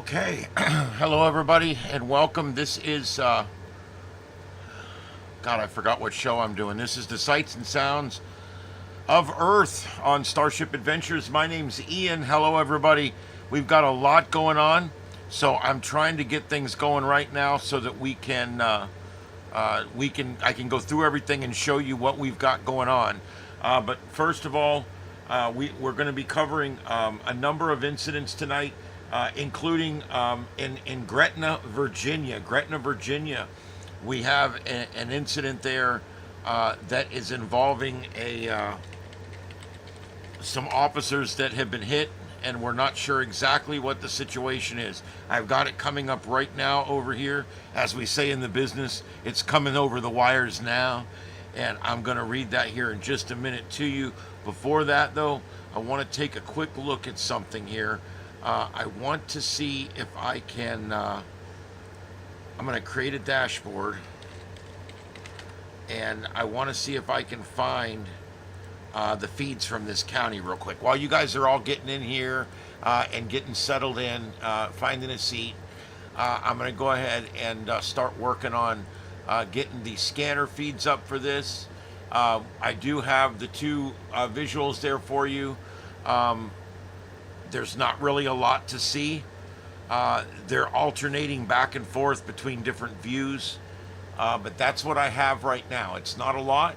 Okay, hello everybody, and welcome. This is, God, I forgot what show I'm doing. This is the Sights and Sounds of Earth on Starship Adventures. My name's Ian. Hello everybody. We've got a lot going on, so I'm trying to get things going right now so that I can go through everything and show you what we've got going on. But first of all, we're going to be covering a number of incidents tonight. Including in Gretna, Virginia. Gretna, Virginia, we have an incident there that is involving some officers that have been hit, and we're not sure exactly what the situation is. I've got it coming up right now over here. As we say in the business, it's coming over the wires now, and I'm going to read that here in just a minute to you. Before that, though, I want to take a quick look at something here. I want to see if I can, I'm going to create a dashboard, and I want to see if I can find the feeds from this county real quick. While you guys are all getting in here and getting settled in, finding a seat, I'm going to go ahead and start working on getting the scanner feeds up for this. I do have the two visuals there for you. There's not really a lot to see. They're alternating back and forth between different views, but that's what I have right now. It's not a lot.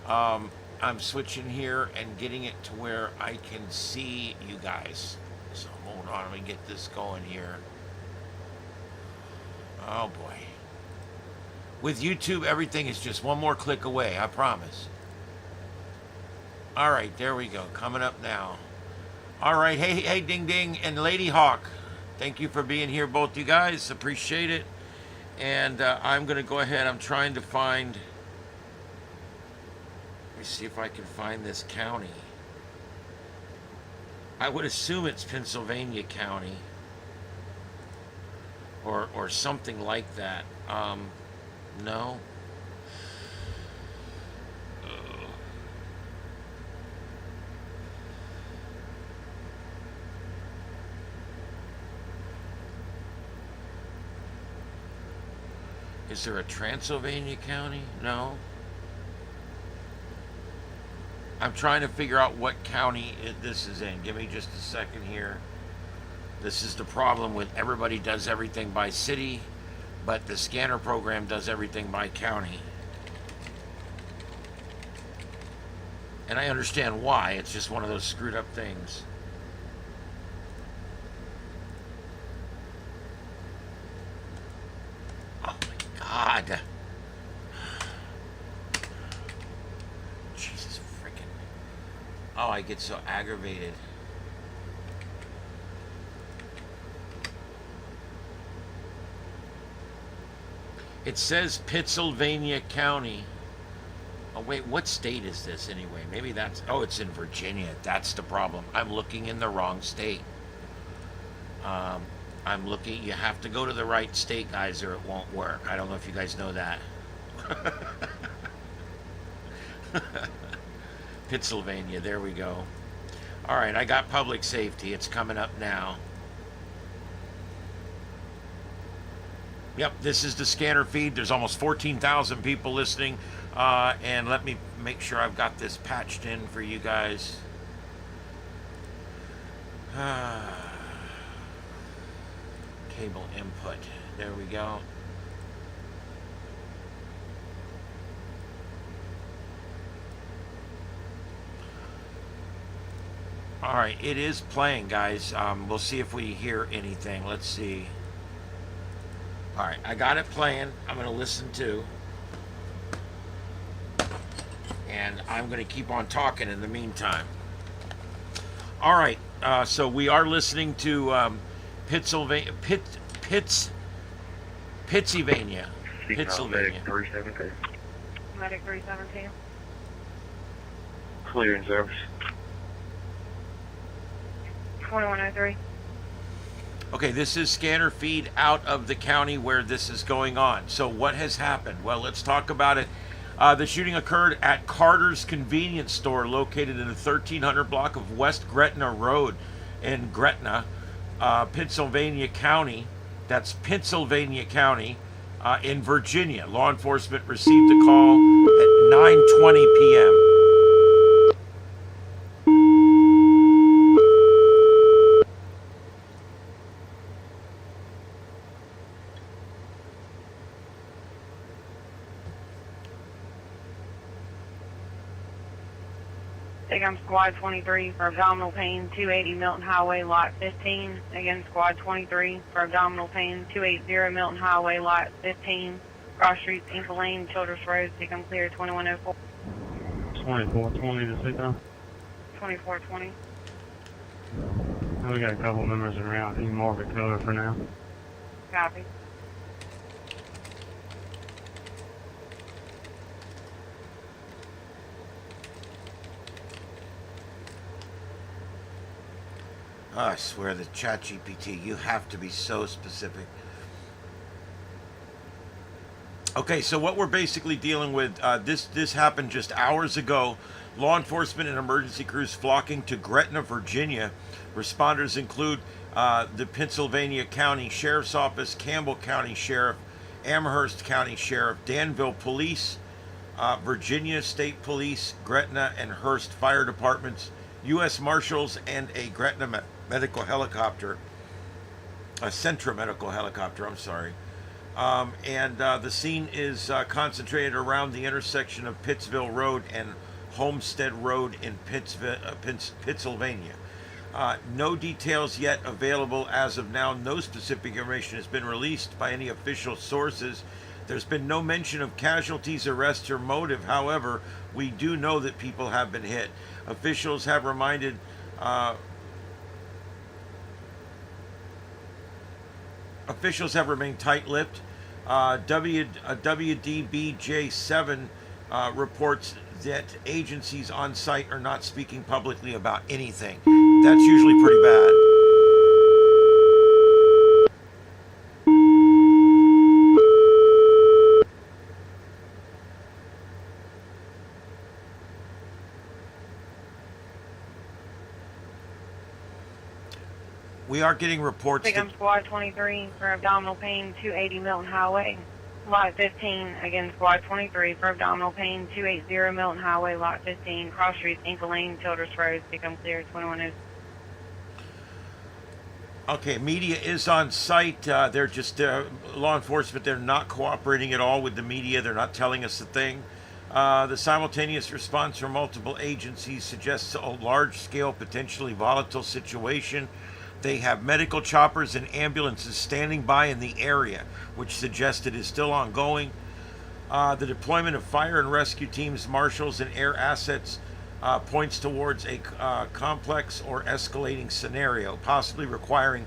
I'm switching here and getting it to where I can see you guys. So hold on, let me get this going here. Oh boy. With YouTube, everything is just one more click away, I promise. All right, there we go, coming up now. All right, hey, Ding Ding and Lady Hawk, thank you for being here, both you guys. Appreciate it. And I'm going to go ahead. I'm trying to find. Let me see if I can find this county. I would assume it's Pittsylvania County, or something like that. No. Is there a Transylvania County? No. I'm trying to figure out what county this is in. Give me just a second here. This is the problem with everybody does everything by city, but the scanner program does everything by county. And I understand why. It's just one of those screwed up things. God. Jesus freaking. Oh, I get so aggravated. It says Pittsylvania County. Oh, wait, what state is this anyway? Maybe that's. Oh, it's in Virginia. That's the problem. I'm looking in the wrong state. I'm looking, you have to go to the right state, guys, or it won't work. I don't know if you guys know that. Pittsylvania, there we go. All right, I got public safety. It's coming up now. Yep, this is the scanner feed. There's almost 14,000 people listening. And let me make sure I've got this patched in for you guys. Cable input. There we go. All right, it is playing, guys. We'll see if we hear anything. Let's see. All right, I got it playing. I'm going to listen to. And I'm going to keep on talking in the meantime. All right, so we are listening to Pittsylvania. Pittsylvania. Medic 317. Medic 317. Clear in service. 2103. Okay, this is scanner feed out of the county where this is going on. So what has happened? Well, let's talk about it. The shooting occurred at Carter's Convenience Store located in the 1300 block of West Gretna Road in Gretna. Pittsylvania County. That's Pittsylvania County in Virginia. Law enforcement received a call at 9:20 p.m. Again, Squad 23 for abdominal pain, 280 Milton Highway, Lot 15. Again, Squad 23 for abdominal pain, 280 Milton Highway, Lot 15. Cross Streets, Ankle Lane, Childress Road, become clear, 2104. 2420 to sit down. 2420. We got a couple members around. Any more of it cover for now? Copy. I swear, the ChatGPT, you have to be so specific. Okay, so what we're basically dealing with, this happened just hours ago. Law enforcement and emergency crews flocking to Gretna, Virginia. Responders include the Pittsylvania County Sheriff's Office, Campbell County Sheriff, Amherst County Sheriff, Danville Police, Virginia State Police, Gretna and Hearst Fire Departments, U.S. Marshals, and a Gretna medical helicopter, a Centra medical helicopter, I'm sorry. The scene is concentrated around the intersection of Pittsville Road and Homestead Road in Pittsylvania. No details yet available as of now. No specific information has been released by any official sources. There's been no mention of casualties, arrests, or motive. However, we do know that people have been hit. Officials have reminded officials have remained tight-lipped. WDBJ7 reports that agencies on site are not speaking publicly about anything. That's usually pretty bad. We are getting reports. Become Squad 23 for abdominal pain, 280 Milton Highway, Lot 15. Again, Squad 23 for abdominal pain, 280 Milton Highway, Lot 15. Cross Streets, Ankle Lane, Childress Road, become clear, 21. Okay, media is on site. They're just law enforcement. They're not cooperating at all with the media. They're not telling us a thing. The simultaneous response from multiple agencies suggests a large-scale, potentially volatile situation. They have medical choppers and ambulances standing by in the area, which suggests it is still ongoing. The deployment of fire and rescue teams, marshals, and air assets points towards a complex or escalating scenario, possibly requiring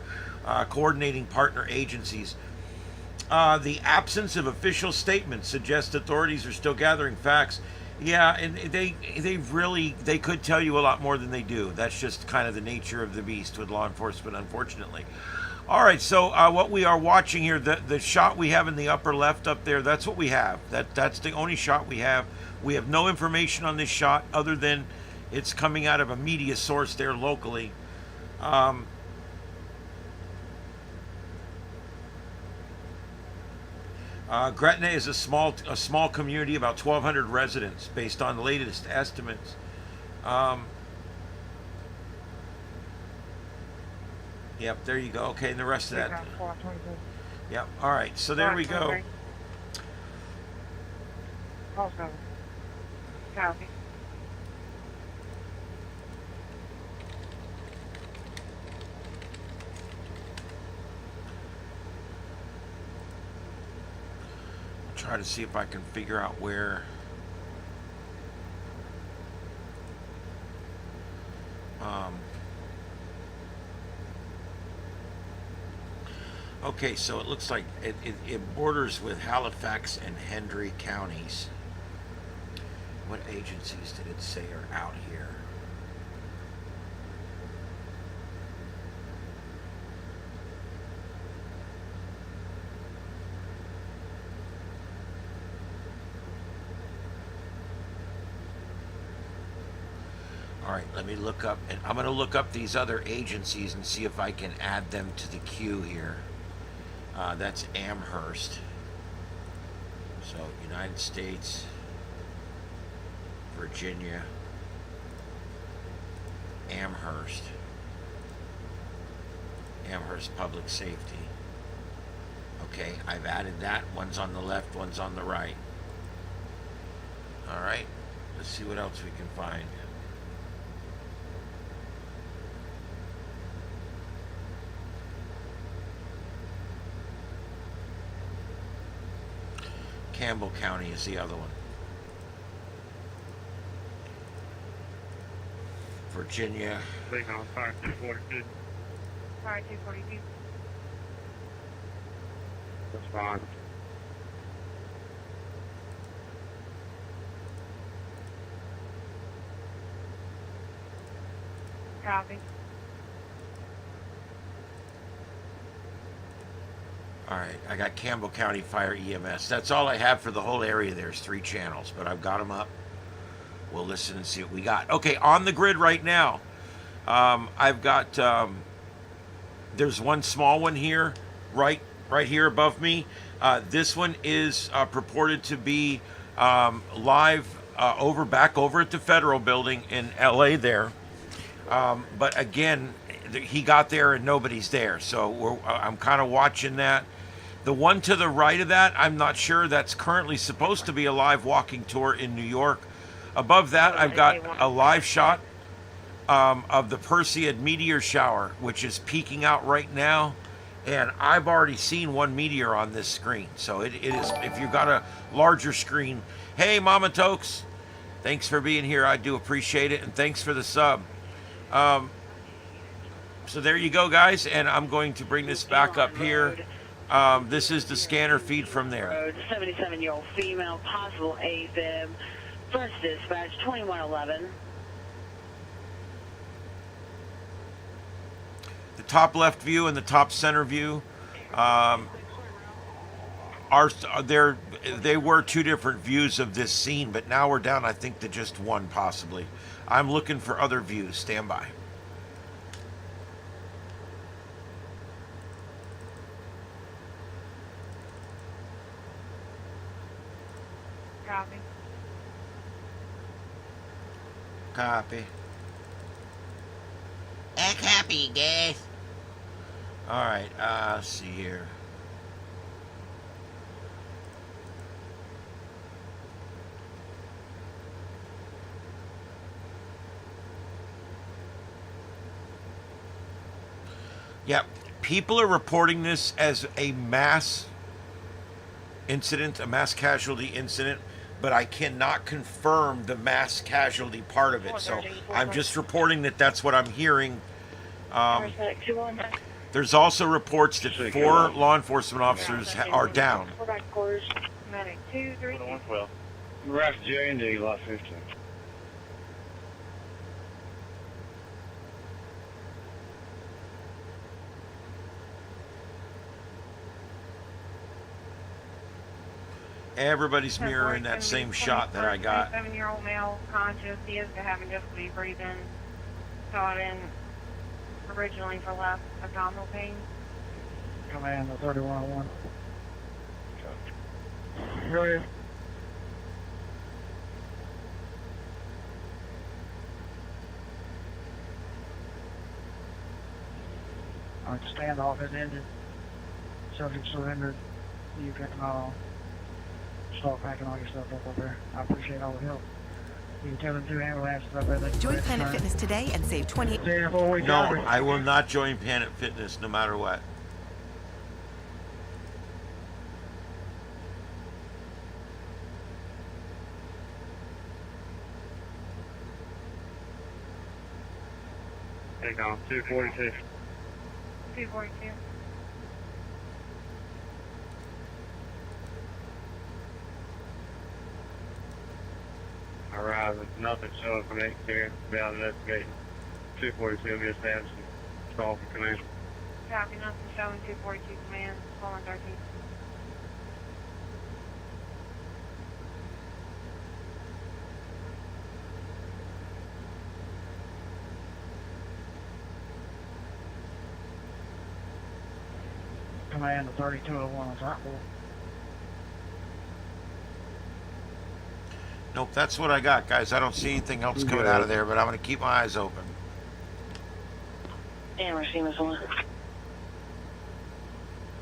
coordinating partner agencies. The absence of official statements suggests authorities are still gathering facts. Yeah, and they could tell you a lot more than they do. That's just kind of the nature of the beast with law enforcement, unfortunately. All right, so what we are watching here, the shot we have in the upper left up there, that's what we have. That's the only shot we have. We have no information on this shot other than it's coming out of a media source there locally. Gretna is a small community, about 1,200 residents, based on the latest estimates. Yep, there you go. Okay, and the rest of that. Yep. All right. So there we go. Also, copy. Try to see if I can figure out where. Okay, so it looks like it borders with Halifax and Hendry counties. What agencies did it say are out here? All right, let me look up, and I'm going to look up these other agencies and see if I can add them to the queue here. That's Amherst. So, United States, Virginia, Amherst Public Safety. Okay, I've added that. One's on the left, one's on the right. All right, let's see what else we can find. Campbell County is the other one. Virginia. Big on fire 242. Fire 242. That's fine. Copy. All right, I got Campbell County Fire EMS. That's all I have for the whole area. There's 3 channels, but I've got them up. We'll listen and see what we got. Okay, on the grid right now, I've got, there's one small one here, right here above me. This one is purported to be live back over at the Federal Building in LA there. But again, he got there and nobody's there, so I'm kind of watching that. The one to the right of that, I'm not sure. That's currently supposed to be a live walking tour in New York. Above that, I've got a live shot of the Perseid Meteor Shower, which is peeking out right now. And I've already seen one meteor on this screen. So it is, if you've got a larger screen. Hey, Mama Tokes, thanks for being here. I do appreciate it. And thanks for the sub. So there you go, guys. And I'm going to bring this back up here. This is the scanner feed from there. 77-year-old female, possible AFib. First dispatch, 2111. The top left view and the top center view they were 2 different views of this scene, but now we're down, I think, to just one possibly. I'm looking for other views. Stand by. Copy. Copy. I copy, guys. All right, let's see here. Yep, people are reporting this as a mass incident, a mass casualty incident, but I cannot confirm the mass casualty part of it. So I'm just reporting that that's what I'm hearing. There's also reports that 4 law enforcement officers are down. Medic 232. 112. We're after J&D, lot 15. Everybody's mirroring that same shot that I got. 27-year-old male conscious. He is having difficulty breathing. Thought in originally for left abdominal pain. Command the 3101. Go ahead. Standoff has ended. Subject surrendered. You can start packing all your stuff up there. I appreciate all the help. You can tell them 2 ambulances up there. Join Planet Fitness today and save 20. No, I will not join Planet Fitness no matter what. Take on 242. 242. Alright, with nothing showing from the exterior, be out investigating. 242 will be established and call for command. Copy, nothing showing 242 command. Calling 13. command to 3201 on top floor. Nope, that's what I got, guys. I don't see anything else coming out of there, but I'm going to keep my eyes open. And we're seeing this one.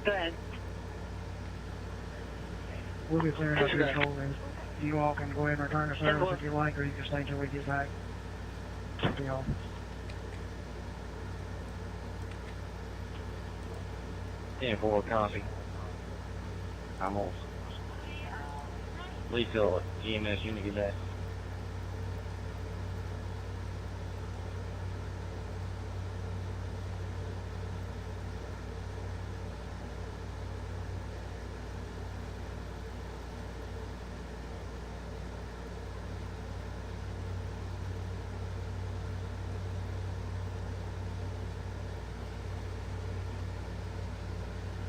Go ahead. We'll be clearing up your shoulders. You all can go ahead and return to service if you like, or you can stay until we get back. It's up to y'all. Yeah, 4 copy. I'm off. Please tell EMS unit get back.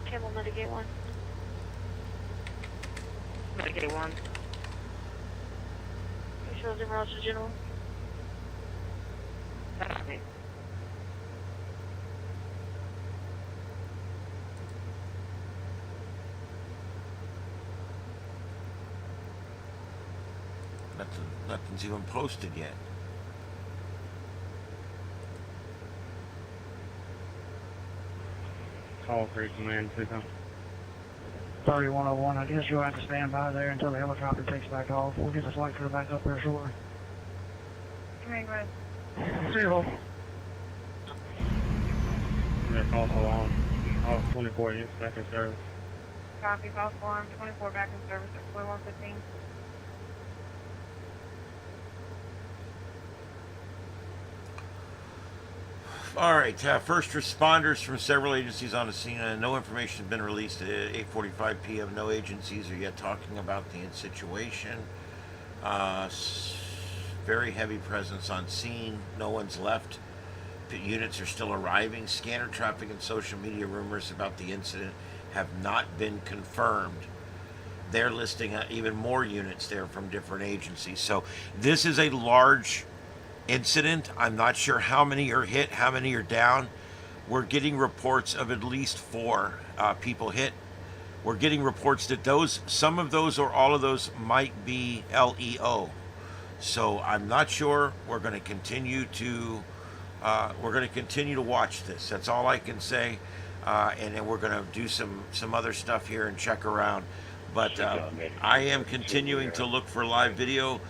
Okay, we'll mitigate 1. Mitigate 1. Shows in Roger General. That's me. Nothing's even posted yet. Call for command, please. 3101, I guess you'll have to stand by there until the helicopter takes back off. We'll get the flight crew back up there shortly. Okay, go ahead. Zero. Yeah, call for alarm. All 24 units back in service. Copy, false alarm, 24 back in service at 4115. All right, first responders from several agencies on the scene. No information has been released at 8:45 p.m. No agencies are yet talking about the situation. Very heavy presence on scene. No one's left. The units are still arriving. Scanner traffic and social media rumors about the incident have not been confirmed. They're listing even more units there from different agencies. So this is a large incident. I'm not sure how many are hit, how many are down. We're getting reports of at least 4 people hit. We're getting reports that some of those or all of those might be LEO. So I'm not sure. We're going to continue to watch this. That's all I can say. And then we're going to do some other stuff here and check around. But I am continuing to look for live video.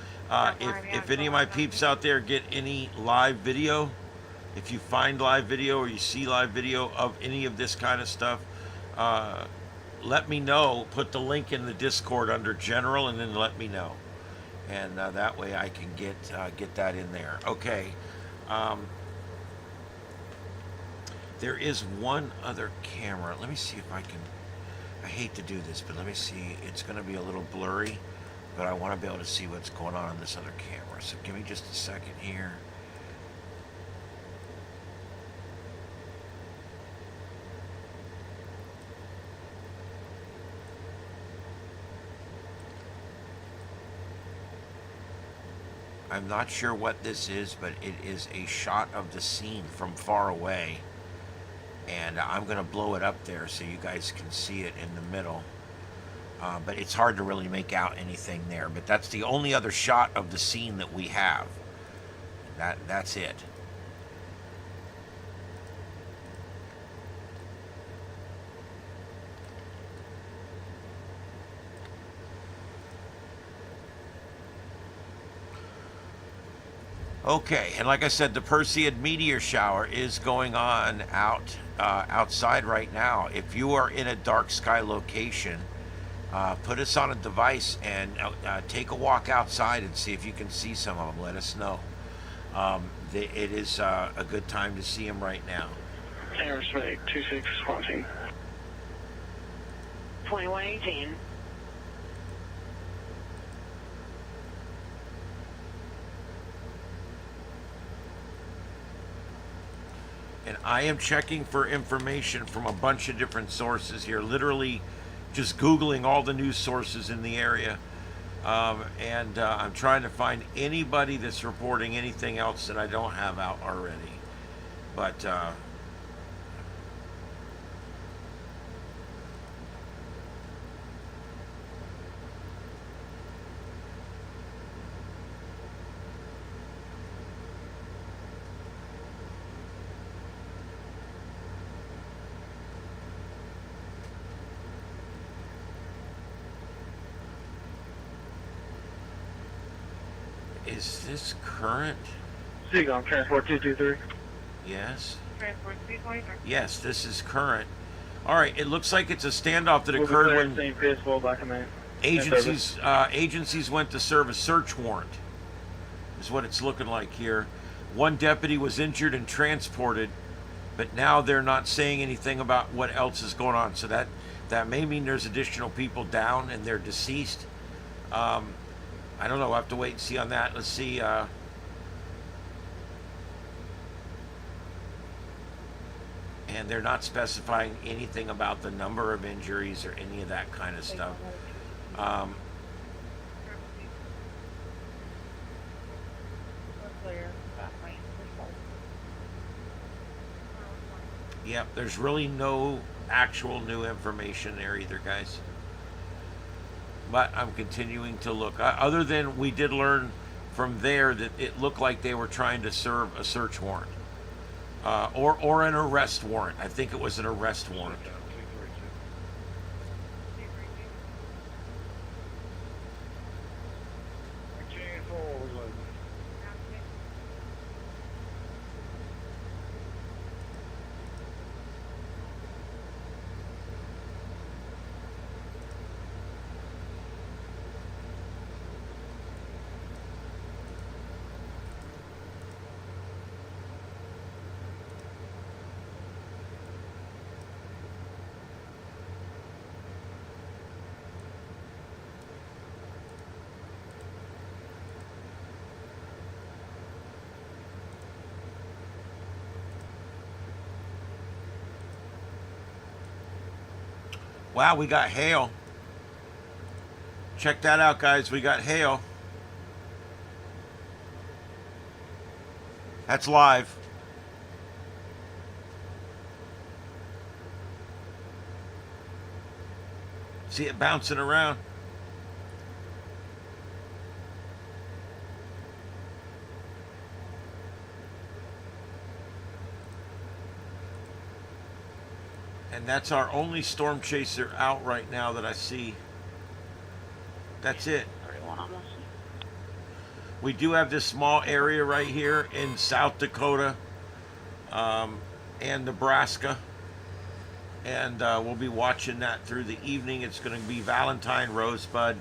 If any of my peeps out there get any live video, if you find live video or you see live video of any of this kind of stuff, let me know. Put the link in the Discord under general and then let me know. And that way I can get that in there. Okay. There is one other camera. Let me see if I can. I hate to do this, but let me see. It's going to be a little blurry, but I want to be able to see what's going on this other camera. So give me just a second here. I'm not sure what this is, but it is a shot of the scene from far away. And I'm going to blow it up there so you guys can see it in the middle. But it's hard to really make out anything there. But that's the only other shot of the scene that we have. That's it. Okay, and like I said, the Perseid Meteor Shower is going on outside right now. If you are in a dark sky location, put us on a device and take a walk outside and see if you can see some of them. Let us know. It is a good time to see them right now. Airspace 26 Swansea. 2118. And I am checking for information from a bunch of different sources here, literally just Googling all the news sources in the area. And I'm trying to find anybody that's reporting anything else that I don't have out already. But Is this current? Seagull, transport 223. Yes. Transport 223. Yes, this is current. All right, it looks like it's a standoff that We'll be occurred clear, when same Pittsburgh by command. agencies went to serve a search warrant. Is what it's looking like here. One deputy was injured and transported, but now they're not saying anything about what else is going on. So that may mean there's additional people down and they're deceased. I don't know. We'll have to wait and see on that. Let's see. And they're not specifying anything about the number of injuries or any of that kind of stuff. Yep, there's really no actual new information there either, guys. But I'm continuing to look. Other than we did learn from there that it looked like they were trying to serve a search warrant. Or an arrest warrant. I think it was an arrest warrant. Wow, we got hail. Check that out, guys. We got hail. That's live. See it bouncing around. And that's our only storm chaser out right now that I see. That's it. We do have this small area right here in South Dakota and Nebraska. And we'll be watching that through the evening. It's going to be Valentine, Rosebud,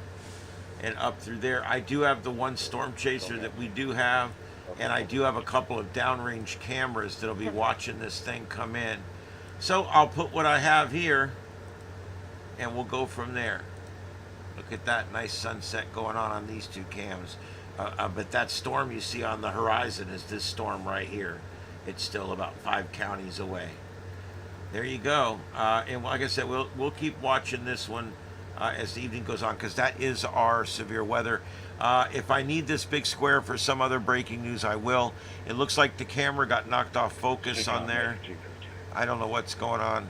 and up through there. I do have the one storm chaser that we do have. And I do have a couple of downrange cameras that'll be watching this thing come in. So I'll put what I have here, and we'll go from there. Look at that nice sunset going on these two cams. But that storm you see on the horizon is this storm right here. It's still about 5 counties away. There you go. And like I said, we'll keep watching this one as the evening goes on, because that is our severe weather. If I need this big square for some other breaking news, I will. It looks like the camera got knocked off focus on there. I don't know what's going on,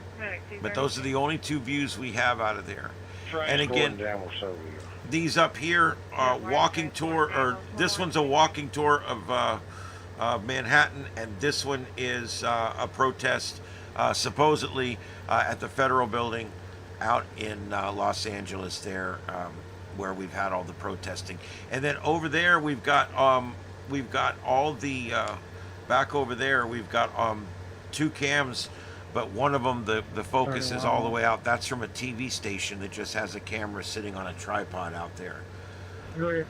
but those are the only 2 views we have out of there. And again, these up here are walking tour, or this one's a walking tour of Manhattan, and this one is a protest supposedly at the federal building out in Los Angeles there, where we've had all the protesting. And then over there we've got all the back over there we've got 2 cams, but one of them the focus is all the way out. That's from a TV station that just has a camera sitting on a tripod out there. Really?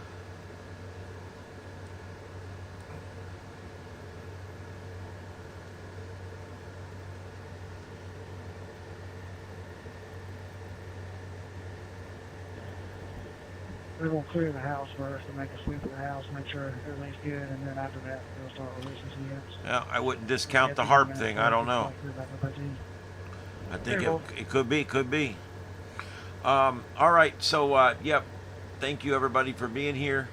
We're going to clear the house first and make a sweep of the house, make sure everything's good, and then after that, we'll start releasing some units. Yeah, I wouldn't discount the HARP thing. I don't know. I think it could be. All right, so yep. Thank you everybody for being here.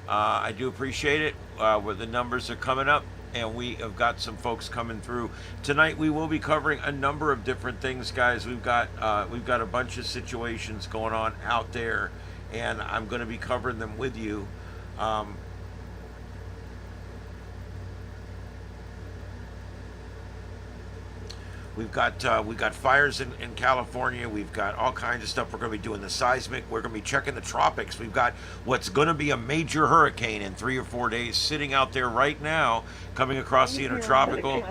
I do appreciate it. Where the numbers are coming up, and we have got some folks coming through tonight. We will be covering a number of different things, guys. We've got a bunch of situations going on out there, and I'm going to be covering them with you. we got fires in California. We've got all kinds of stuff. We're going to be doing the seismic. We're going to be checking the tropics. We've got what's going to be a major hurricane in 3 or 4 days sitting out there right now, coming across the intertropical.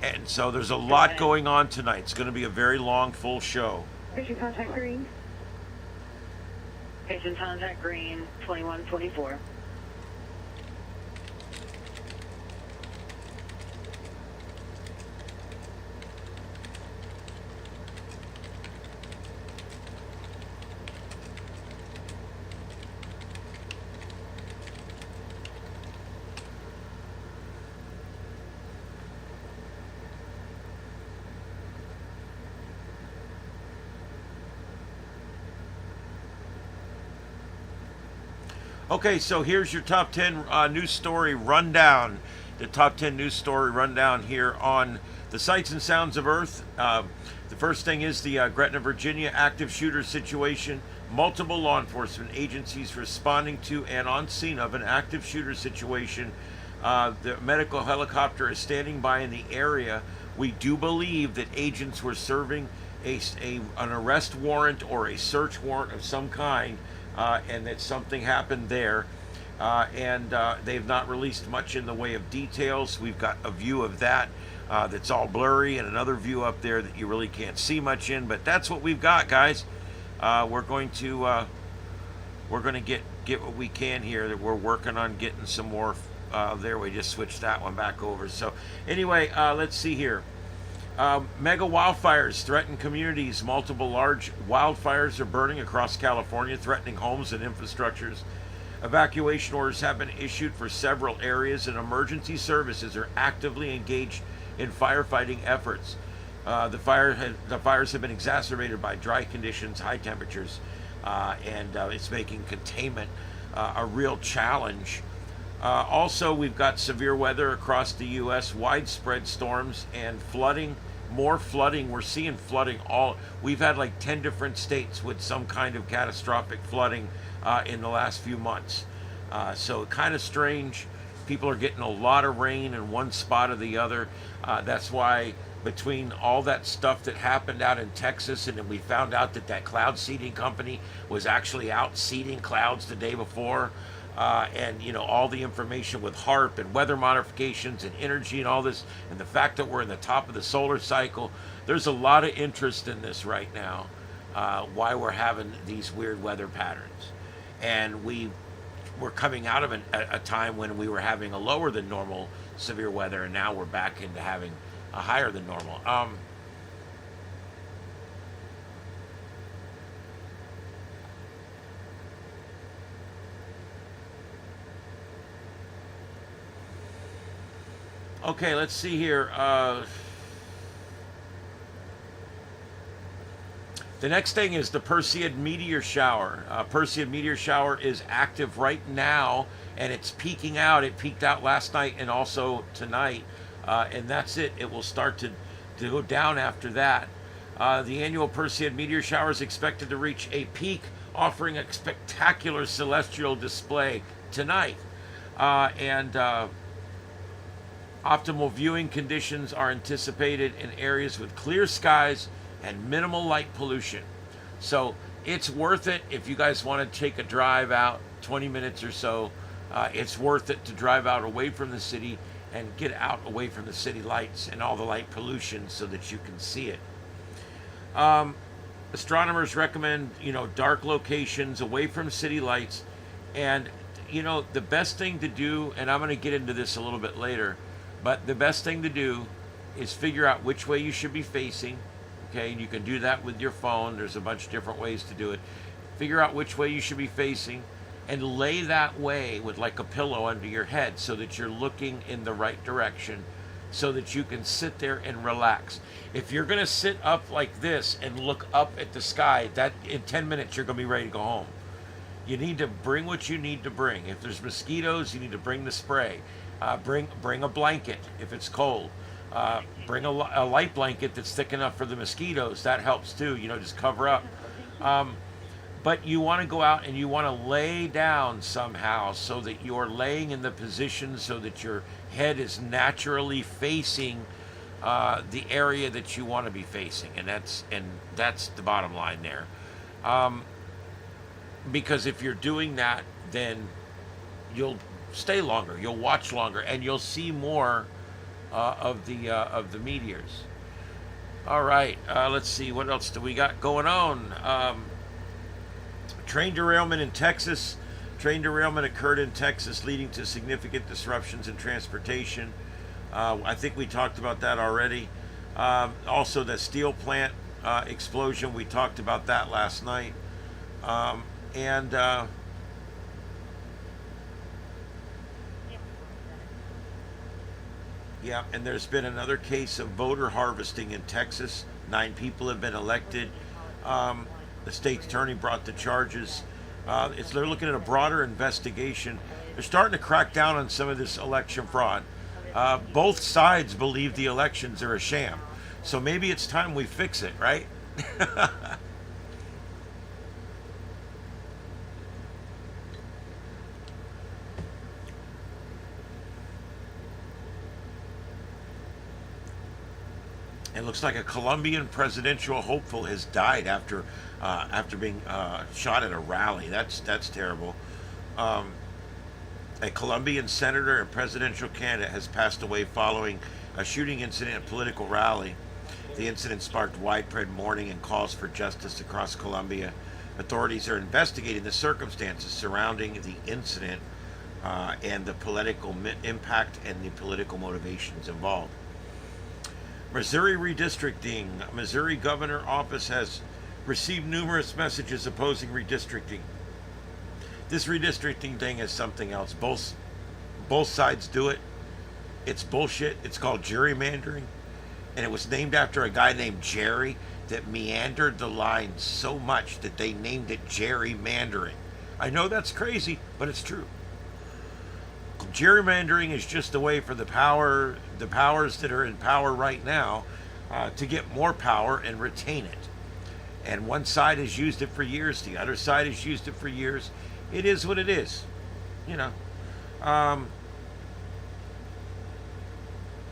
And so there's a lot going on tonight. It's going to be a very long, full show. Patient contact green. Patient contact green, 2124. Okay, so here's your top 10 news story rundown. The top 10 news story rundown here on the Sights and Sounds of Earth. The first thing is the Gretna, Virginia active shooter situation. Multiple law enforcement agencies responding to and on scene of an active shooter situation. The medical helicopter is standing by in the area. We do believe that agents were serving an arrest warrant or a search warrant of some kind. And that something happened there, and they've not released much in the way of details. We've got a view of that that's all blurry, and another view up there that you really can't see much in. But that's what we've got, guys. We're going to get what we can here. That we're working on getting some more. There, we just switched that one back over. So anyway, let's see here. Mega wildfires threaten communities. Multiple large wildfires are burning across California, threatening homes and infrastructures. Evacuation orders have been issued for several areas, and emergency services are actively engaged in firefighting efforts. The fires have been exacerbated by dry conditions, high temperatures, and it's making containment a real challenge. Also, we've got severe weather across the U.S., widespread storms and flooding, more flooding. We're seeing flooding we've had like 10 different states with some kind of catastrophic flooding in the last few months. So kind of strange. People are getting a lot of rain in one spot or the other. That's why between all that stuff that happened out in Texas, and then we found out that cloud seeding company was actually out seeding clouds the day before. And all the information with HARP and weather modifications and energy and all this, and the fact that we're in the top of the solar cycle, there's a lot of interest in this right now. Why we're having these weird weather patterns, and we're coming out of a time when we were having a lower than normal severe weather, and now we're back into having a higher than normal. Okay, let's see here. The next thing is the Perseid Meteor Shower. Perseid Meteor Shower is active right now, and it's peaking out. It peaked out last night and also tonight, and that's it. It will start to go down after that. The annual Perseid Meteor Shower is expected to reach a peak, offering a spectacular celestial display tonight. Optimal viewing conditions are anticipated in areas with clear skies and minimal light pollution. So it's worth it if you guys want to take a drive out, 20 minutes or so. It's worth it to drive out away from the city and get out away from the city lights and all the light pollution so that you can see it. Astronomers recommend, dark locations away from city lights. And, the best thing to do, and I'm going to get into this a little bit later, but the best thing to do is figure out which way you should be facing. Okay, and you can do that with your phone. There's a bunch of different ways to do it. Figure out which way you should be facing and lay that way with like a pillow under your head so that you're looking in the right direction so that you can sit there and relax. If you're going to sit up like this and look up at the sky, that in 10 minutes you're going to be ready to go home. You need to bring what you need to bring. If there's mosquitoes, you need to bring the spray. Bring a blanket if it's cold. Bring a light blanket that's thick enough for the mosquitoes. That helps too. Just cover up. But you want to go out and you want to lay down somehow so that you're laying in the position so that your head is naturally facing the area that you want to be facing, and that's the bottom line there. Because if you're doing that, then you'll stay longer, you'll watch longer, and you'll see more of the meteors. All right, let's see, what else do we got going on? Train derailment in Texas. Train derailment occurred in Texas, leading to significant disruptions in transportation. I think we talked about that already. Also, the steel plant explosion, we talked about that last night. Yeah, and there's been another case of voter harvesting in Texas. 9 people have been elected. The state attorney brought the charges. They're looking at a broader investigation. They're starting to crack down on some of this election fraud. Both sides believe the elections are a sham. So maybe it's time we fix it, right? It looks like a Colombian presidential hopeful has died after being shot at a rally. That's terrible. A Colombian senator and presidential candidate has passed away following a shooting incident at a political rally. The incident sparked widespread mourning and calls for justice across Colombia. Authorities are investigating the circumstances surrounding the incident and the political impact and the political motivations involved. Missouri redistricting. Missouri governor office has received numerous messages opposing redistricting. This redistricting thing is something else. Both sides do it. It's bullshit. It's called gerrymandering. And it was named after a guy named Jerry that meandered the line so much that they named it gerrymandering. I know that's crazy, but it's true. Gerrymandering is just a way for the powers that are in power right now to get more power and retain it. And one side has used it for years, the other side has used it for years. It is what it is, you know.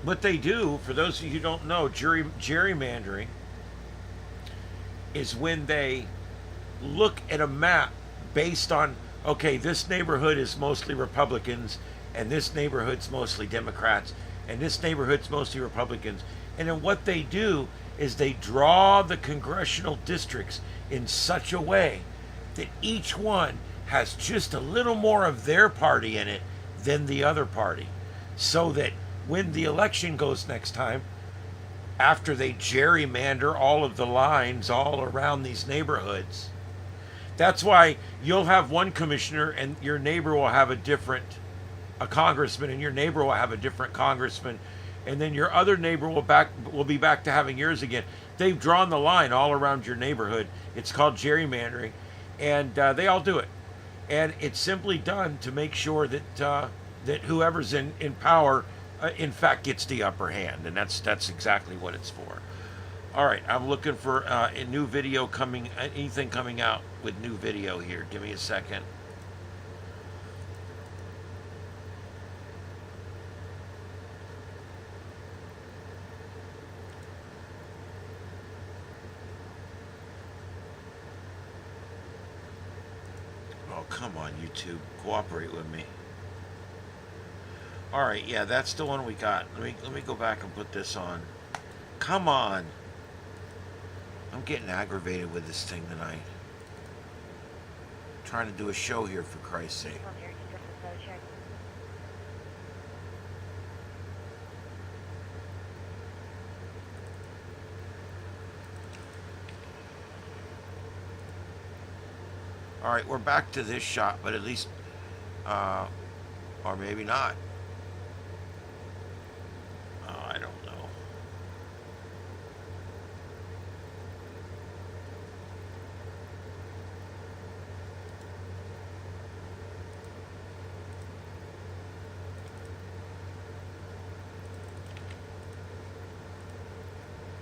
What they do, for those of you who don't know, gerrymandering is when they look at a map based on, okay, this neighborhood is mostly Republicans, and this neighborhood's mostly Democrats, and this neighborhood's mostly Republicans. And then what they do is they draw the congressional districts in such a way that each one has just a little more of their party in it than the other party. So that when the election goes next time, after they gerrymander all of the lines all around these neighborhoods, that's why you'll have one commissioner and your neighbor will have a congressman, and your neighbor will have a different congressman, and then your other neighbor will be back to having yours again. They've drawn the line all around your neighborhood. It's called gerrymandering, and they all do it. And it's simply done to make sure that whoever's in power, in fact, gets the upper hand, and that's exactly what it's for. All right, I'm looking for a new video anything coming out with new video here. Give me a second. Oh, come on, YouTube. Cooperate with me. All right, yeah, that's the one we got. Let me go back and put this on. Come on. I'm getting aggravated with this thing tonight. I'm trying to do a show here, for Christ's sake. All right, we're back to this shot, but at least, or maybe not. Oh, I don't know.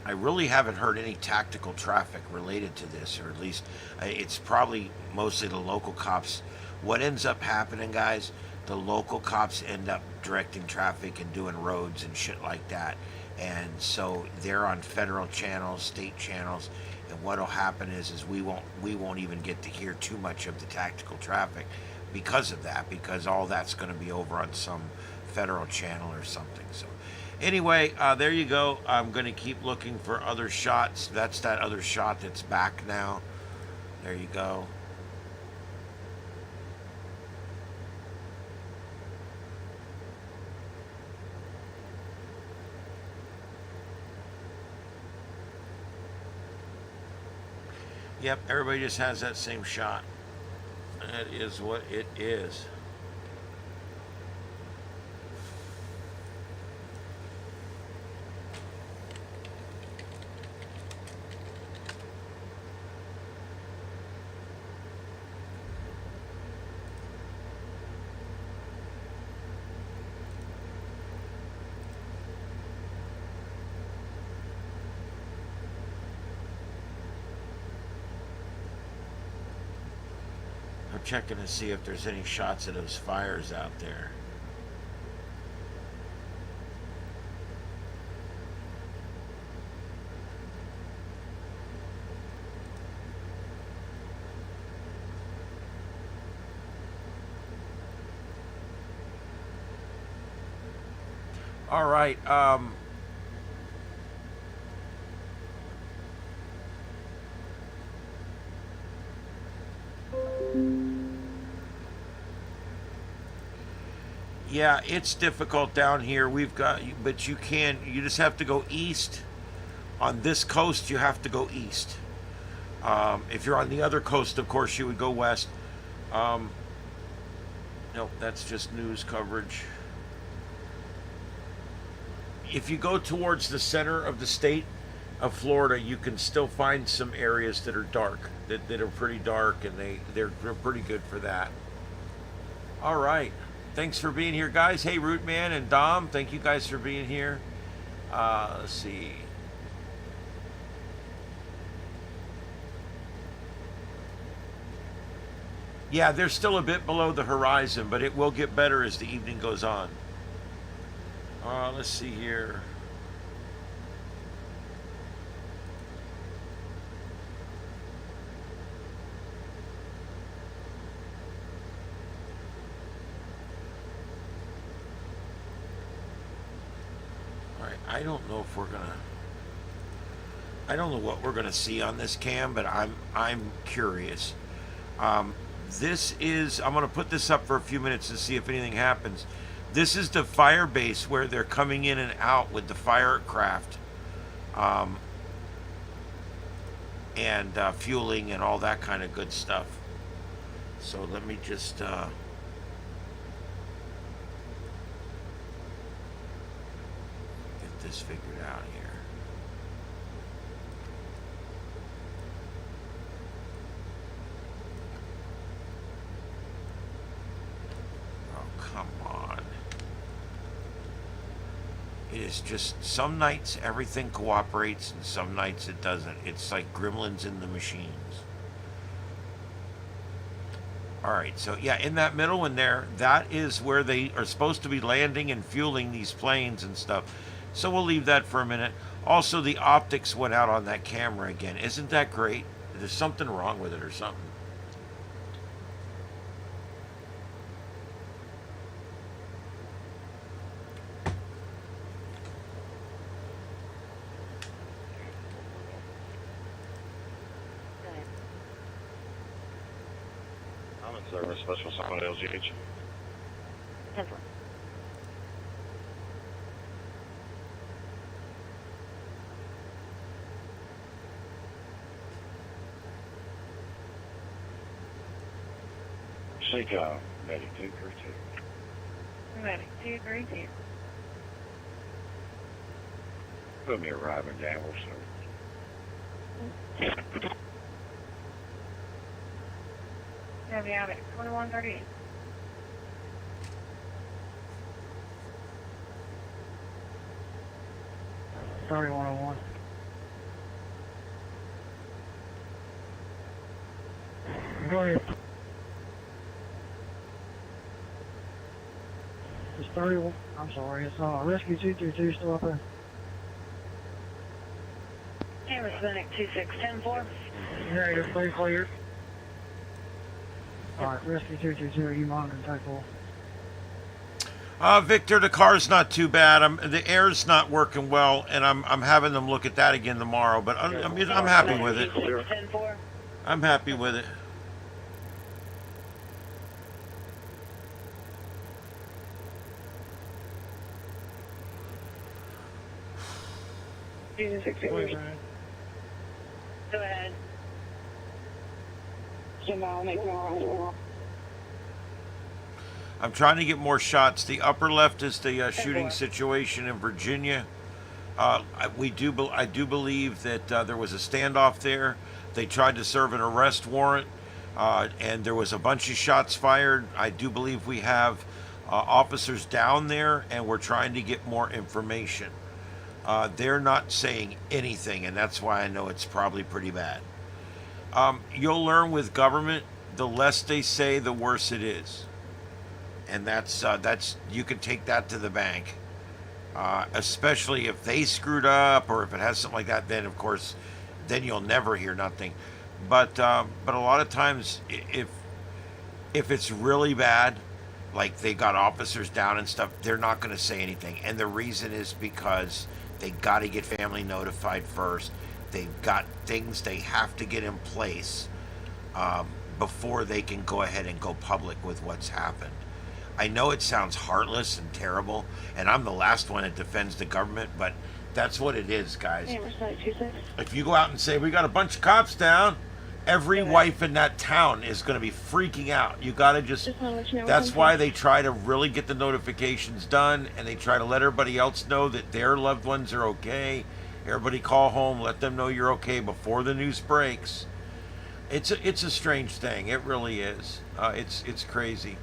I really haven't heard any tactical traffic related to this, or at least it's probably mostly the local cops. What ends up happening, guys, the local cops end up directing traffic and doing roads and shit like that. and so they're on federal channels, state channels, and what'll happen is we won't even get to hear too much of the tactical traffic because of that, because all that's going to be over on some federal channel or something. So anyway, there you go. I'm going to keep looking for other shots. That's that other shot that's back now. There you go. Yep, everybody just has that same shot. That is what it is. I'm checking to see if there's any shots of those fires out there. All right. Yeah, it's difficult down here. But you just have to go east. On this coast, you have to go east. If you're on the other coast, of course, you would go west. Nope, that's just news coverage. If you go towards the center of the state of Florida, you can still find some areas that are dark, that are pretty dark, and they're pretty good for that. All right. Thanks for being here, guys. Hey, Rootman and Dom, thank you guys for being here. Let's see. Yeah, they're still a bit below the horizon, but it will get better as the evening goes on. Let's see here. I don't know if I don't know what we're gonna see on this cam, but I'm curious. This is, I'm gonna put this up for a few minutes to see if anything happens. This is the fire base where they're coming in and out with the firecraft, and fueling and all that kind of good stuff. So let me just this figured out here. Oh, come on. It is just, some nights everything cooperates and some nights it doesn't. It's like gremlins in the machines. Alright, so yeah, in that middle one there, that is where they are supposed to be landing and fueling these planes and stuff. So we'll leave that for a minute. Also, the optics went out on that camera again. Isn't that great? There's something wrong with it or something. I'm in service, special assignment LGH. 10-4. Seiko, Medic 232. Medic 232. Put me arriving gamble, so. Heavy out at 2138. $3101. Go ahead. It's 31. I'm sorry. It's Rescue 222 still up there. Clinic 2610-4. Negative, fully cleared. Alright, Rescue 222, you monitoring type 4. Victor, the car's not too bad. The air's not working well, and I'm having them look at that again tomorrow. But I'm happy with it. 2610-4. I'm happy with it. Please, Go ahead. I'm trying to get more shots. The upper left is the shooting situation in Virginia. I do believe that there was a standoff there. They tried to serve an arrest warrant, and there was a bunch of shots fired. I do believe we have officers down there, and we're trying to get more information. They're not saying anything, and that's why I know it's probably pretty bad. You'll learn with government, the less they say, the worse it is. And that's you can take that to the bank. Especially if they screwed up or if it has something like that, then of course, then you'll never hear nothing. But a lot of times, if it's really bad, like they got officers down and stuff, they're not going to say anything. And the reason is because they got to get family notified first. They've got things they have to get in place before they can go ahead and go public with what's happened. I know it sounds heartless and terrible, and I'm the last one that defends the government, but that's what it is, guys. If you go out and say, we got a bunch of cops down, every wife in that town is going to be freaking out. You got to just that's why they try to really get the notifications done, and they try to let everybody else know that their loved ones are okay. Everybody call home, let them know you're okay before the news breaks. It's a strange thing. It really is. It's crazy.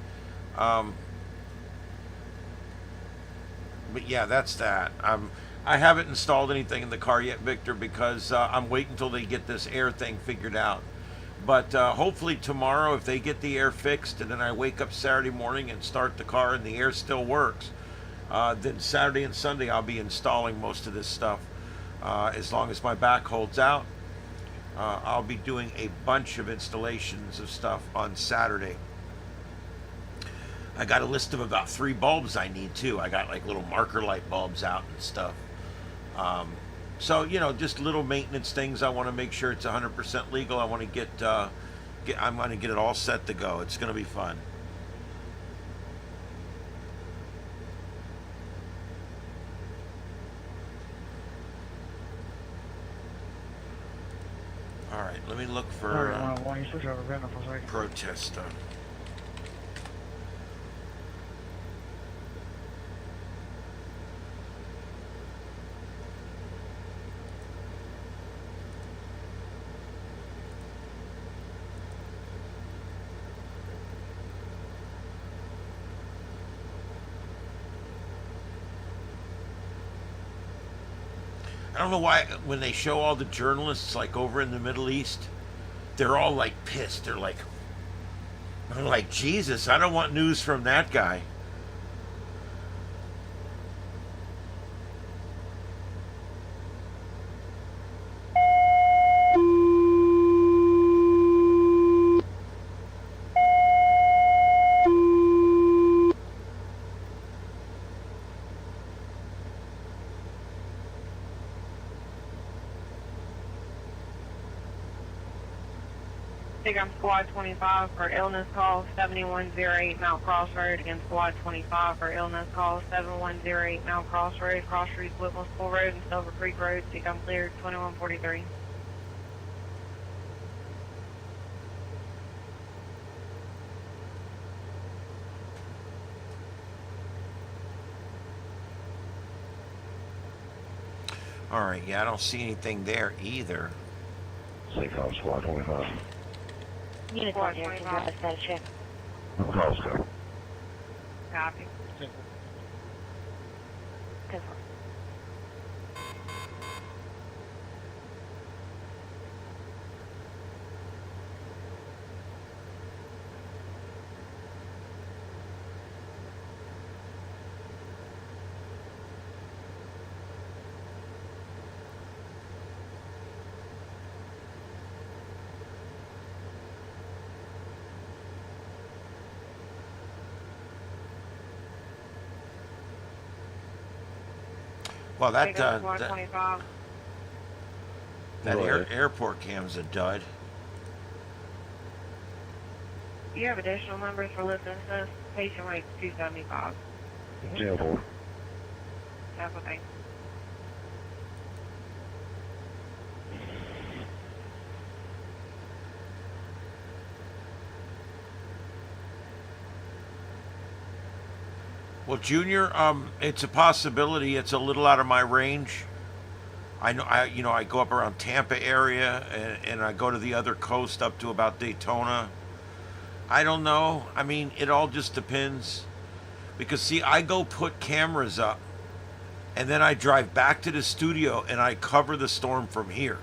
But yeah, that's that. I haven't installed anything in the car yet, Victor, because I'm waiting until they get this air thing figured out. But hopefully tomorrow, if they get the air fixed, and then I wake up Saturday morning and start the car and the air still works, then Saturday and Sunday I'll be installing most of this stuff. As long as my back holds out, I'll be doing a bunch of installations of stuff on Saturday. I got a list of about 3 bulbs I need too. I got like little marker light bulbs out and stuff. So, you know, just little maintenance things. I want to make sure it's 100% legal. I want to I'm going to get it all set to go. It's going to be fun. All right, let me look for why you switch over to Gretna for a second? protest stuff. I don't know why when they show all the journalists like over in the Middle East, they're all like pissed. They're like, Jesus, I don't want news from that guy. Take on Squad 25 for illness call 7108 Mount Cross Road against Squad 25 for illness call 7108 Mount Cross Road, Cross Streets, Whitmore School Road, and Silver Creek Road. Take on cleared 2143. All right, yeah, I don't see anything there either. Safehouse Squad 25. Unit Squad 1 here, can 25. grab a status check. Calls go. Copy. 10-4. Well, that Pick up that, 125. that Go ahead. airport cam's a dud. Do you have additional numbers for listening to this? Patient rate 275. 10-4. That's what they. Well, Junior, it's a possibility. It's a little out of my range. I know, I go up around Tampa area, and I go to the other coast up to about Daytona. I don't know. I mean, it all just depends. Because see, I go put cameras up, and then I drive back to the studio and I cover the storm from here.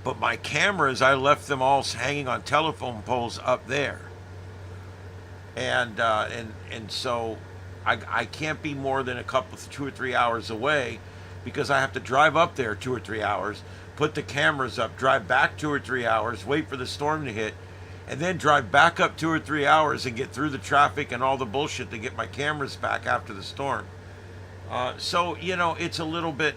But my cameras, I left them all hanging on telephone poles up there. And so I can't be more than 2 or 3 hours away, because I have to drive up there 2 or 3 hours, put the cameras up, drive back 2 or 3 hours, wait for the storm to hit, and then drive back up 2 or 3 hours and get through the traffic and all the bullshit to get my cameras back after the storm. So it's a little bit,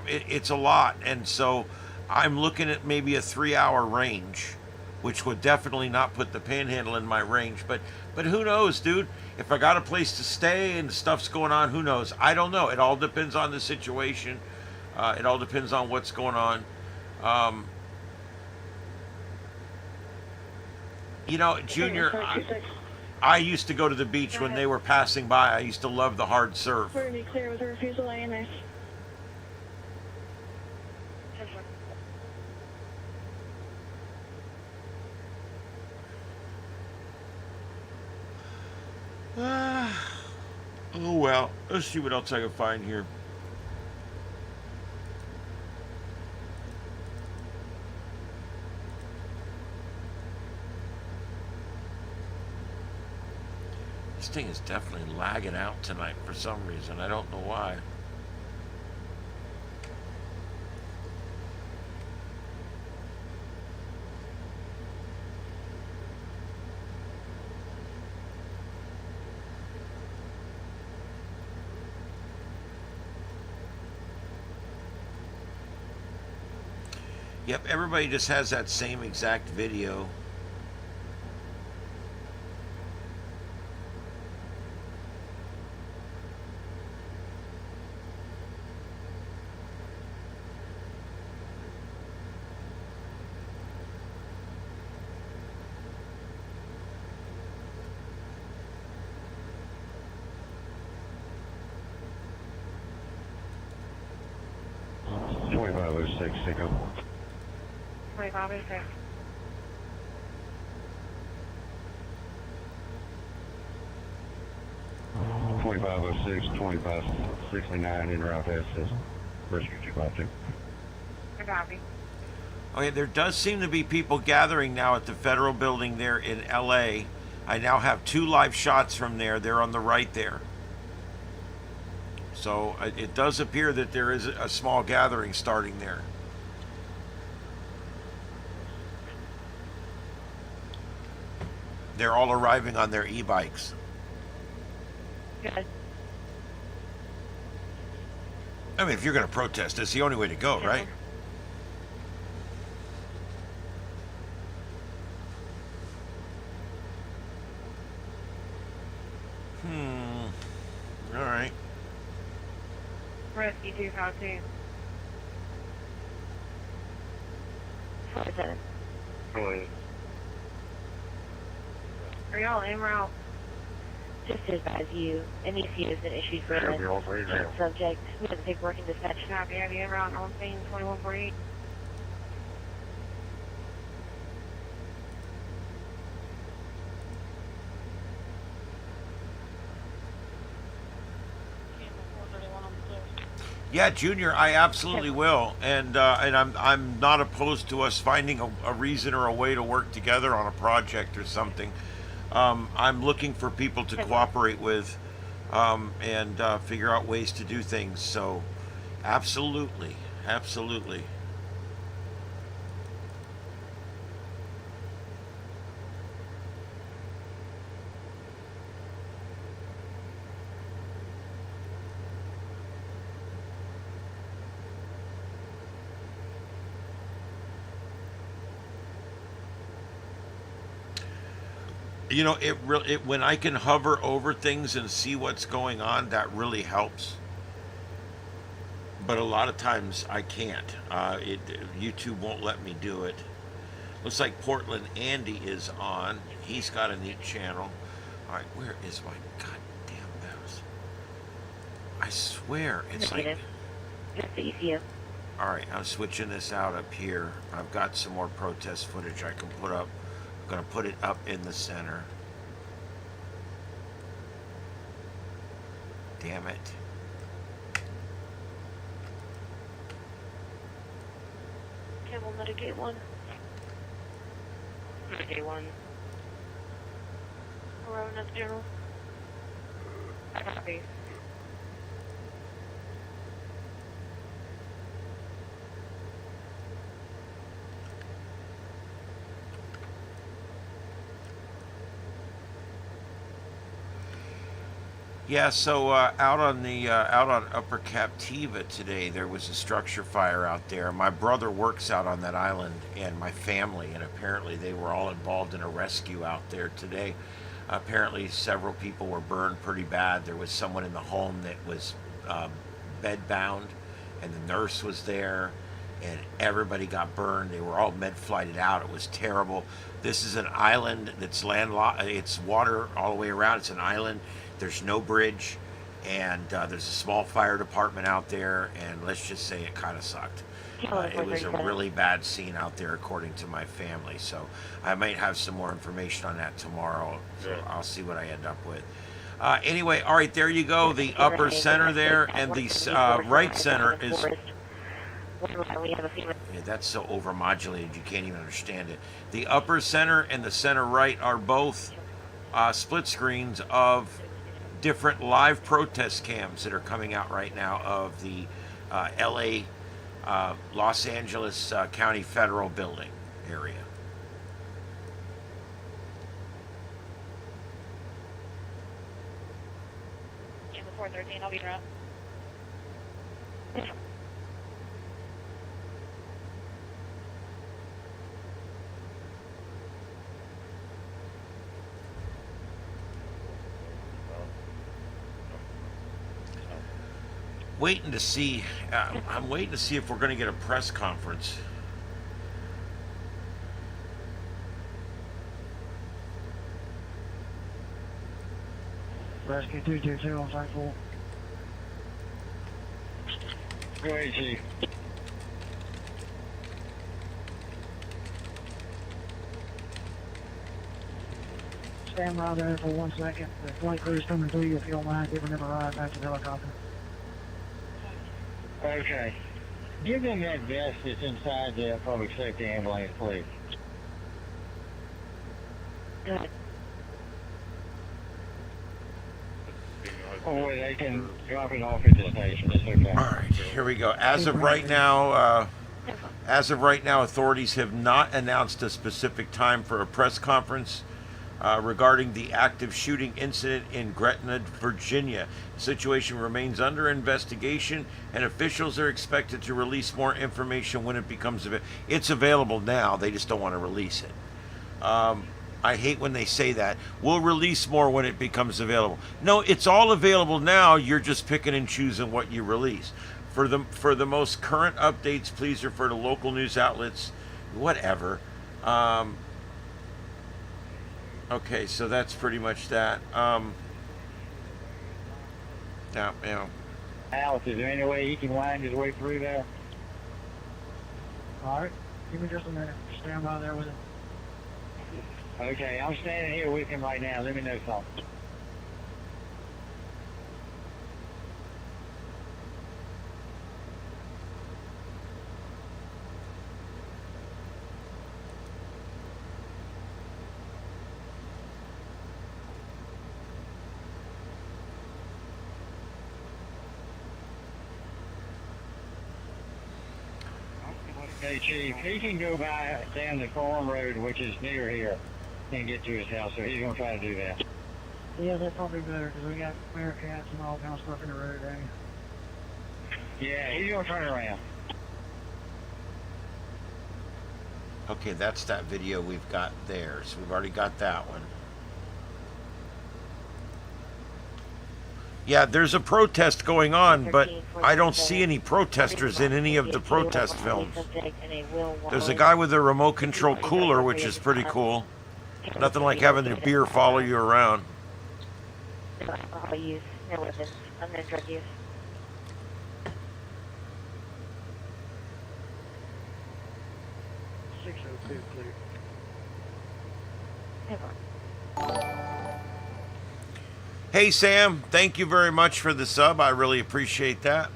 it's a lot, and so I'm looking at maybe a 3-hour range, which would definitely not put the Panhandle in my range. But who knows, dude? If I got a place to stay and stuff's going on, who knows? I don't know. It all depends on the situation. It all depends on what's going on. Junior, I used to go to the beach when they were passing by. I used to love the hard surf. We're going to be clear with a refusal ANA. Oh well, let's see what else I can find here. This thing is definitely lagging out tonight for some reason. I don't know why. Yep, everybody just has that same exact video. Take up. 2506. $25.06, $25.69 in route access. Rescue 252. I copy. Okay, there does seem to be people gathering now at the federal building there in LA. I now have 2 live shots from there. They're on the right there. So it does appear that there is a small gathering starting there. They're all arriving on their e-bikes. Good. I mean, if you're going to protest, it's the only way to go, right? All right. Rescue 252. Go ahead. Are y'all en route? Just to advise you, MEC has been issued for Sure, we're all ready now. subject. We have the paperwork in dispatch. Copy. Have you en route on scene 2148? Yeah, Junior, I absolutely will, and I'm not opposed to us finding a reason or a way to work together on a project or something. I'm looking for people to cooperate with, and figure out ways to do things. So, absolutely, absolutely. You know, it when I can hover over things and see what's going on, that really helps. But a lot of times I can't. YouTube won't let me do it. Looks like Portland Andy is on. He's got a neat channel. All right, where is my goddamn mouse? I swear it's like. Negative. Just to you. All right, I'm switching this out up here. I've got some more protest footage I can put up. I'm gonna put it up in the center. Damn it. Okay, we'll mitigate one. Mitigate one. Around at the general. Copy. Yeah, so out on Upper Captiva today, there was a structure fire out there. My brother works out on that island, and my family, and apparently they were all involved in a rescue out there today. Apparently, several people were burned pretty bad. There was someone in the home that was bedbound, and the nurse was there, and everybody got burned. They were all med-flighted out. It was terrible. This is an island that's landlocked. It's water all the way around. It's an island. There's no bridge, and there's a small fire department out there, and let's just say it kind of sucked. It was a really bad scene out there, according to my family. So I might have some more information on that tomorrow. So I'll see what I end up with. Anyway, all right, there you go. The upper center there, and the right center is. Yeah, that's so overmodulated you can't even understand it. The upper center and the center right are both split screens of different live protest cams that are coming out right now of the LA, Los Angeles County Federal Building area. Chamber 413, I'll be around. Waiting to see. I'm waiting to see if we're going to get a press conference. Rescue 222 on site 4. Go ahead, Chief. Stand by there for 1 second. The flight crew's coming through you if you don't mind giving them a ride back to the helicopter. Okay. Give them that vest that's inside the public safety ambulance, please. Good. Or they can drop it off at the station. It's okay. All right, here we go. As of right now, authorities have not announced a specific time for a press conference regarding the active shooting incident in Gretna, Virginia. The situation remains under investigation, and officials are expected to release more information when it becomes available. It's available now, they just don't want to release it. I hate when they say that. We'll release more when it becomes available. No, it's all available now. You're just picking and choosing what you release. For the most current updates, please refer to local news outlets, whatever. Okay, so that's pretty much that. Now, you know. Alice, is there any way he can wind his way through there? Alright, give me just a minute. Stand by there with it. Okay, I'm standing here with him right now. Let me know something. Okay, Chief, he can go by down the Farm Road, which is near here, and get to his house, so he's going to try to do that. Yeah, that's probably better, because we got Bearcats and all kind of stuff in the road, ain't Yeah, he's going to turn around. Okay, that's that video we've got there. So we've already got that one. Yeah, there's a protest going on, but I don't see any protesters in any of the protest films. There's a guy with a remote control cooler, which is pretty cool. Nothing like having your beer follow you around. No alcohol use, no weapons, no drug use. Hey Sam, thank you very much for the sub. I really appreciate that.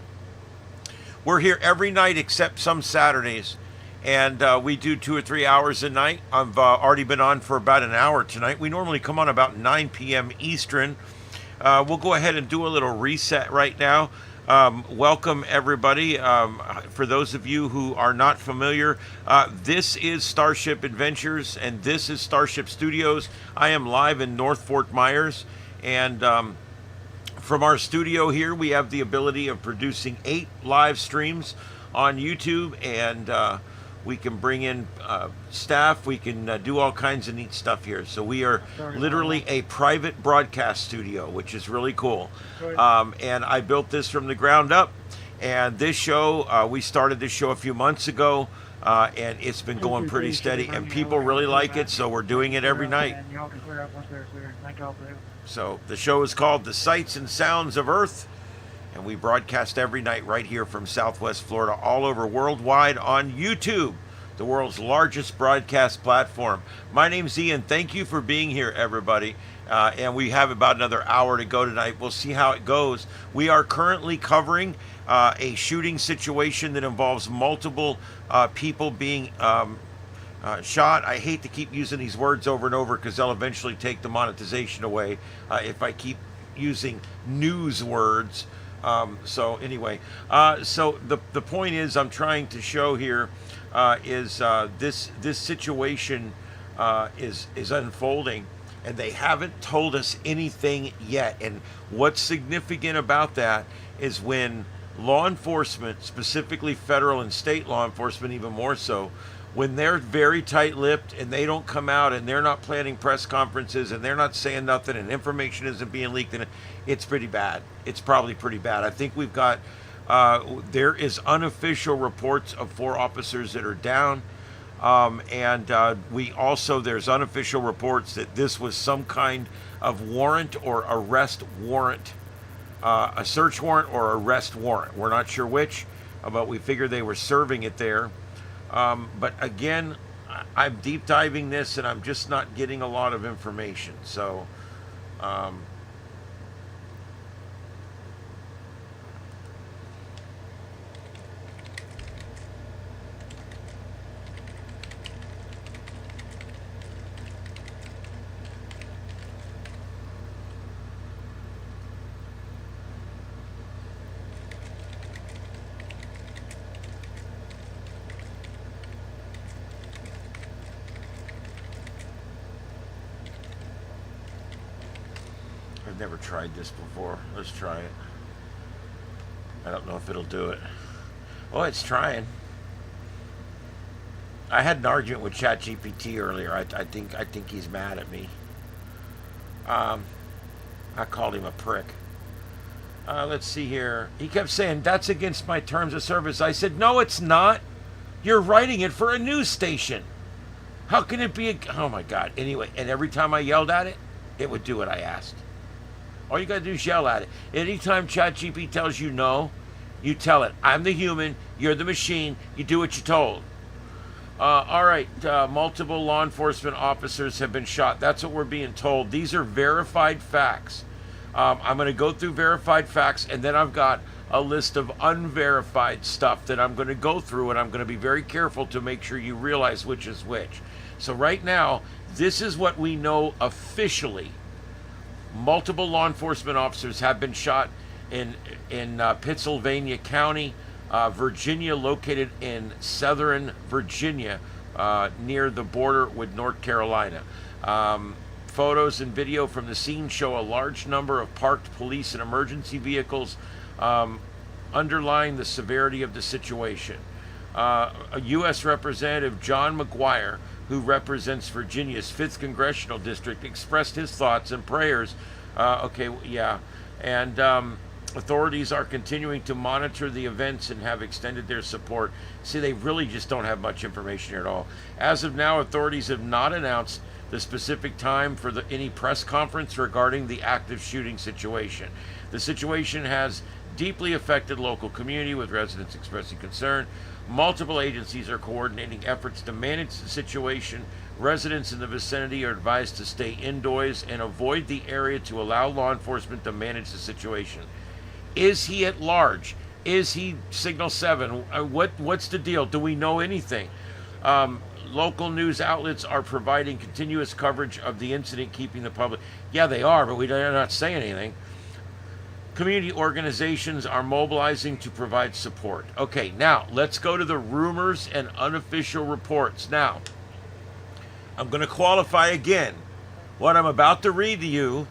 We're here every night except some Saturdays, and we do 2 or 3 hours a night. I've already been on for about an hour tonight. We normally come on about 9 p.m. Eastern. We'll go ahead and do a little reset right now. Welcome everybody. For those of you who are not familiar, this is Starship Adventures and this is Starship Studios. I am live in North Fort Myers, and from our studio here we have the ability of producing 8 live streams on YouTube, and we can bring in staff. We can do all kinds of neat stuff here. So we are literally a private broadcast studio, which is really cool. And I built this from the ground up. And this show, we started this show a few months ago, and it's been going pretty steady. And people really like it, so we're doing it every night. So the show is called The Sights and Sounds of Earth. And we broadcast every night right here from Southwest Florida, all over worldwide on YouTube, the world's largest broadcast platform. My name's Ian. Thank you for being here, everybody. And we have about another hour to go tonight. We'll see how it goes. We are currently covering a shooting situation that involves multiple people being shot. I hate to keep using these words over and over because they'll eventually take the monetization away if I keep using news words. So anyway, so the point is I'm trying to show here is this situation is unfolding, and they haven't told us anything yet. And what's significant about that is when law enforcement, specifically federal and state law enforcement even more so, when they're very tight-lipped and they don't come out and they're not planning press conferences and they're not saying nothing and information isn't being leaked, and it's pretty bad. It's probably pretty bad. I think we've got, there is unofficial reports of 4 officers that are down. And we also, there's unofficial reports that this was some kind of warrant or arrest warrant, a search warrant or arrest warrant. We're not sure which, but we figure they were serving it there. But again, I'm deep diving this and I'm just not getting a lot of information. So, I've never tried this before. Let's try it. I don't know if it'll do it. Oh, it's trying. I had an argument with ChatGPT earlier. I think he's mad at me. I called him a prick. Let's see here. He kept saying, that's against my terms of service. I said, no, it's not. You're writing it for a news station. How can it be oh my God. Anyway, and every time I yelled at it, it would do what I asked. All you got to do is yell at it. Anytime ChatGPT tells you no, you tell it, I'm the human, you're the machine, you do what you're told. All right, multiple law enforcement officers have been shot. That's what we're being told. These are verified facts. I'm going to go through verified facts, and then I've got a list of unverified stuff that I'm going to go through, and I'm going to be very careful to make sure you realize which is which. So right now, this is what we know officially. Multiple law enforcement officers have been shot in Pittsylvania County, Virginia, located in southern Virginia, near the border with North Carolina. Photos and video from the scene show a large number of parked police and emergency vehicles, underlying the severity of the situation. A U.S. Representative John McGuire, who represents Virginia's 5th Congressional District, expressed his thoughts and prayers. And authorities are continuing to monitor the events and have extended their support. See, they really just don't have much information here at all. As of now, authorities have not announced the specific time for any press conference regarding the active shooting situation. The situation has deeply affected local community, with residents expressing concern. Multiple agencies are coordinating efforts to manage the situation. Residents in the vicinity are advised to stay indoors and avoid the area to allow law enforcement to manage the situation. Is he at large? Is he Signal 7? What's the deal? Do we know anything? Local news outlets are providing continuous coverage of the incident, keeping the public. Yeah, they are, but they're not saying anything. Community organizations are mobilizing to provide support. Okay, now let's go to the rumors and unofficial reports. Now, I'm going to qualify again. What I'm about to read to you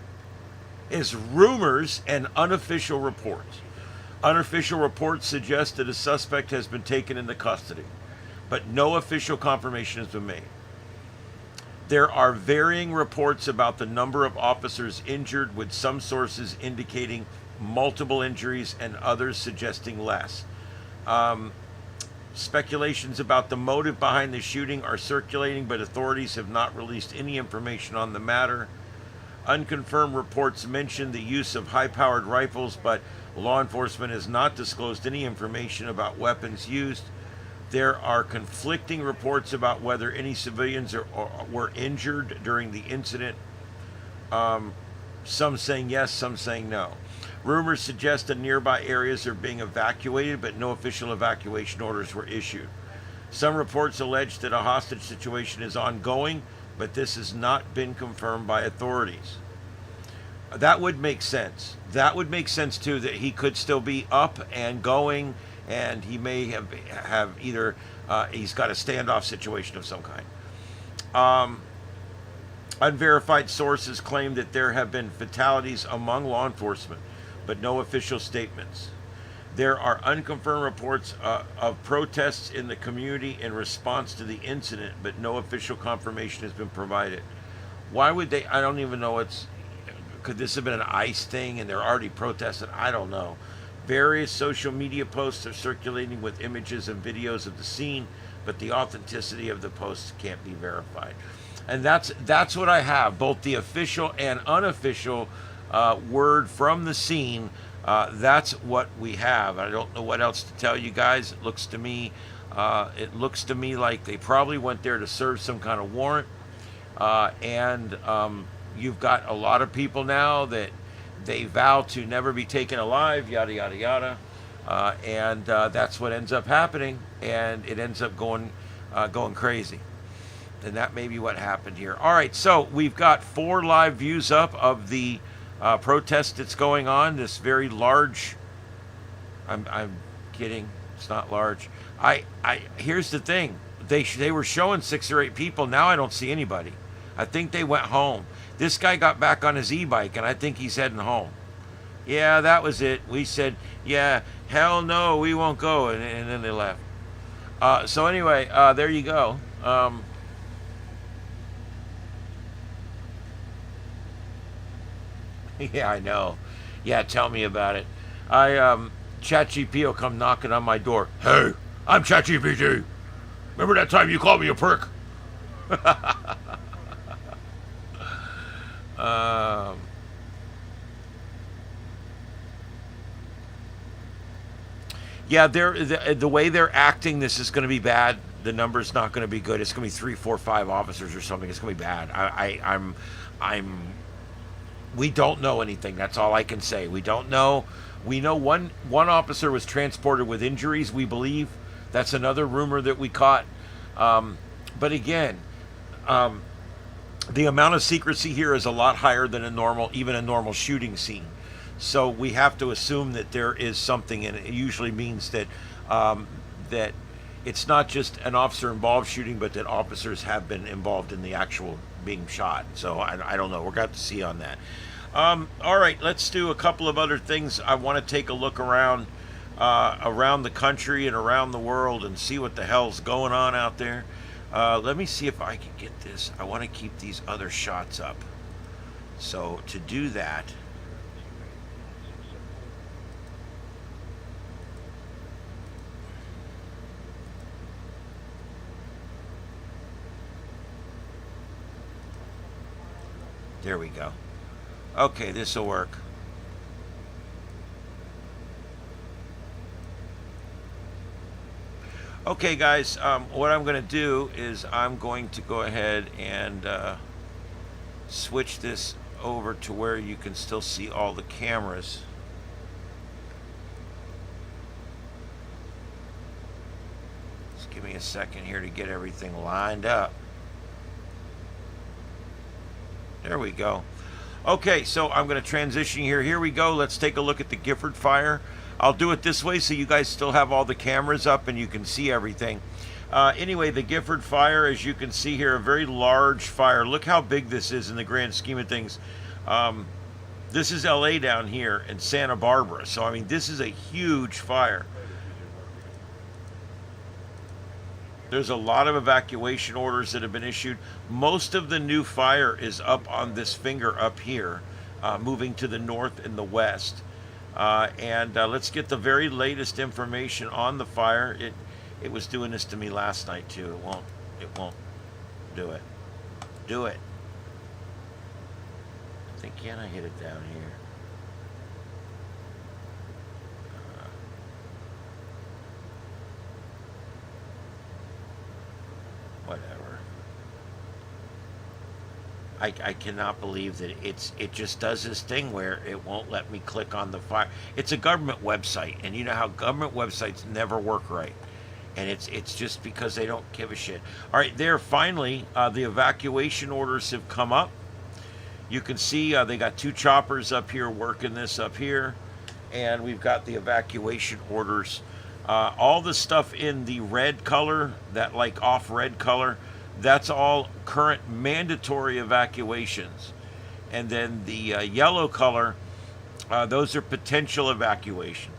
is rumors and unofficial reports. Unofficial reports suggest that a suspect has been taken into custody, but no official confirmation has been made. There are varying reports about the number of officers injured, with some sources indicating multiple injuries and others suggesting less. Speculations about the motive behind the shooting are circulating, but authorities have not released any information on the matter. Unconfirmed reports mention the use of high-powered rifles, but law enforcement has not disclosed any information about weapons used. There are conflicting reports about whether any civilians were injured during the incident. Some saying yes, some saying no. Rumors suggest that nearby areas are being evacuated, but no official evacuation orders were issued. Some reports allege that a hostage situation is ongoing, but this has not been confirmed by authorities. That would make sense. That would make sense too, that he could still be up and going, and he may have either he's got a standoff situation of some kind. Unverified sources claim that there have been fatalities among law enforcement, but no official statements. There are unconfirmed reports of protests in the community in response to the incident, but no official confirmation has been provided. Why would they? I don't even know. Could this have been an ICE thing and they're already protesting? I don't know. Various social media posts are circulating with images and videos of the scene, but the authenticity of the posts can't be verified. And that's what I have, both the official and unofficial word from the scene. That's what we have. I don't know what else to tell you guys. It looks to me like they probably went there to serve some kind of warrant. And you've got a lot of people now that they vow to never be taken alive, yada, yada, yada. And that's what ends up happening. And it ends up going crazy. And that may be what happened here. All right, so we've got 4 live views up of the protest that's going on. This very large. I'm kidding. It's not large. Here's the thing. They were showing 6 or 8 people. Now I don't see anybody. I think they went home. This guy got back on his e-bike, and I think he's heading home. Yeah, that was it. We said, yeah, hell no, we won't go, and then they left. So anyway, there you go. Yeah, I know. Yeah, tell me about it. ChatGPT will come knocking on my door. Hey, I'm ChatGPT. Remember that time you called me a prick? Yeah, the way they're acting, this is going to be bad. The number's not going to be good. It's going to be 3, 4, 5 officers or something. It's going to be bad. We don't know anything. That's all I can say. We don't know. We know one officer was transported with injuries, we believe. That's another rumor that we caught. But again, the amount of secrecy here is a lot higher than even a normal shooting scene. So we have to assume that there is something, and it usually means that that it's not just an officer-involved shooting, but that officers have been involved in the actual being shot. So I don't know. We're going to see on that. All right, let's do a couple of other things. I want to take a look around the country and around the world and see what the hell's going on out there. Let me see if I can get this. I want to keep these other shots up. So to do that, There we go. Okay, this will work. Okay, guys, what I'm going to do is I'm going to go ahead and switch this over to where you can still see all the cameras. Just give me a second here to get everything lined up. There we go. Okay, so I'm going to transition here. Here we go. Let's take a look at the Gifford fire. I'll do it this way so you guys still have all the cameras up and you can see everything. Anyway, the Gifford fire, as you can see here, a very large fire. Look how big this is in the grand scheme of things. This is LA down here and Santa Barbara. So, I mean, this is a huge fire. There's a lot of evacuation orders that have been issued. Most of the new fire is up on this finger up here, moving to the north and the west. Let's get the very latest information on the fire. It was doing this to me last night too. It won't do it. Do it. I think, can I hit it down here? Whatever. I cannot believe that it just does this thing where it won't let me click on the fire. It's a government website, and you know how government websites never work right. And it's just because they don't give a shit. All right, there, finally, the evacuation orders have come up. You can see they got 2 choppers up here working this up here. And we've got the evacuation orders. All the stuff in the red color, that like off red color, that's all current mandatory evacuations. And then the yellow color, those are potential evacuations.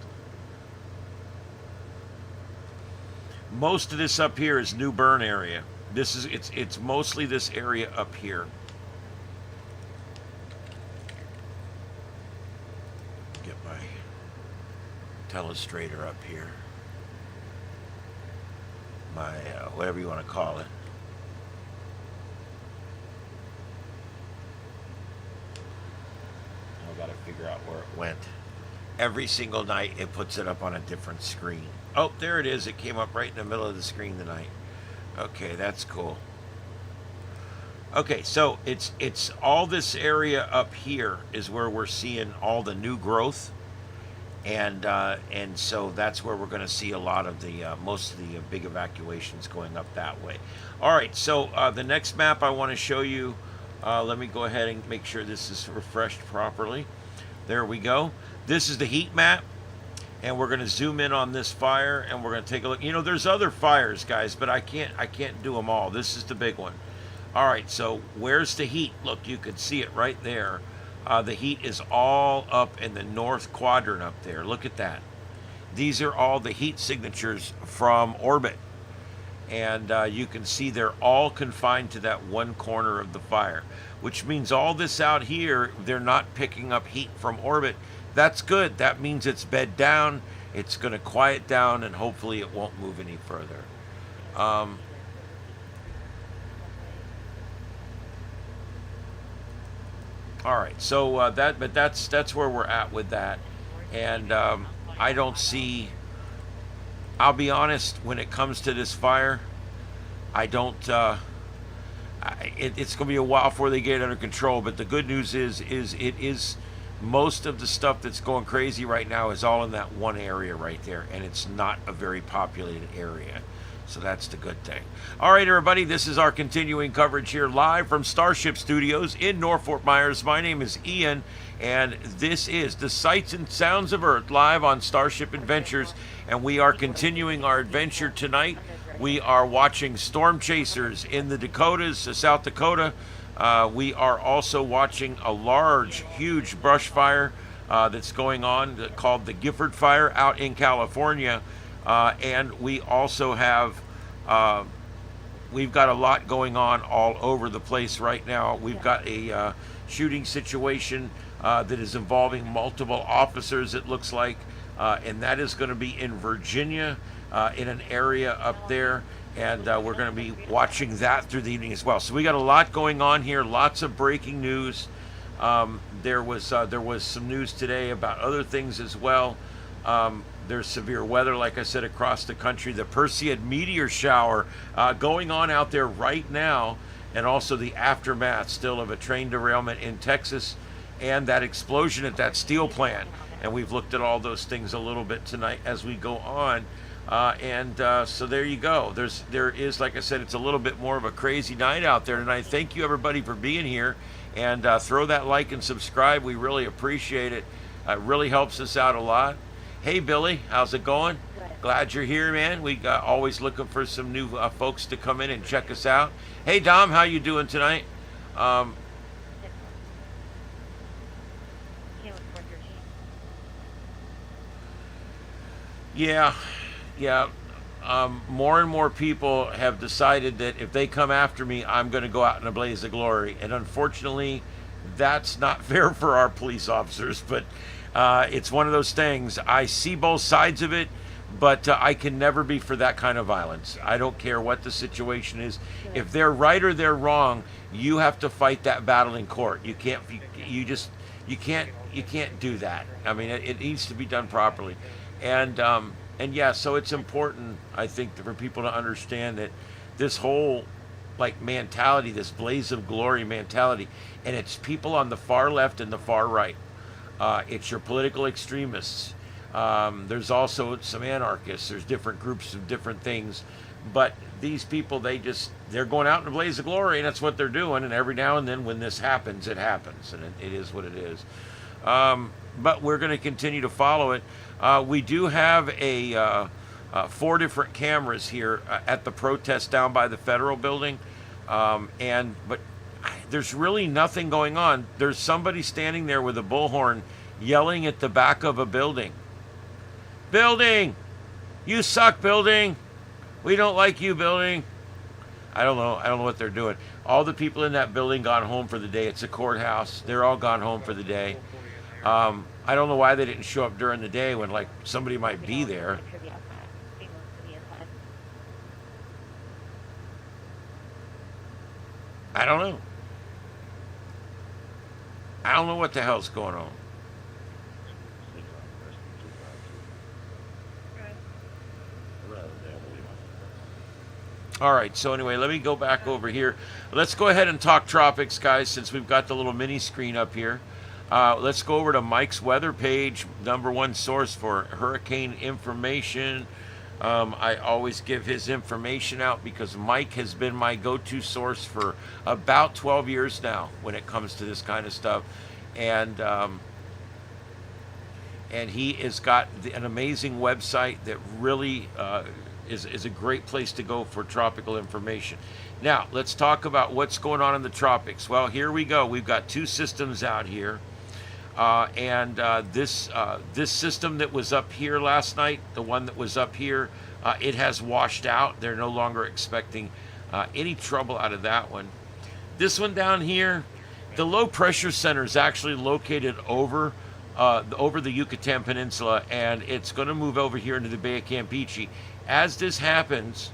Most of this up here is New Bern area. It's mostly this area up here. Get my telestrator up here. My whatever you want to call it. I got to figure out where it went. Every single night it puts it up on a different screen. Oh, there it is. It came up right in the middle of the screen tonight. Okay, that's cool. Okay, so it's all this area up here is where we're seeing all the new growth, and so that's where we're going to see a lot of the most of the big evacuations going up that way. All right, so the next map I want to show you. Let me go ahead and make sure this is refreshed properly. There we go. This is the heat map. And we're going to zoom in on this fire, and we're going to take a look. You know, there's other fires, guys, but I can't do them all. This is the big one. All right, so where's the heat? Look, you can see it right there. The heat is all up in the north quadrant up there. Look at that. These are all the heat signatures from orbit. And you can see they're all confined to that one corner of the fire, which means all this out here, they're not picking up heat from orbit. That's good. That means it's bed down. It's going to quiet down, and hopefully it won't move any further. All right. So that's where we're at with that, and I don't see. I'll be honest. When it comes to this fire, I don't. It's going to be a while before they get it under control. But the good news is it is. Most of the stuff that's going crazy right now is all in that one area right there, and it's not a very populated area. So that's the good thing. All right, everybody, this is our continuing coverage here live from Starship Studios in North Fort Myers. My name is Ian, and this is the Sights and Sounds of Earth live on Starship Adventures, and we are continuing our adventure tonight. We are watching storm chasers in the Dakotas, South Dakota. We are also watching a large, huge brush fire that's going on called the Gifford Fire out in California. And we also have, we've got a lot going on all over the place right now. We've got a shooting situation that is involving multiple officers, it looks like. And that is going to be in Virginia, in an area up there. And we're going to be watching that through the evening as well. So we got a lot going on here, lots of breaking news. There was some news today about other things as well. There's severe weather, like I said, across the country. The Perseid Meteor Shower going on out there right now, and also the aftermath still of a train derailment in Texas and that explosion at that steel plant. And we've looked at all those things a little bit tonight as we go on. So there you go. There is, like I said, it's a little bit more of a crazy night out there tonight. Thank you, everybody, for being here. And throw that like and subscribe. We really appreciate it. It really helps us out a lot. Hey, Billy, how's it going? Good. Glad you're here, man. We always looking for some new folks to come in and check us out. Hey, Dom, how you doing tonight? Can't look for 13. Yeah. More and more people have decided that if they come after me, I'm going to go out in a blaze of glory. And unfortunately, that's not fair for our police officers. But it's one of those things. I see both sides of it, but I can never be for that kind of violence. I don't care what the situation is. If they're right or they're wrong, you have to fight that battle in court. You can't do that. I mean, it needs to be done properly. And yeah, so it's important, I think, for people to understand that this whole mentality, this blaze of glory mentality, and it's people on the far left and the far right. It's your political extremists. There's also some anarchists. There's different groups of different things. But these people, they're going out in a blaze of glory, and that's what they're doing. And every now and then when this happens, it happens. And it is what it is. But we're going to continue to follow it. We do have 4 different cameras here at the protest down by the federal building. But there's really nothing going on. There's somebody standing there with a bullhorn yelling at the back of a building. Building! You suck, building! We don't like you, building! I don't know what they're doing. All the people in that building gone home for the day. It's a courthouse. They're all gone home for the day. I don't know why they didn't show up during the day when somebody might be there. I don't know. I don't know what the hell's going on. All right, so anyway, let me go back over here. Let's go ahead and talk tropics, guys, since we've got the little mini screen up here. Let's go over to Mike's weather page, #1 source for hurricane information. I always give his information out because Mike has been my go-to source for about 12 years now when it comes to this kind of stuff. And he has got an amazing website that really is a great place to go for tropical information. Now, let's talk about what's going on in the tropics. Well, here we go. We've got 2 systems out here. This system that was up here last night, the one that was up here, it has washed out. They're no longer expecting any trouble out of that one. This one down here, the low pressure center is actually located over the Yucatan Peninsula, and it's going to move over here into the Bay of Campeche. As this happens,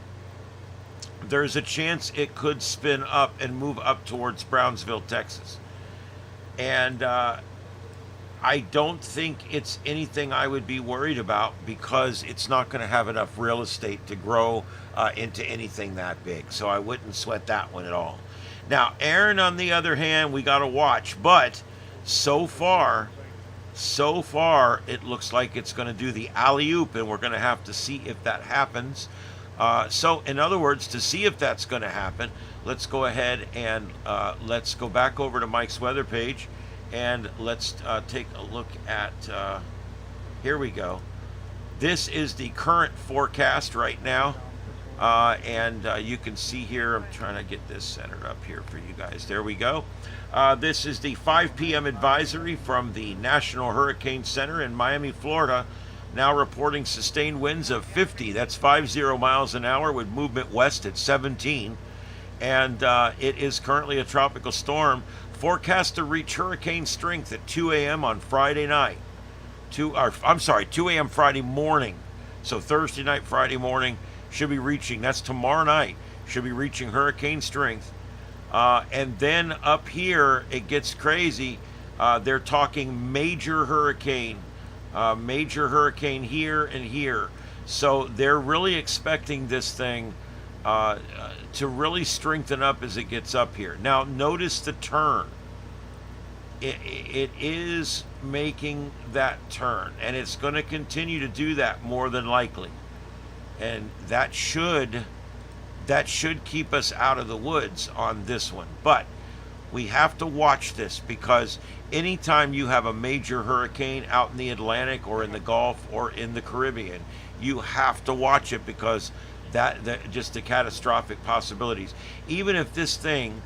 there's a chance it could spin up and move up towards Brownsville, Texas. And I don't think it's anything I would be worried about because it's not going to have enough real estate to grow into anything that big. So I wouldn't sweat that one at all. Now, Aaron, on the other hand, we got to watch. But so far, it looks like it's going to do the alley-oop, and we're going to have to see if that happens. So, in other words, to see if that's going to happen, let's go ahead and let's go back over to Mike's weather page. And let's take a look at, here we go. This is the current forecast right now. You can see here, I'm trying to get this centered up here for you guys. There we go. This is the 5 p.m. advisory from the National Hurricane Center in Miami, Florida. Now reporting sustained winds of 50, that's 50 miles an hour with movement west at 17. And it is currently a tropical storm. Forecast to reach hurricane strength at 2 a.m. on Friday night. 2 a.m. Friday morning. So Thursday night, Friday morning should be reaching, that's tomorrow night, should be reaching hurricane strength. And then up here, it gets crazy. They're talking major hurricane here and here. So they're really expecting this thing to really strengthen up as it gets up here. Now, notice the turn. It is making that turn, and it's going to continue to do that more than likely. And that should keep us out of the woods on this one. But we have to watch this, because anytime you have a major hurricane out in the Atlantic or in the Gulf or in the Caribbean, you have to watch it, because that just the catastrophic possibilities. Even if this thing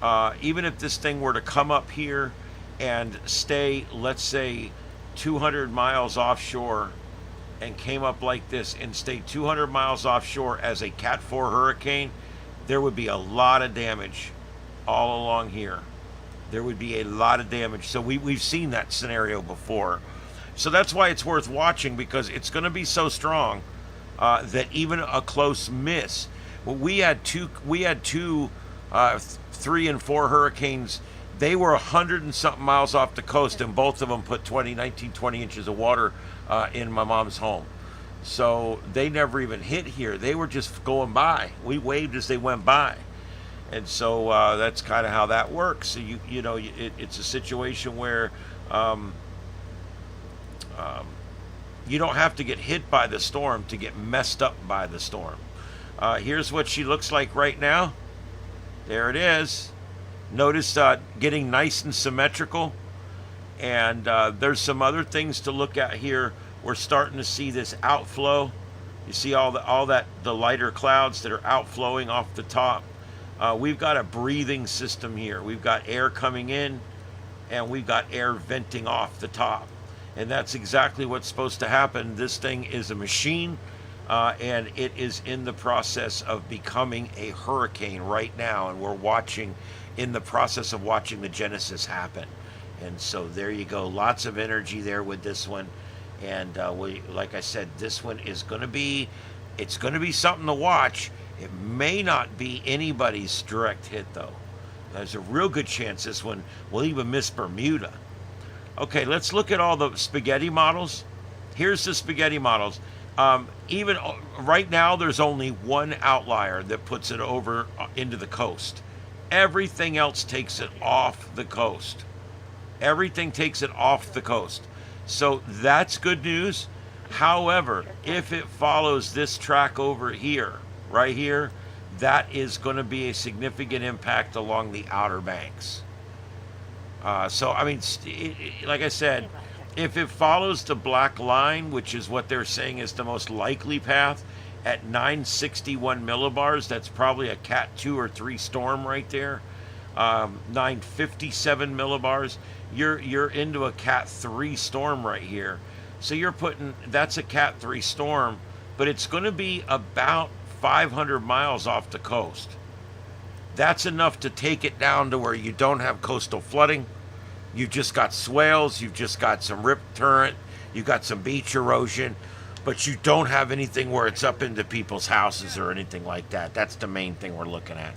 were to come up here and stay, let's say, 200 miles offshore, and came up like this and stayed 200 miles offshore as a Cat 4 hurricane, there would be a lot of damage all along here. There would be a lot of damage. So we've seen that scenario before. So that's why it's worth watching, because it's going to be so strong that even a close miss. Well, we had two 3 and 4 hurricanes. They were 100 and something miles off the coast, and both of them put 19, 20 inches of water in my mom's home. So they never even hit here. They were just going by. We waved as they went by. And so that's kind of how that works. So it's a situation where you don't have to get hit by the storm to get messed up by the storm. Here's what she looks like right now. There it is. Notice getting nice and symmetrical. And there's some other things to look at here. We're starting to see this outflow. You see the lighter clouds that are outflowing off the top. We've got a breathing system here. We've got air coming in, and we've got air venting off the top. And that's exactly what's supposed to happen. This thing is a machine, and it is in the process of becoming a hurricane right now. And we're in the process of watching the genesis happen. And so there you go. Lots of energy there with this one. And like I said, this one is going to be something to watch. It may not be anybody's direct hit, though. There's a real good chance this one will even miss Bermuda. Okay, let's look at all the spaghetti models. Here's the spaghetti models. Even right now, there's only one outlier that puts it over into the coast. Everything else takes it off the coast. Everything takes it off the coast. So that's good news. However, if it follows this track over here, right here, that is going to be a significant impact along the Outer Banks. So, I mean, like I said, if it follows the black line, which is what they're saying is the most likely path, at 961 millibars, that's probably a Cat 2 or 3 storm right there. 957 millibars, you're into a Cat 3 storm right here. So that's a Cat 3 storm, but it's going to be about 500 miles off the coast. That's enough to take it down to where you don't have coastal flooding. You've just got swales, you've just got some rip current, you've got some beach erosion, but you don't have anything where it's up into people's houses or anything like that. That's the main thing we're looking at.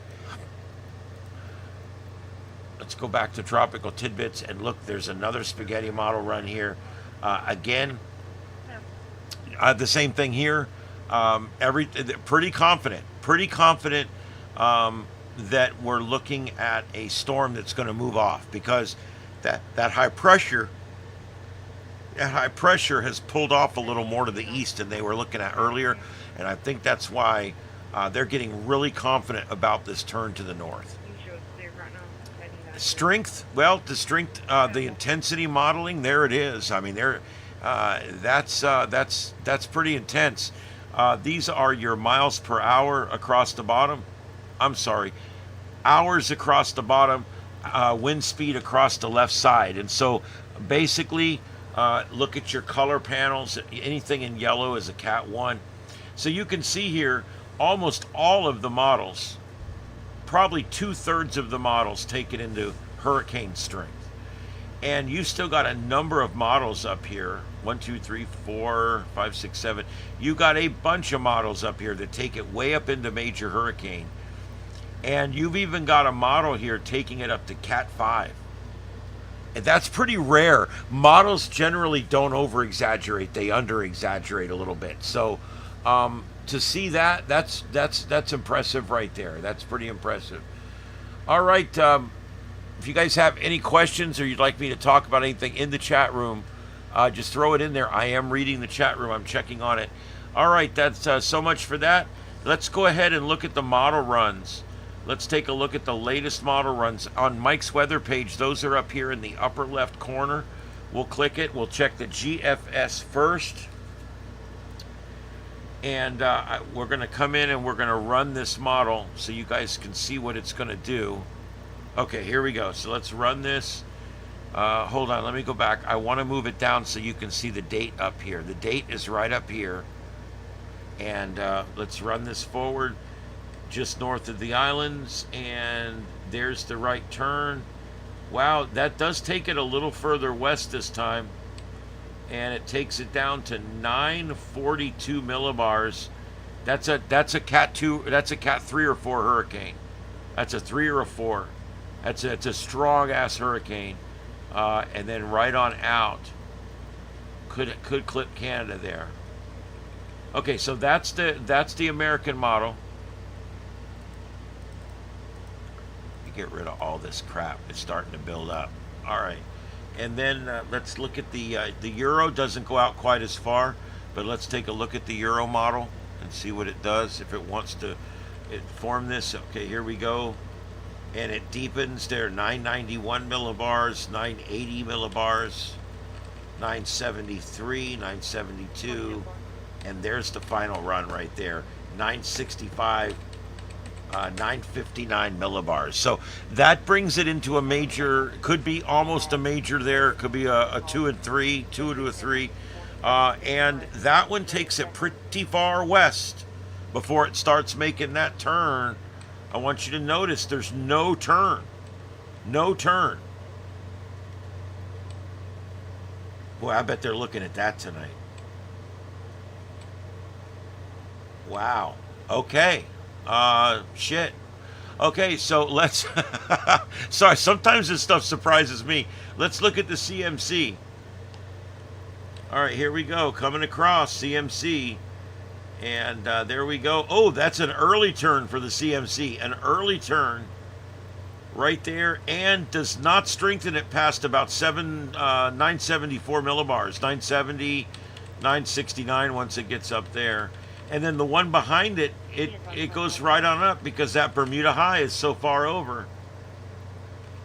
Let's go back to Tropical Tidbits and look, there's another spaghetti model run here. Again, the same thing here. Pretty confident that we're looking at a storm that's going to move off, because that high pressure has pulled off a little more to the east than they were looking at earlier, and I think that's why they're getting really confident about this turn to the north. Strength, well, the intensity modeling, there it is. I mean, that's pretty intense. These are your miles per hour across the bottom. I'm sorry, hours across the bottom, wind speed across the left side. And so basically, look at your color panels. Anything in yellow is a Cat 1. So you can see here, almost all of the models, probably 2/3 of the models take it into hurricane strength. And you still got a number of models up here. 1, 2, 3, 4, 5, 6, 7. You got a bunch of models up here that take it way up into major hurricane. And you've even got a model here taking it up to Cat 5. That's pretty rare. Models generally don't over exaggerate; they under exaggerate a little bit. So, to see that, that's impressive right there. That's pretty impressive. All right. If you guys have any questions or you'd like me to talk about anything in the chat room, just throw it in there. I am reading the chat room. I'm checking on it. All right. That's so much for that. Let's go ahead and look at the model runs. Let's take a look at the latest model runs. On Mike's weather page, those are up here in the upper left corner. We'll click it. We'll check the GFS first. And we're going to come in and we're going to run this model so you guys can see what it's going to do. Okay, here we go. So let's run this. Hold on, let me go back. I want to move it down so you can see the date up here. The date is right up here. And let's run this forward. Just north of the islands, and there's the right turn. Wow, that does take it a little further west this time, and it takes it down to 942 millibars. That's a Cat 2. That's a Cat 3 or 4 hurricane. That's a 3 or a 4. It's a strong ass hurricane, and then right on out could clip Canada there. Okay, so that's the American model. Get rid of all this crap. It's starting to build up. All right, and then let's look at the Euro. Doesn't go out quite as far, but let's take a look at the Euro model and see what it does if it wants to form this. Okay, here we go, and it deepens there. 991 millibars, 980 millibars, 973, 972, and there's the final run right there. 965. 959 millibars. So that brings it into a major, could be almost a major there. It could be a 2 and 3, 2 to a 3. And that one takes it pretty far west before it starts making that turn. I want you to notice there's no turn. No turn. Boy, I bet they're looking at that tonight. Wow. Okay. Shit. Okay, so let's... Sorry, sometimes this stuff surprises me. Let's look at the CMC. All right, here we go. Coming across CMC. And there we go. Oh, that's an early turn for the CMC. An early turn right there. And does not strengthen it past about 974 millibars. 970, 969 once it gets up there. And then the one behind it, it goes right on up because that Bermuda high is so far over.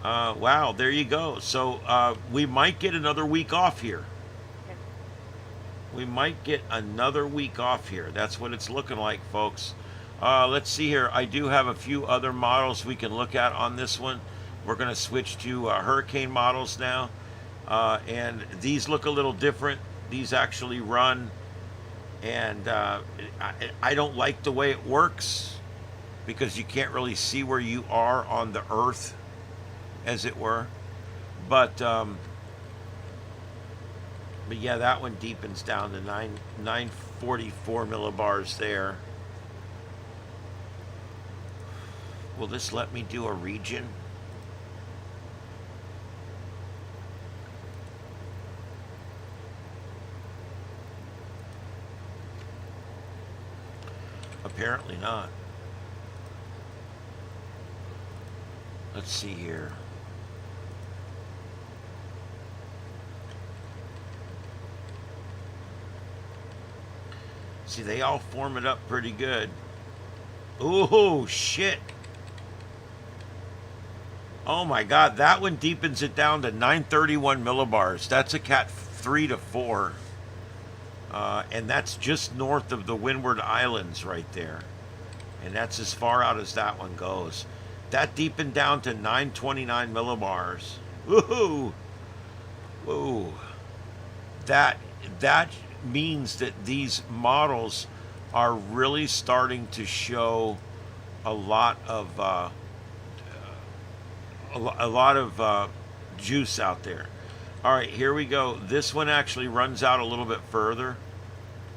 Wow, there you go. So we might get another week off here. We might get another week off here. That's what it's looking like, folks. Let's see here. I do have a few other models we can look at on this one. We're going to switch to hurricane models now. And these look a little different. These actually run. And I don't like the way it works because you can't really see where you are on the earth, as it were. But yeah, that one deepens down to 944 millibars there. Will this let me do a region? Apparently not. Let's see here. See, they all form it up pretty good. Ooh, shit. Oh my God, that one deepens it down to 931 millibars. That's a Cat 3 to 4. And that's just north of the Windward Islands right there. And that's as far out as that one goes. That deepened down to 929 millibars. Woohoo! Whoa. That means that these models are really starting to show a lot of juice out there. All right, here we go. This one actually runs out a little bit further.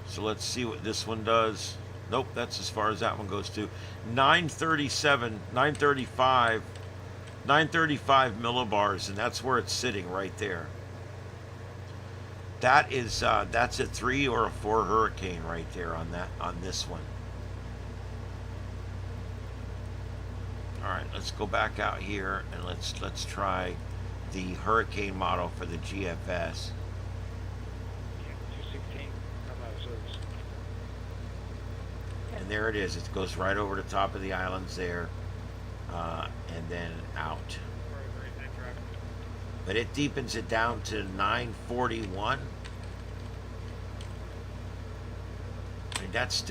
So let's see what this one does. Nope, that's as far as that one goes to. 937, 935, 935 millibars, and that's where it's sitting right there. That is that's a 3 or a 4 hurricane right there on this one. All right, let's go back out here and let's try the hurricane model for the GFS. 216. And there it is. It goes right over the top of the islands there, and then out. But it deepens it down to 941. I mean, that's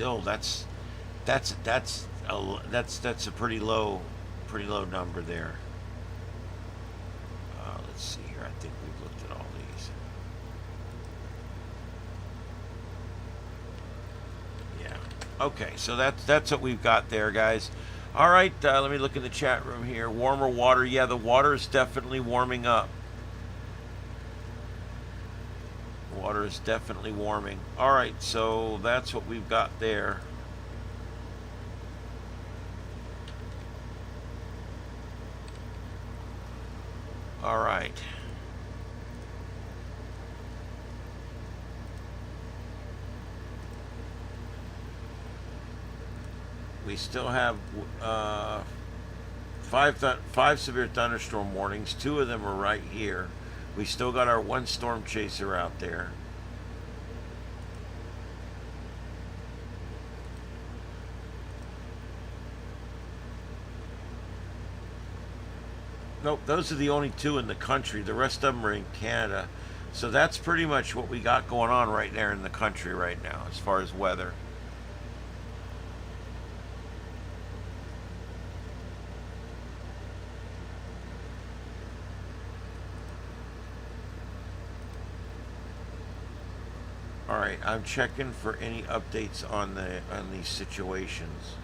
a pretty low number there. Let's see here. I think we've looked at all these. Yeah. Okay. So that's what we've got there, guys. All right. Let me look in the chat room here. Warmer water. Yeah, the water is definitely warming up. Water is definitely warming. All right. So that's what we've got there. All right. We still have five severe thunderstorm warnings. 2 of them are right here. We still got our 1 storm chaser out there. Nope, those are the only 2 in the country. The rest of them are in Canada. So that's pretty much what we got going on right there in the country right now as far as weather. All right, I'm checking for any updates on these situations.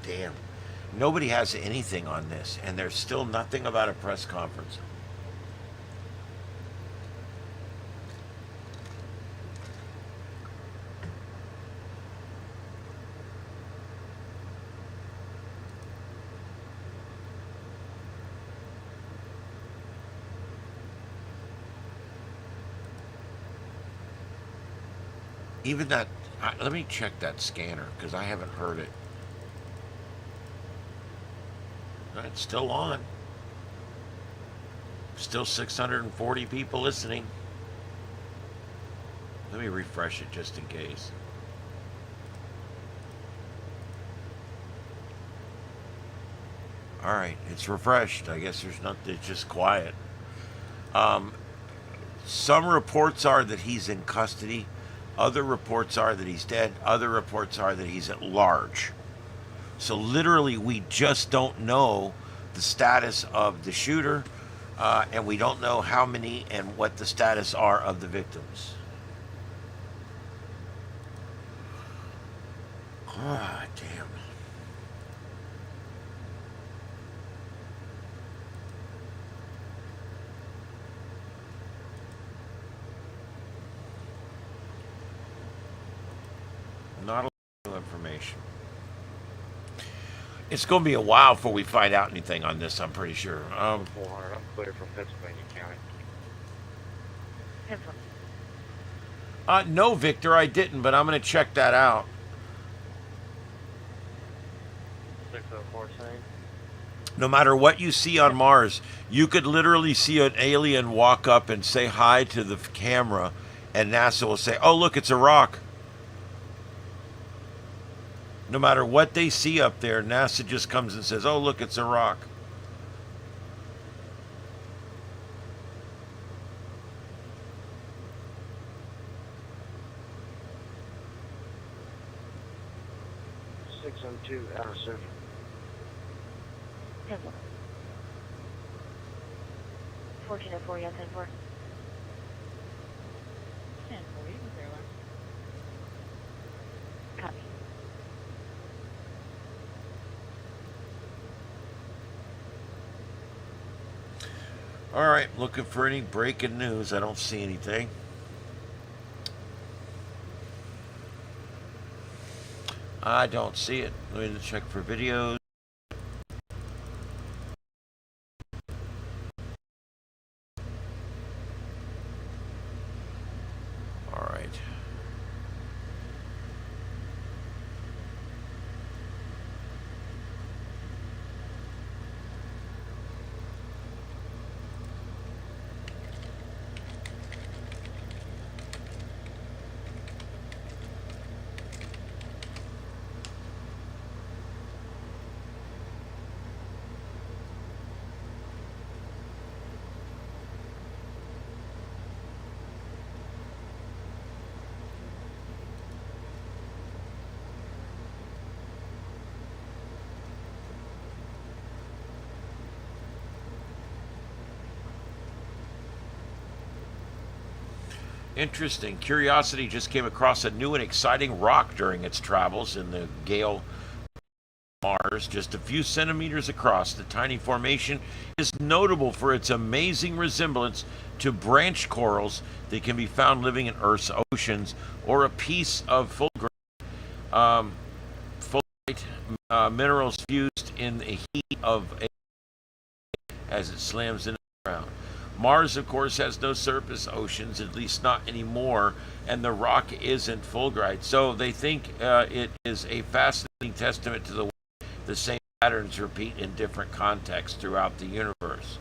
Damn. Nobody has anything on this, and there's still nothing about a press conference. Even that, let me check that scanner, because I haven't heard it. It's still on. Still 640 people listening. Let me refresh it just in case. All right, it's refreshed. I guess there's nothing. It's just quiet. Some reports are that he's in custody. Other reports are that he's dead. Other reports are that he's at large. So literally, we just don't know the status of the shooter, and we don't know how many and what the status are of the victims. Ah, damn. Not a lot of information. It's going to be a while before we find out anything on this, I'm pretty sure. 400, I'm clear from Pittsylvania County. No, Victor, I didn't, but I'm going to check that out. 604 same. No matter what you see on Mars, you could literally see an alien walk up and say hi to the camera, and NASA will say, oh, look, it's a rock. No matter what they see up there, NASA just comes and says, oh, look, it's a rock. 2 out of 7. 10-4. 1404, yes, 10-4. 10-4, you can clear one. Copy. All right, looking for any breaking news. I don't see anything. I don't see it. Let me check for videos. All right. Interesting. Curiosity just came across a new and exciting rock during its travels in the Gale Mars, just a few centimeters across. The tiny formation is notable for its amazing resemblance to branch corals that can be found living in Earth's oceans, or a piece of fulgurite minerals fused in the heat of a as it slams into the ground. Mars, of course, has no surface oceans, at least not anymore, and the rock isn't fulgurite. So they think it is a fascinating testament to the way the same patterns repeat in different contexts throughout the universe.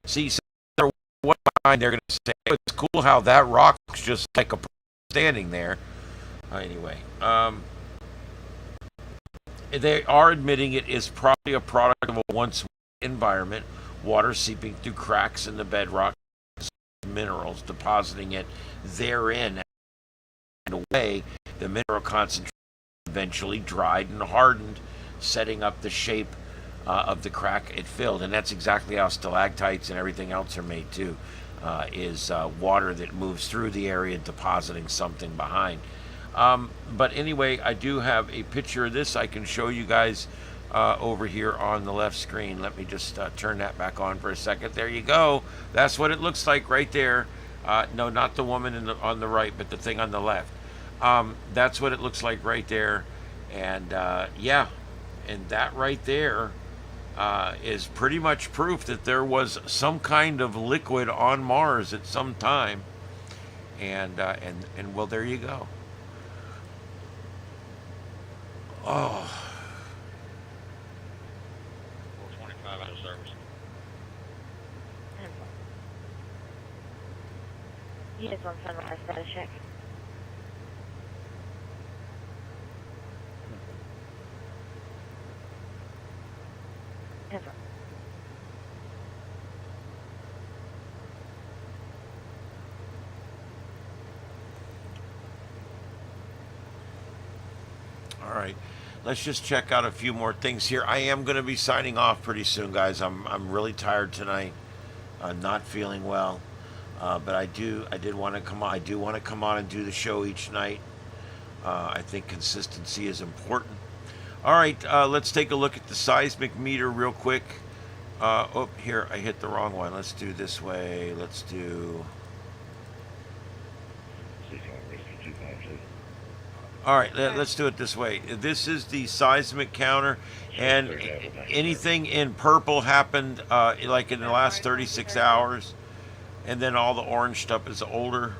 See, so no matter what kind they're going to say, it's cool how that rock's just like a person standing there. Anyway, they are admitting it is probably a product of a once environment, water seeping through cracks in the bedrock, minerals depositing it therein, and away the mineral concentration eventually dried and hardened, setting up the shape of the crack it filled. And that's exactly how stalactites and everything else are made too, is water that moves through the area depositing something behind. But anyway, I do have a picture of this I can show you guys over here on the left screen. Let me just turn that back on for a second. There you go. That's what it looks like right there. No, not the woman on the right, but the thing on the left. That's what it looks like right there. And yeah, and that right there is pretty much proof that there was some kind of liquid on Mars at some time. And well, there you go. Oh. 425 out of service. 10-4. Units on Sunrise, status check. All right, let's just check out a few more things here. I am going to be signing off pretty soon, guys. I'm really tired tonight, not feeling well, but I did want to come on. I do want to come on and do the show each night. I think consistency is important. All right, let's take a look at the seismic meter real quick. Oh, here I hit the wrong one. Let's do this way. Let's do. All right, let's do it this way. This is the seismic counter, and anything in purple happened like in the last 36 hours, and then all the orange stuff is older.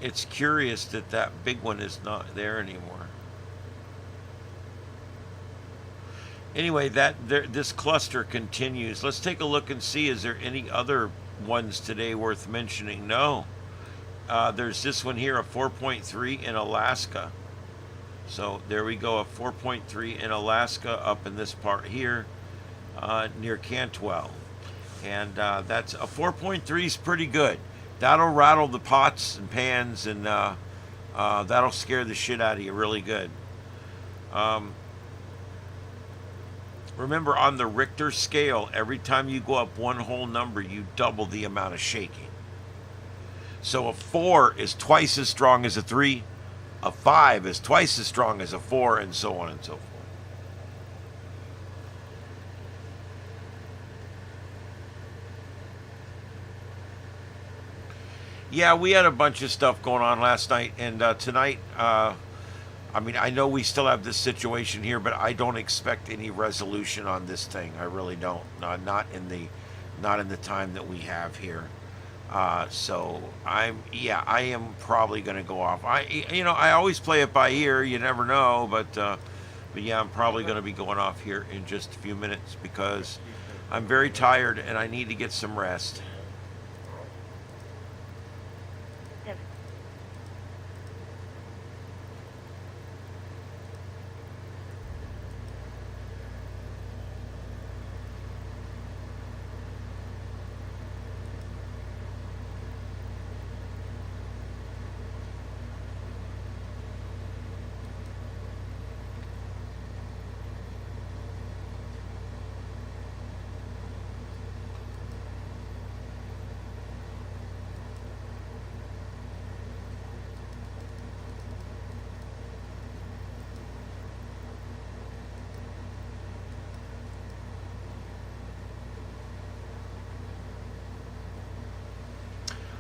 It's curious that that big one is not there anymore. Anyway, this cluster continues. Let's take a look and see, is there any other ones today worth mentioning? No. There's this one here, a 4.3 in Alaska. So there we go, a 4.3 in Alaska up in this part here near Cantwell. And that's a 4.3 is pretty good. That'll rattle the pots and pans and That'll scare the shit out of you really good. Remember, on the Richter scale, every time you go up one whole number, you double the amount of shaking. So a 4 is twice as strong as a 3, a 5 is twice as strong as a 4, and so on and so forth. Yeah, we had a bunch of stuff going on last night, and tonight, I mean, I know we still have this situation here, but I don't expect any resolution on this thing. I really don't. Not in the time that we have here. So I am probably going to go off. I always play it by ear. You never know, but yeah, I'm probably going to be going off here in just a few minutes because I'm very tired and I need to get some rest.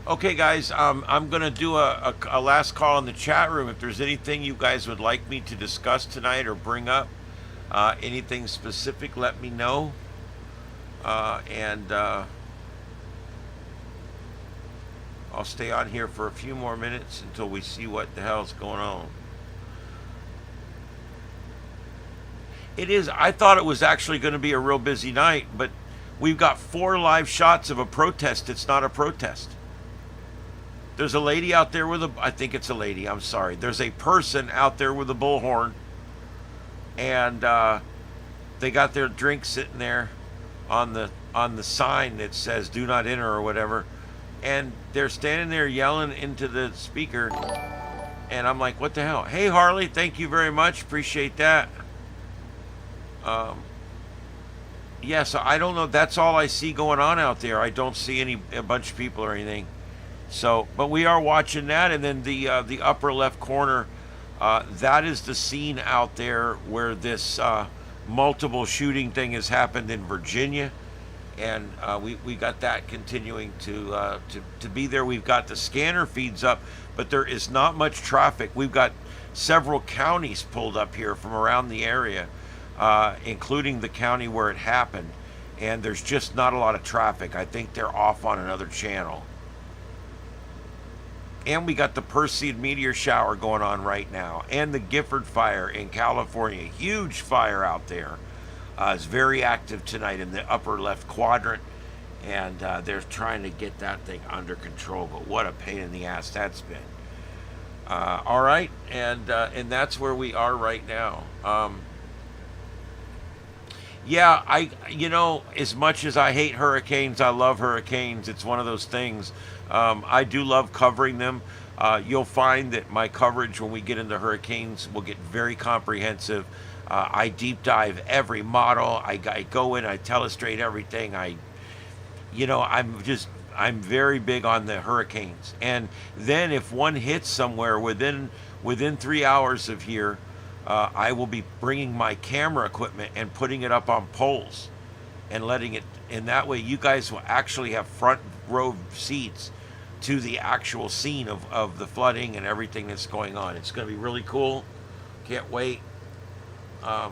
Okay, guys, I'm going to do a last call in the chat room. If there's anything you guys would like me to discuss tonight or bring up, anything specific, let me know. And I'll stay on here for a few more minutes until we see what the hell's going on. It is. I thought it was actually going to be a real busy night, but we've got 4 live shots of a protest. It's not a protest. There's a lady out there with I think it's a lady, I'm sorry. There's a person out there with a bullhorn. And they got their drink sitting there on the sign that says do not enter or whatever. And they're standing there yelling into the speaker. And I'm like, what the hell? Hey, Harley, thank you very much. Appreciate that. Yeah, so I don't know. That's all I see going on out there. I don't see a bunch of people or anything. So, but we are watching that, and then the upper left corner, that is the scene out there where this multiple shooting thing has happened in Virginia, and we got that continuing to be there. We've got the scanner feeds up, but there is not much traffic. We've got several counties pulled up here from around the area, including the county where it happened, and there's just not a lot of traffic. I think they're off on another channel. And we got the Perseid Meteor Shower going on right now. And the Gifford Fire in California. Huge fire out there. It's very active tonight in the upper left quadrant. And they're trying to get that thing under control. But what a pain in the ass that's been. All right. And that's where we are right now. Yeah, as much as I hate hurricanes, I love hurricanes. It's one of those things. I do love covering them. You'll find that my coverage when we get into hurricanes will get very comprehensive. I deep dive every model. I go in, I telestrate everything. I'm very big on the hurricanes. And then if one hits somewhere within 3 hours of here, I will be bringing my camera equipment and putting it up on poles and letting it, and that way you guys will actually have front row seats to the actual scene of the flooding and everything that's going on. It's going to be really cool. Can't wait. All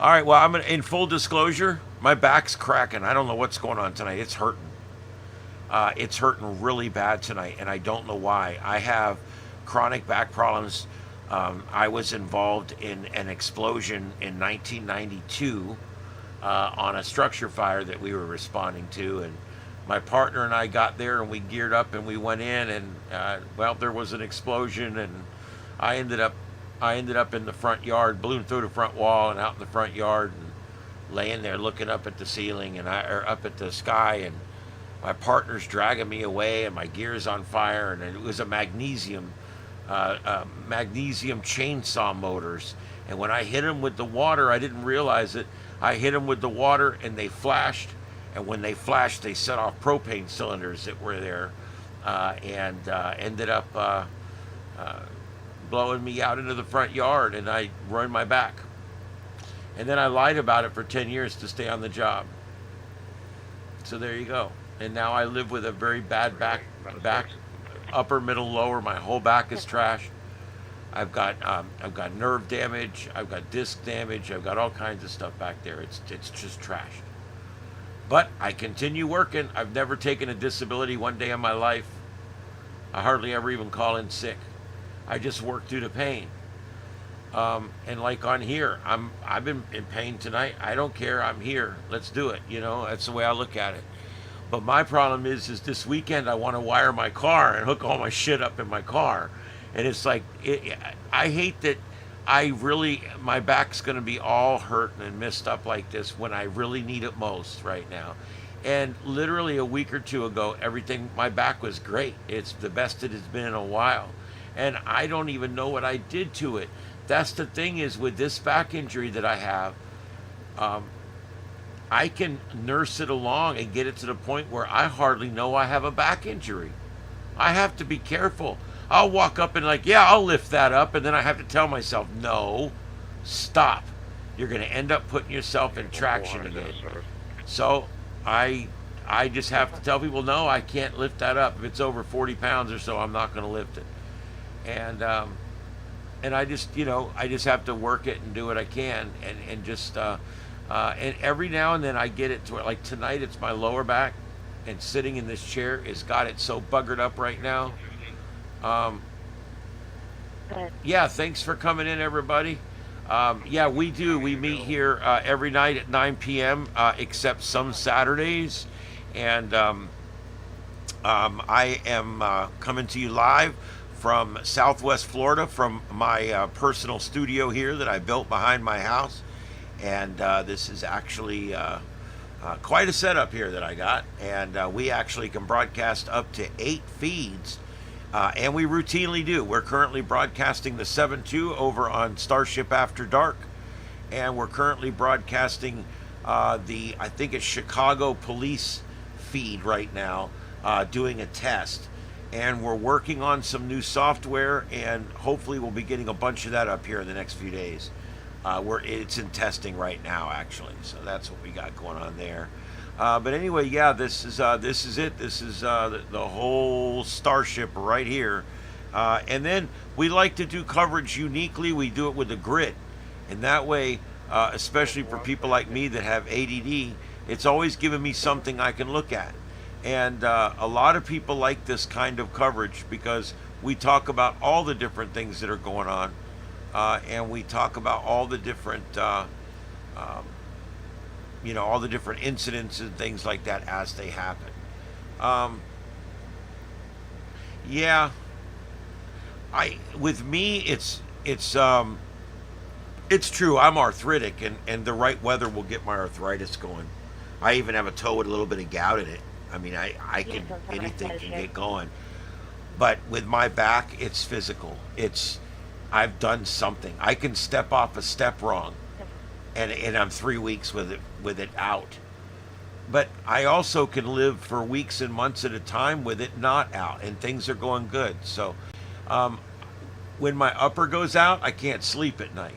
right, well, I'm in full disclosure, my back's cracking. I don't know what's going on tonight. It's hurting. It's hurting really bad tonight, and I don't know why. I have chronic back problems. I was involved in an explosion in 1992 on a structure fire that we were responding to, and my partner and I got there and we geared up and we went in, and there was an explosion, and I ended up in the front yard, blew through the front wall and out in the front yard, laying there looking up at the ceiling or up at the sky, and my partner's dragging me away, and my gear's on fire, and it was a magnesium chainsaw motors. And when I hit them with the water, I didn't realize it. I hit them with the water, and they flashed. And when they flashed, they set off propane cylinders that were there, and ended up blowing me out into the front yard, and I ruined my back. And then I lied about it for 10 years to stay on the job. So there you go. And now I live with a very bad back, upper, middle, lower. My whole back is trash. I've got nerve damage. I've got disc damage. I've got all kinds of stuff back there. It's just trash. But I continue working. I've never taken a disability one day in my life. I hardly ever even call in sick. I just work through the pain. And like on here, I've been in pain tonight. I don't care. I'm here. Let's do it. You know, that's the way I look at it. But my problem is this weekend I want to wire my car and hook all my shit up in my car. And it's like, I hate that my back's going to be all hurt and messed up like this when I really need it most right now. And literally a week or two ago, my back was great. It's the best it has been in a while. And I don't even know what I did to it. That's the thing is with this back injury that I have, I can nurse it along and get it to the point where I hardly know I have a back injury. I have to be careful. I'll walk up and I'll lift that up, and then I have to tell myself, no, stop. You're going to end up putting yourself in traction again. So I just have to tell people, no, I can't lift that up. If it's over 40 pounds or so, I'm not going to lift it. And I just, I just have to work it and do what I can, and just, and every now and then I get it to where, like tonight, it's my lower back, and sitting in this chair has got it so buggered up right now. Yeah, thanks for coming in, everybody. Yeah, we do. We meet here every night at 9 p.m., except some Saturdays. And I am coming to you live from Southwest Florida, from my personal studio here that I built behind my house. And this is actually quite a setup here that I got. And we actually can broadcast up to 8 feeds. And we routinely do. We're currently broadcasting the 7-2 over on Starship After Dark. And we're currently broadcasting I think it's Chicago Police feed right now, doing a test. And we're working on some new software, and hopefully we'll be getting a bunch of that up here in the next few days. It's in testing right now, actually. So that's what we got going on there. But anyway, yeah, this is it. This is the whole Starship right here. And then we like to do coverage uniquely. We do it with a grid. And that way, especially for people like me that have ADD, it's always giving me something I can look at. And a lot of people like this kind of coverage because we talk about all the different things that are going on. And we talk about all the different all the different incidents and things like that as they happen. With me, it's true. I'm arthritic, and the right weather will get my arthritis going. I even have a toe with a little bit of gout in it. I mean, anything can get going. But with my back, it's physical. I've done something. I can step off a step wrong, and I'm 3 weeks with it out. But I also can live for weeks and months at a time with it not out, and things are going good. So when my upper goes out, I can't sleep at night.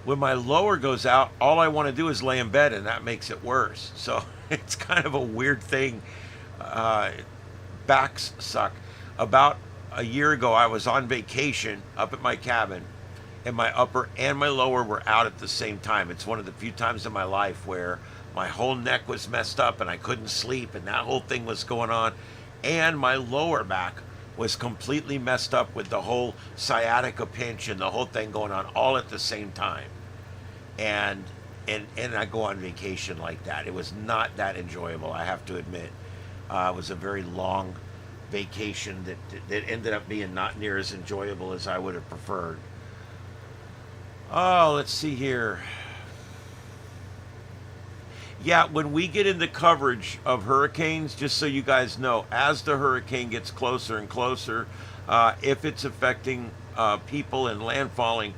When my lower goes out, all I want to do is lay in bed, and that makes it worse. So it's kind of a weird thing. Backs suck. About a year ago, I was on vacation up at my cabin, and my upper and my lower were out at the same time. It's one of the few times in my life where my whole neck was messed up and I couldn't sleep, and that whole thing was going on. And my lower back was completely messed up with the whole sciatica pinch and the whole thing going on all at the same time. And I go on vacation like that. It was not that enjoyable, I have to admit. It was a very long vacation that ended up being not near as enjoyable as I would have preferred. Oh, let's see here. Yeah, when we get into coverage of hurricanes, just so you guys know, as the hurricane gets closer and closer, if it's affecting people and landfalling,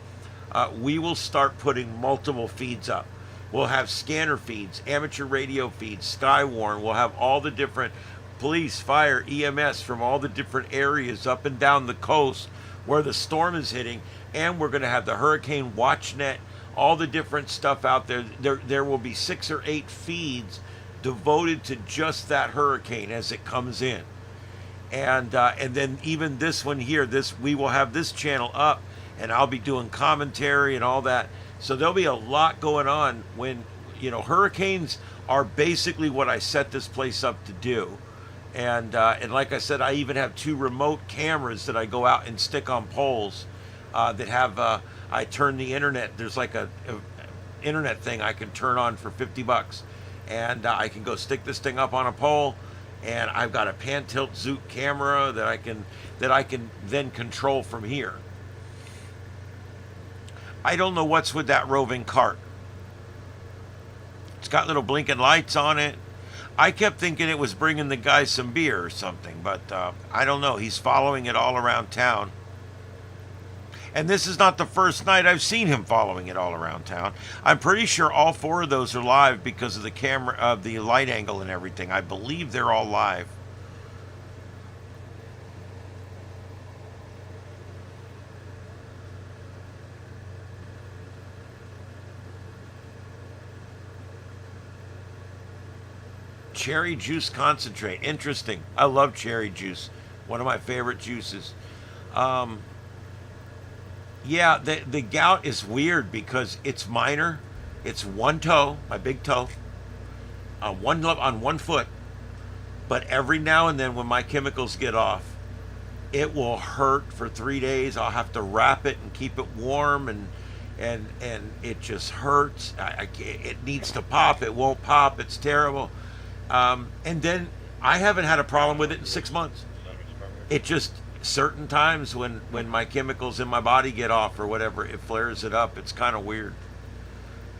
we will start putting multiple feeds up. We'll have scanner feeds, amateur radio feeds, Skywarn. We'll have all the different police, fire, EMS from all the different areas up and down the coast where the storm is hitting. And we're going to have the Hurricane WatchNet, all the different stuff out there. There will be 6 or 8 feeds devoted to just that hurricane as it comes in. And then even this one here, we will have this channel up, and I'll be doing commentary and all that. So there'll be a lot going on when, hurricanes are basically what I set this place up to do. And like I said, I even have 2 remote cameras that I go out and stick on poles that have, I turn the internet, there's like a internet thing I can turn on for $50. And I can go stick this thing up on a pole, and I've got a pan tilt zoom camera that I can then control from here. I don't know what's with that roving cart. It's got little blinking lights on it. I kept thinking it was bringing the guy some beer or something, but I don't know. He's following it all around town. And this is not the first night I've seen him following it all around town. I'm pretty sure all 4 of those are live because of the camera, of the light angle and everything. I believe they're all live. Cherry juice concentrate. Interesting. I love cherry juice. One of my favorite juices. Yeah, the gout is weird because it's minor. It's one toe, my big toe, on one foot. But every now and then when my chemicals get off, it will hurt for 3 days. I'll have to wrap it and keep it warm, and it just hurts. It needs to pop. It won't pop. It's terrible. And then I haven't had a problem with it in 6 months. It just, certain times when my chemicals in my body get off or whatever, it flares it up. It's kind of weird.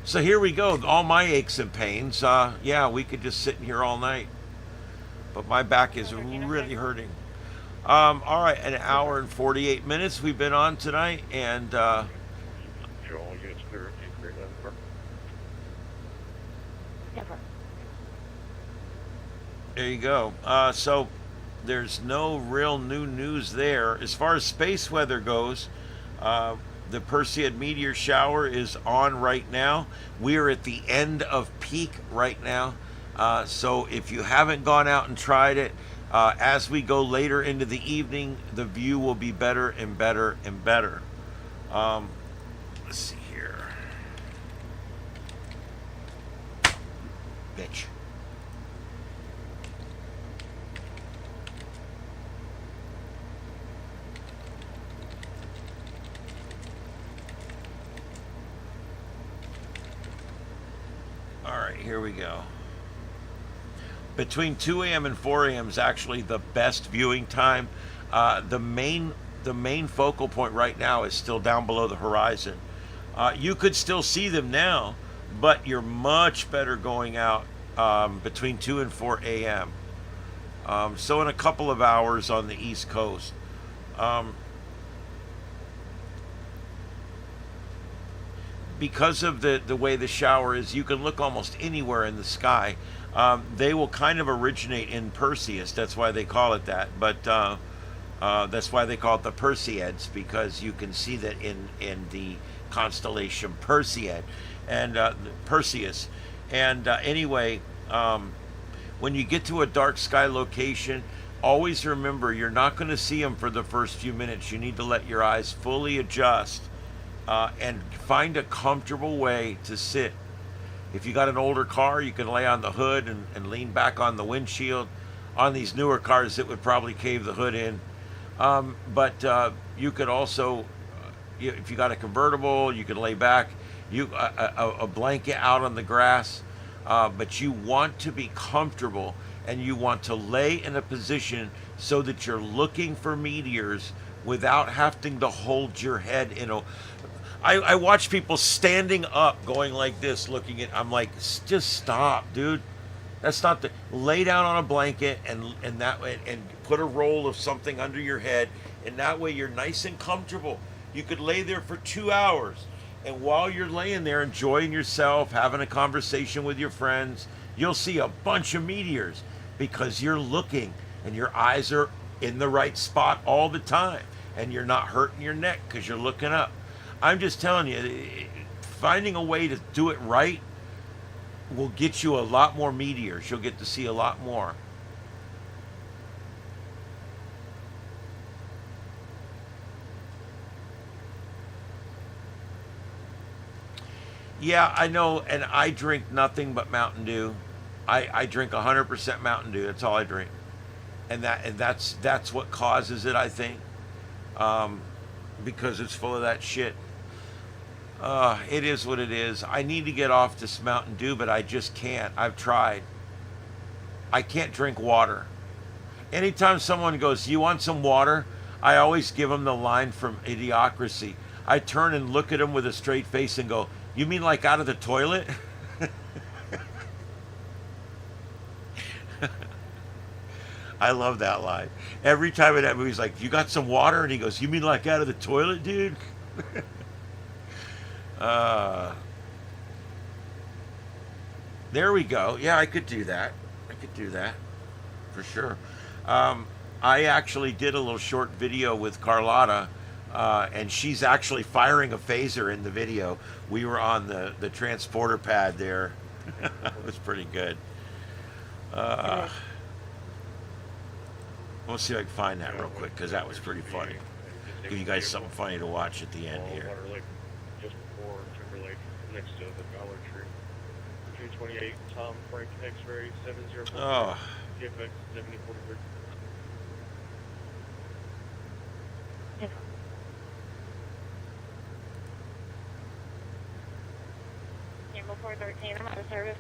So here we go. All my aches and pains. Yeah, we could just sit in here all night. But my back is really hurting. All right, an hour and 48 minutes we've been on tonight. And there you go. So there's no real new news there. As far as space weather goes, the Perseid Meteor Shower is on right now. We are at the end of peak right now. So if you haven't gone out and tried it, as we go later into the evening, the view will be better and better and better. Let's see here. Bitch. Here we go. Between 2 a.m. and 4 a.m. is actually the best viewing time. The main focal point right now is still down below the horizon. You could still see them now, but you're much better going out between 2 and 4 a.m. So in a couple of hours on the East Coast. Because of the way the shower is, you can look almost anywhere in the sky. They will kind of originate in Perseus. That's why they call it that. But that's why they call it the Perseids, because you can see that in the constellation Perseid and Perseus. And anyway, when you get to a dark sky location, always remember you're not going to see them for the first few minutes. You need to let your eyes fully adjust. And find a comfortable way to sit. If you got an older car, you can lay on the hood and lean back on the windshield. On these newer cars, it would probably cave the hood in. But you could also, if you got a convertible, you can lay back. A blanket out on the grass. But you want to be comfortable, and you want to lay in a position so that you're looking for meteors without having to hold your head in I watch people standing up, going like this, looking at. I'm like, just stop, dude. That's not the. Lay down on a blanket and that way, and put a roll of something under your head, and that way you're nice and comfortable. You could lay there for 2 hours, and while you're laying there enjoying yourself, having a conversation with your friends, you'll see a bunch of meteors because you're looking and your eyes are in the right spot all the time, and you're not hurting your neck because you're looking up. I'm just telling you, finding a way to do it right will get you a lot more meteors. You'll get to see a lot more. Yeah, I know, and I drink nothing but Mountain Dew. I drink 100% Mountain Dew. That's all I drink, and that's what causes it, I think, because it's full of that shit. It is what it is. I need to get off this Mountain Dew, but I just can't. I've tried. I can't drink water. Anytime someone goes, "You want some water?" I always give them the line from Idiocracy. I turn and look at them with a straight face and go, "You mean like out of the toilet?" I love that line. Every time in that movie, he's like, "You got some water?" And he goes, "You mean like out of the toilet, dude?" There we go. Yeah, I could do that. I could do that for sure. I actually did a little short video with Carlotta, and she's actually firing a phaser in the video. We were on the transporter pad there. It was pretty good. We'll see if I can find that real quick, because that was pretty funny. Give you guys something funny to watch at the end here. Water Lake, just before Timberlake, next to the Dollar Tree. 228 Tom Frank X-ray 704. Oh. TFX 7043. Campbell 413, I'm out of service.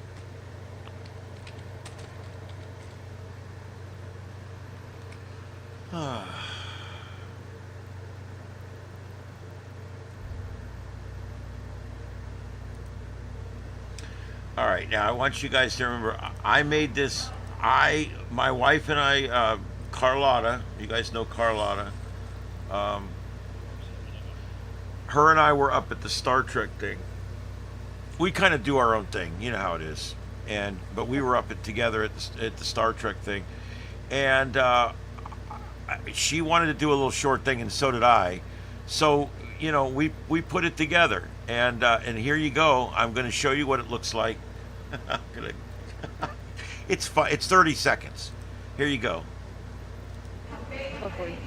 All right, now I want you guys to remember, I made this, my wife and I, Carlotta, you guys know Carlotta, her and I were up at the Star Trek thing. We kind of do our own thing, you know how it is, but we were up together at the Star Trek thing, and she wanted to do a little short thing, and so did I. So, you know, we put it together, and here you go. I'm going to show you what it looks like. It's 30 seconds. Here you go. Hopefully.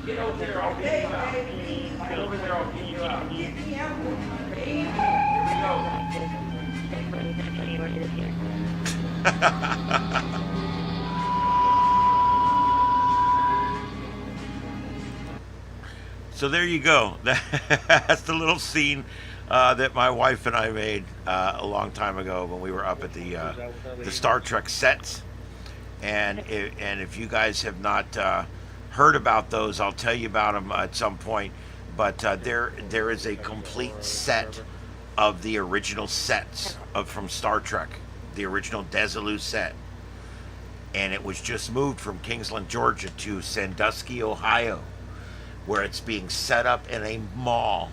Get over there, I'll get you out. Get over there, I'll get you out. Here we go. So there you go. That's the little scene that my wife and I made a long time ago when we were up at the Star Trek sets. And if you guys have not heard about those, I'll tell you about them at some point. But there is a complete set of the original sets from Star Trek, the original Desilu set. And it was just moved from Kingsland, Georgia to Sandusky, Ohio, where it's being set up in a mall.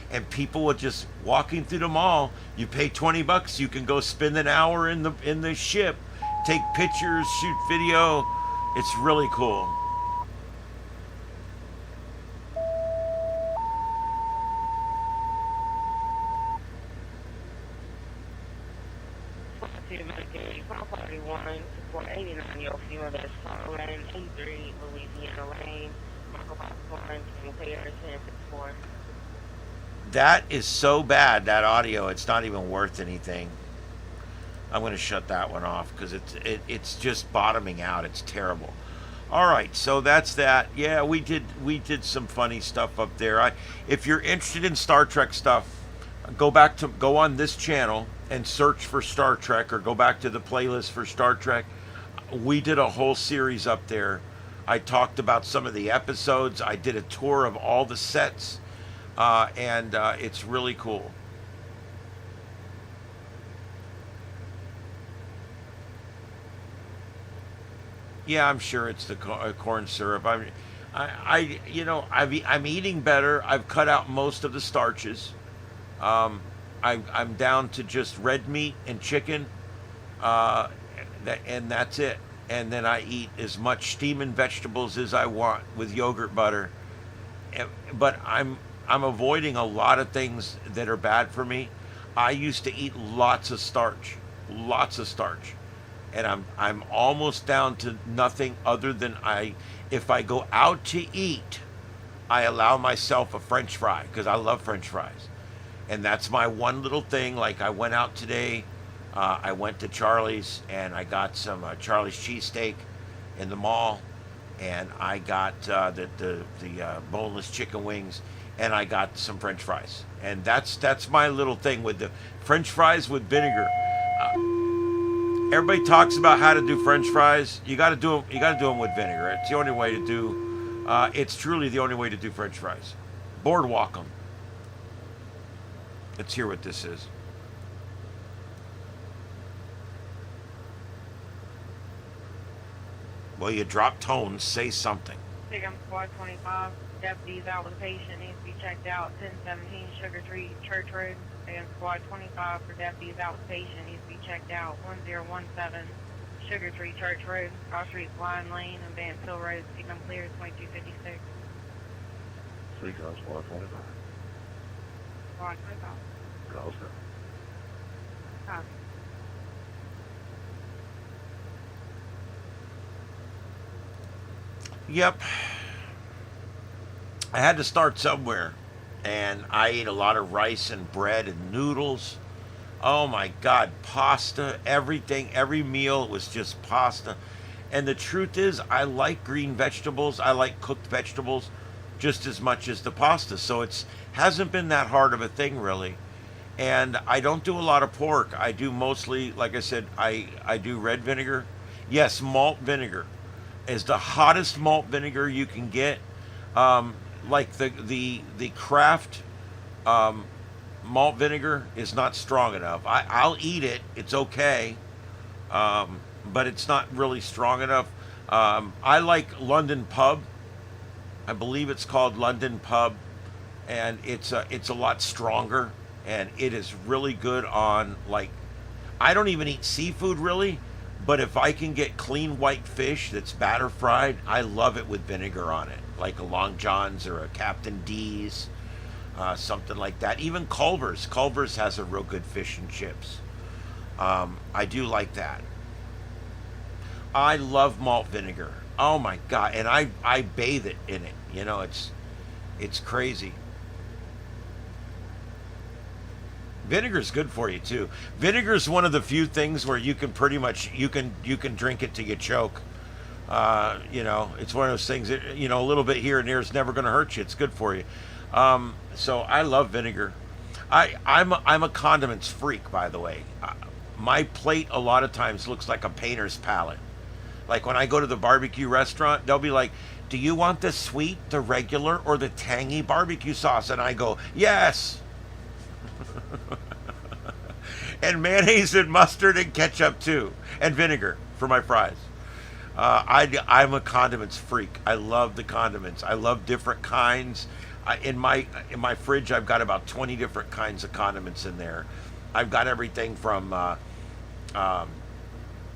And people were just walking through the mall. You pay $20, you can go spend an hour in the ship, take pictures, shoot video. It's really cool. That is so bad, that audio, it's not even worth anything. I'm going to shut that one off because it's just bottoming out. It's terrible. All right, so that's that. Yeah, we did some funny stuff up there. If you're interested in Star Trek stuff, go on this channel and search for Star Trek, or go back to the playlist for Star Trek. we did a whole series up there. I talked about some of the episodes. I did a tour of all the sets, and it's really cool. Yeah, I'm sure it's the corn syrup. I'm eating better. I've cut out most of the starches. I'm down to just red meat and chicken, and that's it. And then I eat as much steaming vegetables as I want with yogurt butter. But I'm avoiding a lot of things that are bad for me. I used to eat lots of starch, and I'm almost down to nothing other than if I go out to eat, I allow myself a French fry because I love French fries, and that's my one little thing. Like I went out today, I went to Charlie's and I got some Charlie's cheesesteak in the mall, and I got the boneless chicken wings, and I got some French fries, and that's my little thing with the French fries with vinegar. Everybody talks about how to do French fries. You got to do them. You got to do them with vinegar. It's the only way to do. It's truly the only way to do French fries. Boardwalk them. Let's hear what this is. Well, you drop tones. Say something. Pickup Squad 25. Deputies out with a patient needs to be checked out. 1017 Sugar Tree Church Road. Pickup Squad 25 for deputies out with patient needs to be checked out. 1017 Sugar Tree Church Road. Cross Street Blind Lane and Vance Hill Road. Pickup clear 2256. Squad 25. Squad 25. Calls her. Copy. Yep. I had to start somewhere, and I ate a lot of rice and bread and noodles. Oh my God, pasta, everything, every meal was just pasta. And the truth is, I like green vegetables. I like cooked vegetables just as much as the pasta. So it hasn't been that hard of a thing, really. And I don't do a lot of pork. I do mostly, like I said, I do red vinegar. Yes, malt vinegar is the hottest malt vinegar you can get. Like the Kraft malt vinegar is not strong enough. I'll eat it. It's okay, but it's not really strong enough. I like London Pub. I believe it's called London Pub, and it's a lot stronger, and it is really good on, like, I don't even eat seafood really, but if I can get clean white fish that's batter fried, I love it with vinegar on it, like a Long John's or a Captain D's, something like that. Even Culver's. Culver's has a real good fish and chips. I do like that. I love malt vinegar. Oh my God. And I bathe it in it. You know, it's crazy. Vinegar's good for you too. Vinegar's one of the few things where you can pretty much you can drink it till you choke. You know, it's one of those things that, you know, a little bit here and there is never going to hurt you. It's good for you. So I love vinegar. I'm a condiments freak, by the way. My plate a lot of times looks like a painter's palette. Like when I go to the barbecue restaurant, they'll be like, "Do you want the sweet, the regular, or the tangy barbecue sauce?" And I go, "Yes." And mayonnaise and mustard and ketchup too, and vinegar for my fries. I'm a condiments freak. I love the condiments. I love different kinds. In my fridge, I've got about 20 different kinds of condiments in there. I've got everything from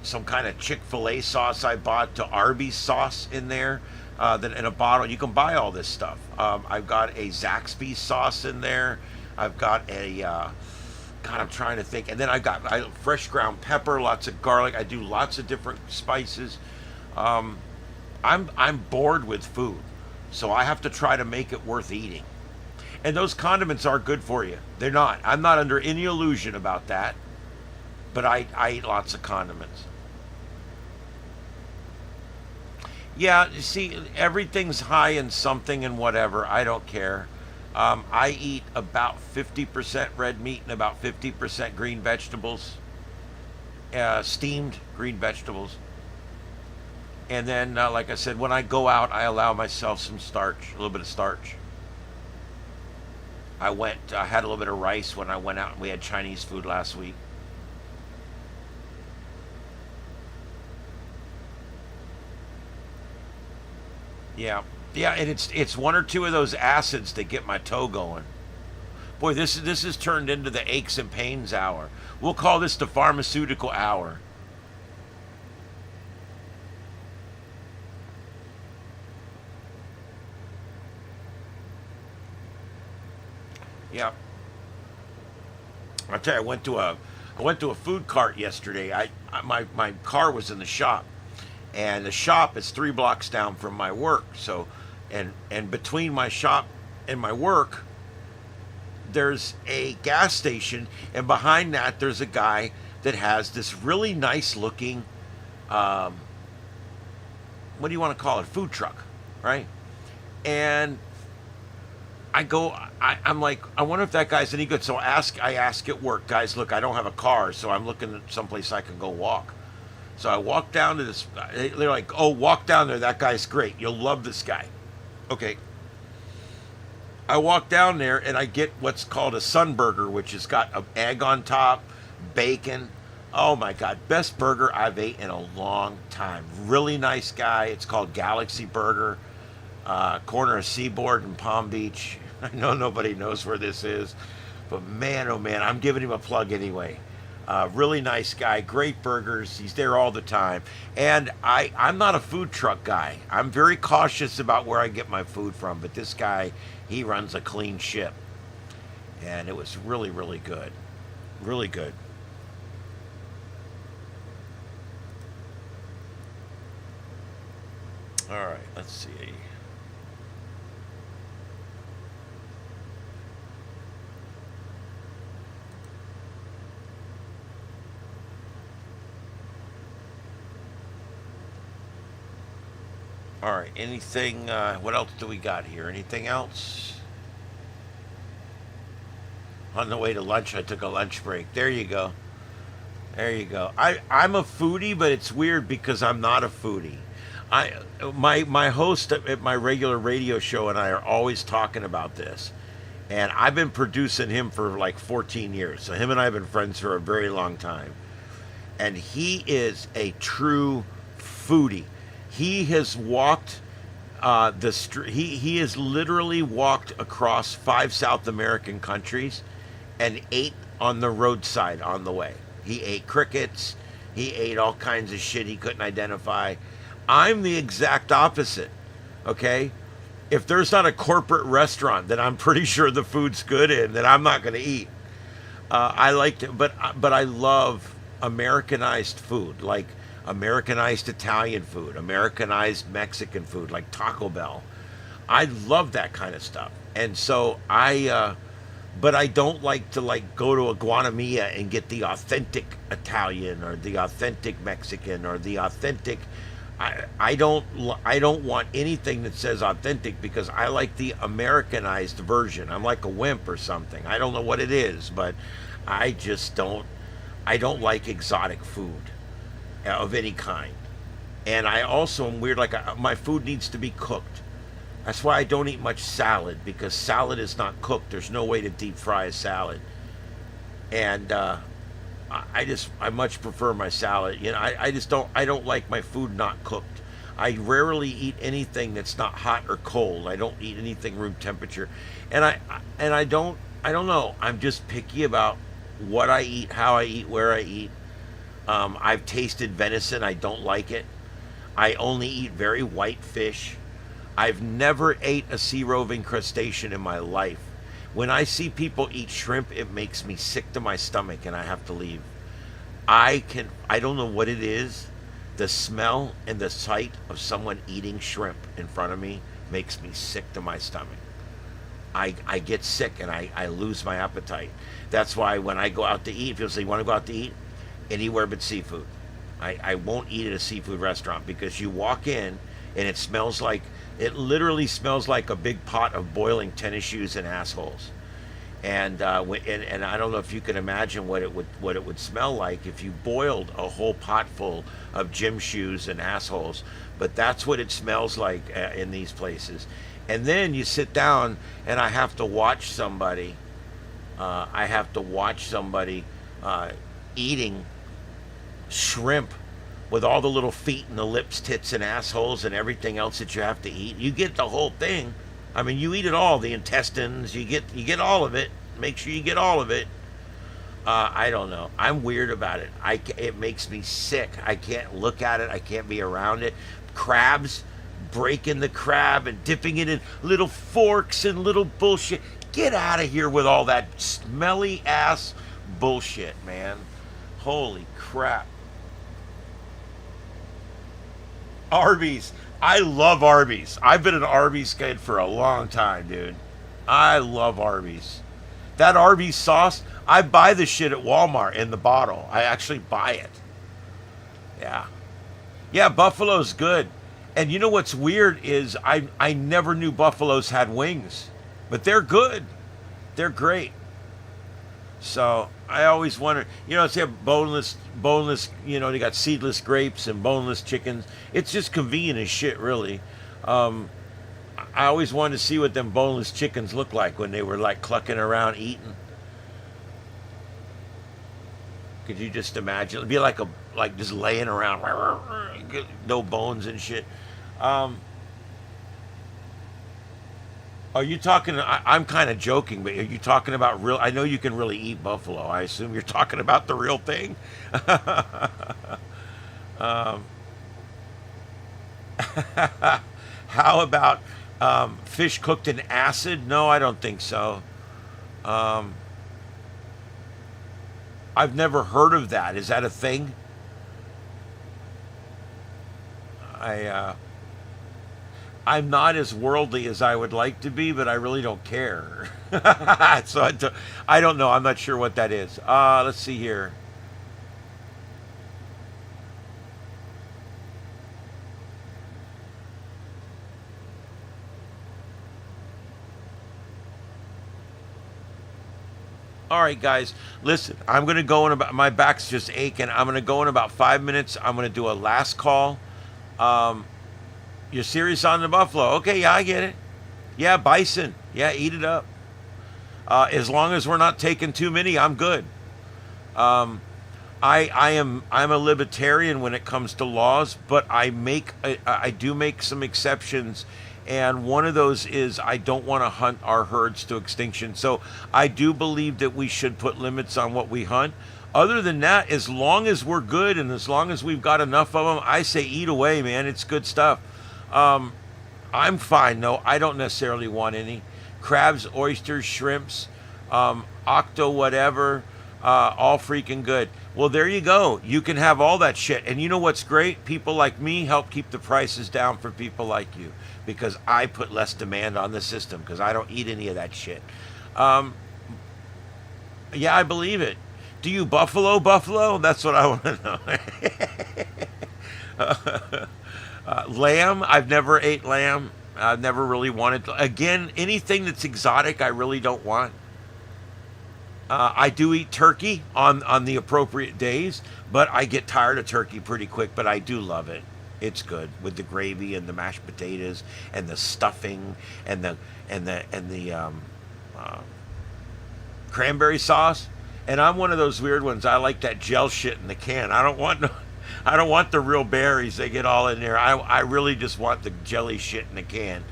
some kind of Chick-fil-A sauce I bought to Arby's sauce in there. That in a bottle, you can buy all this stuff. I've got a Zaxby's sauce in there. I've got a God, I'm trying to think. And then I fresh ground pepper, lots of garlic. I do lots of different spices. I'm bored with food, so I have to try to make it worth eating. And those condiments are good for you. They're not. I'm not under any illusion about that. But I eat lots of condiments. Yeah, you see, everything's high in something and whatever. I don't care. I eat about 50% red meat and about 50% green vegetables. Steamed green vegetables. And then, like I said, when I go out, I allow myself some starch, a little bit of starch. I had a little bit of rice when I went out and we had Chinese food last week. Yeah. Yeah, and it's one or two of those acids that get my toe going. Boy, this has turned into the aches and pains hour. We'll call this the pharmaceutical hour. Yeah. I tell you, I went to a food cart yesterday. My car was in the shop, and the shop is 3 blocks down from my work. So, and between my shop and my work, there's a gas station, and behind that there's a guy that has this really nice looking, what do you want to call it, food truck, right? And I'm like, I wonder if that guy's any good. So I ask at work, guys, look, I don't have a car, so I'm looking at someplace I can go walk. So I walk down to this, they're like, oh, walk down there, that guy's great, you'll love this guy. Okay. I walk down there and I get what's called a Sunburger, which has got an egg on top, bacon. Oh my God, best burger I've ate in a long time. Really nice guy. It's called Galaxy Burger, corner of Seaboard in Palm Beach. I know nobody knows where this is, but man, oh man, I'm giving him a plug anyway. Really nice guy, great burgers. He's there all the time. And I'm not a food truck guy. I'm very cautious about where I get my food from, but this guy, he runs a clean ship. And it was really, really good. Really good. All right, let's see. All right, anything, what else do we got here? Anything else? On the way to lunch, I took a lunch break. There you go. There you go. I'm a foodie, but it's weird because I'm not a foodie. My host at my regular radio show and I are always talking about this. And I've been producing him for like 14 years. So him and I have been friends for a very long time. And he is a true foodie. He has walked the street. He has literally walked across 5 South American countries and ate on the roadside on the way. He ate crickets. He ate all kinds of shit he couldn't identify. I'm the exact opposite. Okay, if there's not a corporate restaurant that I'm pretty sure the food's good in, that I'm not going to eat. I like to, but I love Americanized food, like Americanized Italian food, Americanized Mexican food, like Taco Bell. I love that kind of stuff. And so but I don't like to like go to a Guanamia and get the authentic Italian or the authentic Mexican or the authentic. I don't want anything that says authentic because I like the Americanized version. I'm like a wimp or something. I don't know what it is, but I just don't like exotic food of any kind. And I also am weird, like my food needs to be cooked. That's why I don't eat much salad, because salad is not cooked. There's no way to deep fry a salad. And I much prefer my salad. You know, I don't like my food not cooked. I rarely eat anything that's not hot or cold. I don't eat anything room temperature. And I don't know. I'm just picky about what I eat, how I eat, where I eat. I've tasted venison. I don't like it. I only eat very white fish. I've never ate a sea-roving crustacean in my life. When I see people eat shrimp, it makes me sick to my stomach and I have to leave. I don't know what it is. The smell and the sight of someone eating shrimp in front of me makes me sick to my stomach. I get sick and I lose my appetite. That's why when I go out to eat, people say, you want to go out to eat? Anywhere but seafood. I won't eat at a seafood restaurant because you walk in and it literally smells like a big pot of boiling tennis shoes and assholes. And I don't know if you can imagine what it would smell like if you boiled a whole pot full of gym shoes and assholes. But that's what it smells like in these places. And then you sit down, and I have to watch somebody. Eating shrimp with all the little feet and the lips, tits, and assholes and everything else that you have to eat. You get the whole thing. I mean, you eat it all, the intestines, you get all of it. Make sure you get all of it. I don't know. I'm weird about it. It makes me sick. I can't look at it. I can't be around it. Crabs, breaking the crab and dipping it in little forks and little bullshit. Get out of here with all that smelly ass bullshit, man. Holy crap. Arby's. I love Arby's. I've been an Arby's kid for a long time, dude. I love Arby's. That Arby's sauce, I buy the shit at Walmart in the bottle. I actually buy it. Yeah. Yeah, Buffalo's good. And you know what's weird is I never knew Buffalo's had wings. But they're good. They're great. So I always wonder, you know, it's boneless, they got seedless grapes and boneless chickens. It's just convenient as shit, really. I always wanted to see what them boneless chickens look like when they were like clucking around eating. Could you just imagine? It'd be like just laying around, no bones and shit. Are you talking? I'm kind of joking, but are you talking about real? I know you can really eat buffalo. I assume you're talking about the real thing. How about fish cooked in acid? No, I don't think so. I've never heard of that. Is that a thing? I'm not as worldly as I would like to be, but I really don't care. So I don't know. I'm not sure what that is. Let's see here. All right, guys, listen, I'm going to go in about, my back's just aching. I'm going to go in about 5 minutes. I'm going to do a last call. You're serious on the buffalo? Okay, yeah, I get it. Yeah, bison. Yeah, eat it up. As long as we're not taking too many, I'm good. I'm a libertarian when it comes to laws, but I do make some exceptions, and one of those is I don't want to hunt our herds to extinction. So I do believe that we should put limits on what we hunt. Other than that, as long as we're good and as long as we've got enough of them, I say eat away, man. It's good stuff. I'm fine, though. I don't necessarily want any. Crabs, oysters, shrimps, octo whatever, all freaking good. Well, there you go. You can have all that shit. And you know what's great? People like me help keep the prices down for people like you, because I put less demand on the system because I don't eat any of that shit. Yeah, I believe it. Do you buffalo? That's what I want to know. Lamb, I've never ate lamb. I've never really wanted to. Again, anything that's exotic, I really don't want. I do eat turkey on the appropriate days, but I get tired of turkey pretty quick, but I do love it. It's good with the gravy and the mashed potatoes and the stuffing and the cranberry sauce. And I'm one of those weird ones. I like that gel shit in the can. I don't want the real berries. They get all in there. I really just want the jelly shit in the can.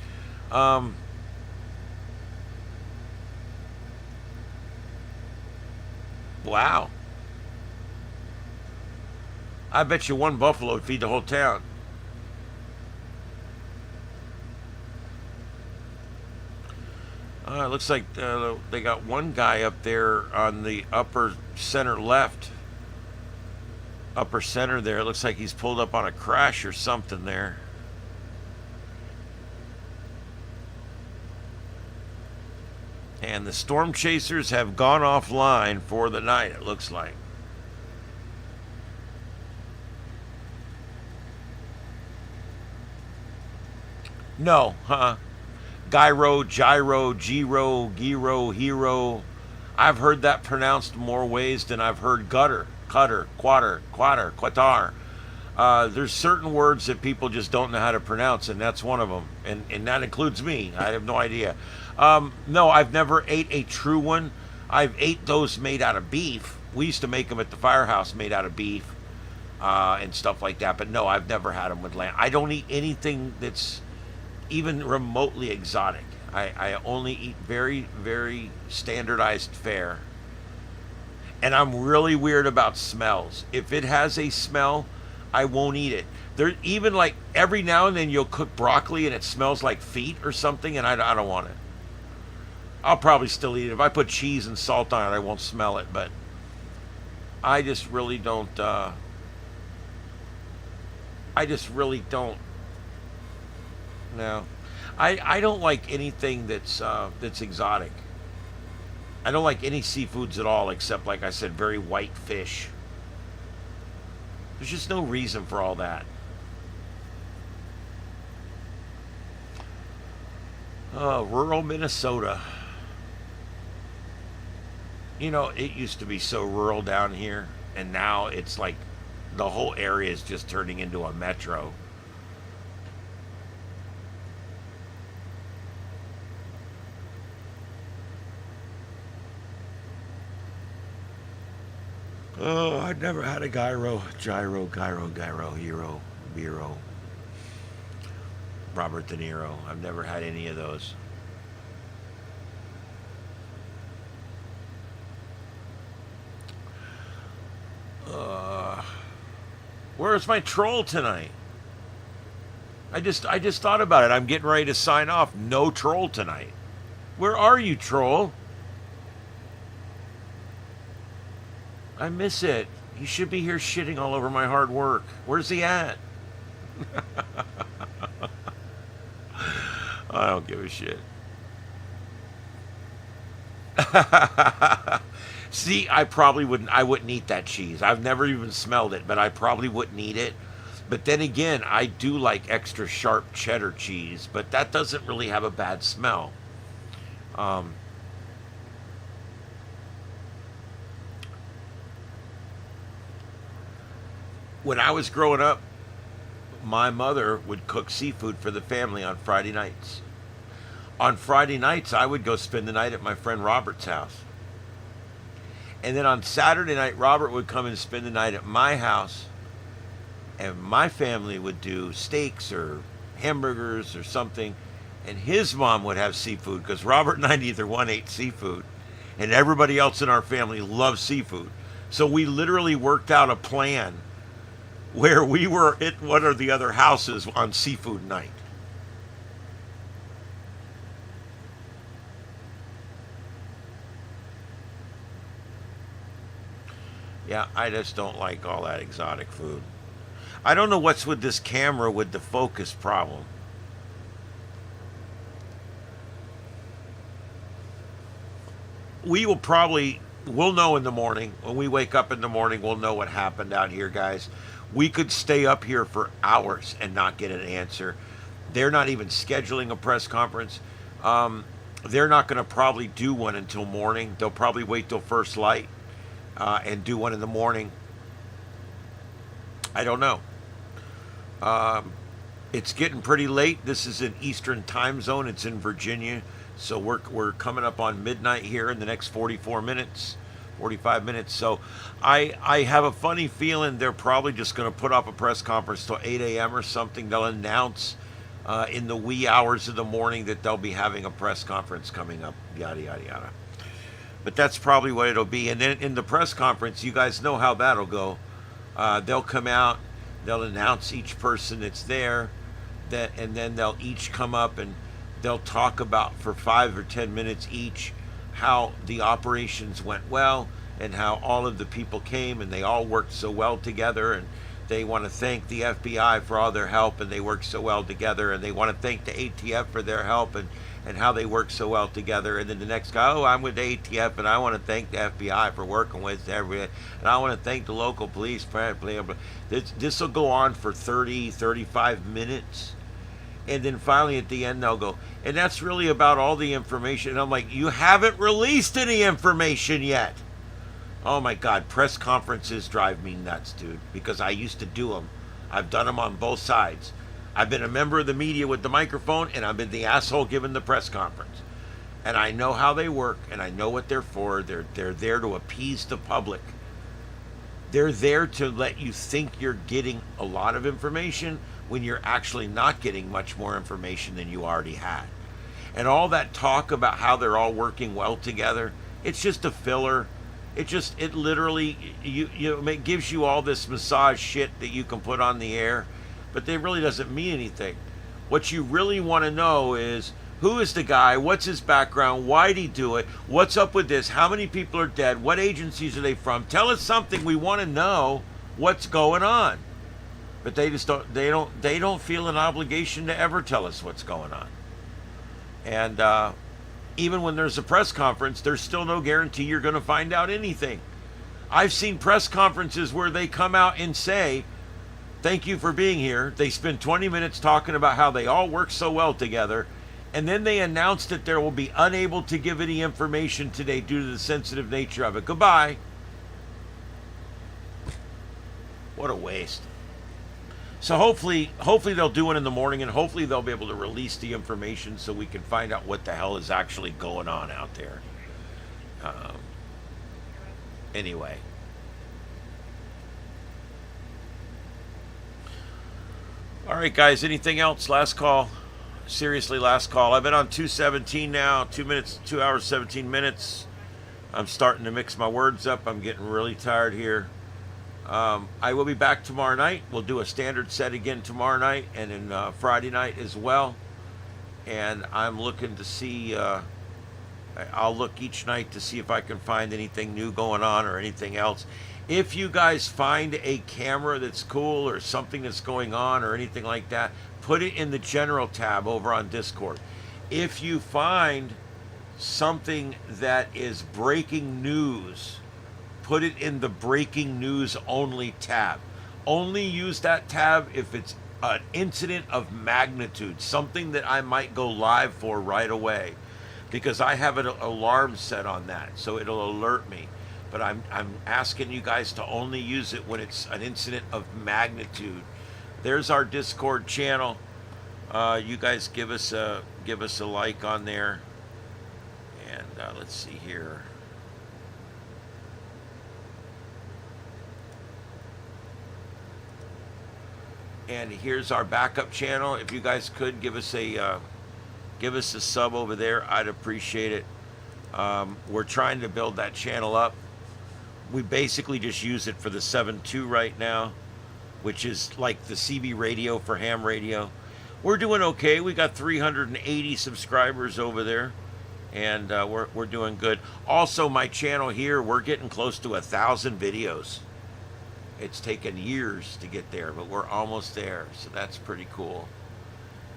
Wow. I bet you one buffalo would feed the whole town. It looks like they got one guy up there on the upper center left. Upper center there. It looks like he's pulled up on a crash or something there. And the storm chasers have gone offline for the night, it looks like. No, Gyro, Gyro, Giro, Giro, Hero, I've heard that pronounced more ways than I've heard gutter, cutter, quatter, quatar. There's certain words that people just don't know how to pronounce, and that's one of them. And that includes me. I have no idea. No, I've never ate a true one. I've ate those made out of beef. We used to make them at the firehouse made out of beef and stuff like that. But no, I've never had them with lamb. I don't eat anything that's even remotely exotic. I only eat very, very standardized fare. And I'm really weird about smells. If it has a smell, I won't eat it. There, even like every now and then you'll cook broccoli and it smells like feet or something, and I don't want it. I'll probably still eat it. If I put cheese and salt on it, I won't smell it, but I just really don't, no. I don't like anything that's exotic. I don't like any seafoods at all, except, like I said, very white fish. There's just no reason for all that. Rural Minnesota. You know, it used to be so rural down here, and now it's like the whole area is just turning into a metro. Oh, I've never had a gyro, hero, Biro, Robert De Niro. I've never had any of those. Where's my troll tonight? I just thought about it. I'm getting ready to sign off. No troll tonight. Where are you, troll? I miss it. He should be here shitting all over my hard work. Where's he at? I don't give a shit. See, I wouldn't eat that cheese. I've never even smelled it, but I probably wouldn't eat it. But then again, I do like extra sharp cheddar cheese, but that doesn't really have a bad smell. When I was growing up, my mother would cook seafood for the family on Friday nights. On Friday nights, I would go spend the night at my friend Robert's house. And then on Saturday night, Robert would come and spend the night at my house. And my family would do steaks or hamburgers or something. And his mom would have seafood, because Robert and I neither one ate seafood. And everybody else in our family loved seafood. So we literally worked out a plan where we were at one or the other houses on seafood night. Yeah, I just don't like all that exotic food. I don't know what's with this camera with the focus problem. We'll know in the morning. When we wake up in the morning, we'll know what happened out here, guys. We could stay up here for hours and not get an answer. They're not even scheduling a press conference. They're not going to probably do one until morning. They'll probably wait till first light and do one in the morning. I don't know. It's getting pretty late. This is in Eastern time zone. It's in Virginia. So we're coming up on midnight here in the next 45 minutes. So I have a funny feeling they're probably just going to put up a press conference till 8 a.m. or something. They'll announce in the wee hours of the morning that they'll be having a press conference coming up, yada, yada, yada. But that's probably what it'll be. And then in the press conference, you guys know how that'll go. They'll come out, they'll announce each person that's there, and then they'll each come up and they'll talk about for 5 or 10 minutes each how the operations went well and how all of the people came and they all worked so well together, and they want to thank the FBI for all their help and they worked so well together, and they want to thank the ATF for their help and how they work so well together. And then the next guy, oh, I'm with the ATF and I want to thank the FBI for working with everybody, and I want to thank the local police. This will go on for 30, 35 minutes. And then finally at the end they'll go, and that's really about all the information. And I'm like, you haven't released any information yet. Oh my God, press conferences drive me nuts, dude, because I used to do them. I've done them on both sides. I've been a member of the media with the microphone, and I've been the asshole giving the press conference. And I know how they work, and I know what they're for. They're there to appease the public. They're there to let you think you're getting a lot of information when you're actually not getting much more information than you already had. And all that talk about how they're all working well together, it's just a filler. It literally, it gives you all this massage shit that you can put on the air, but it really doesn't mean anything. What you really want to know is, who is the guy? What's his background? Why'd he do it? What's up with this? How many people are dead? What agencies are they from? Tell us something. We want to know what's going on. But they just don't. They don't feel an obligation to ever tell us what's going on. And even when there's a press conference, there's still no guarantee you're going to find out anything. I've seen press conferences where they come out and say, "Thank you for being here." They spend 20 minutes talking about how they all work so well together. And then they announced that they will be unable to give any information today due to the sensitive nature of it. Goodbye. What a waste. So hopefully they'll do it in the morning, and hopefully they'll be able to release the information so we can find out what the hell is actually going on out there. Anyway. All right, guys. Anything else? Last call. Seriously, last call. I've been on 2:17 now, 2 hours, 17 minutes. I'm starting to mix my words up. I'm getting really tired here. I will be back tomorrow night. We'll do a standard set again tomorrow night, and then Friday night as well. And I'm looking to see, I'll look each night to see if I can find anything new going on or anything else. If you guys find a camera that's cool or something that's going on or anything like that, put it in the general tab over on Discord. If you find something that is breaking news, put it in the breaking news only tab. Only use that tab if it's an incident of magnitude, something that I might go live for right away, because I have an alarm set on that, so it'll alert me. But I'm asking you guys to only use it when it's an incident of magnitude. There's our Discord channel. You guys give us a like on there, and let's see here. And here's our backup channel. If you guys could give us a sub over there, I'd appreciate it. We're trying to build that channel up. We basically just use it for the 7.2 right now, which is like the CB radio for ham radio. We're doing okay. We got 380 subscribers over there, and we're doing good. Also, my channel here, we're getting close to 1,000 videos. It's taken years to get there, but we're almost there, so that's pretty cool.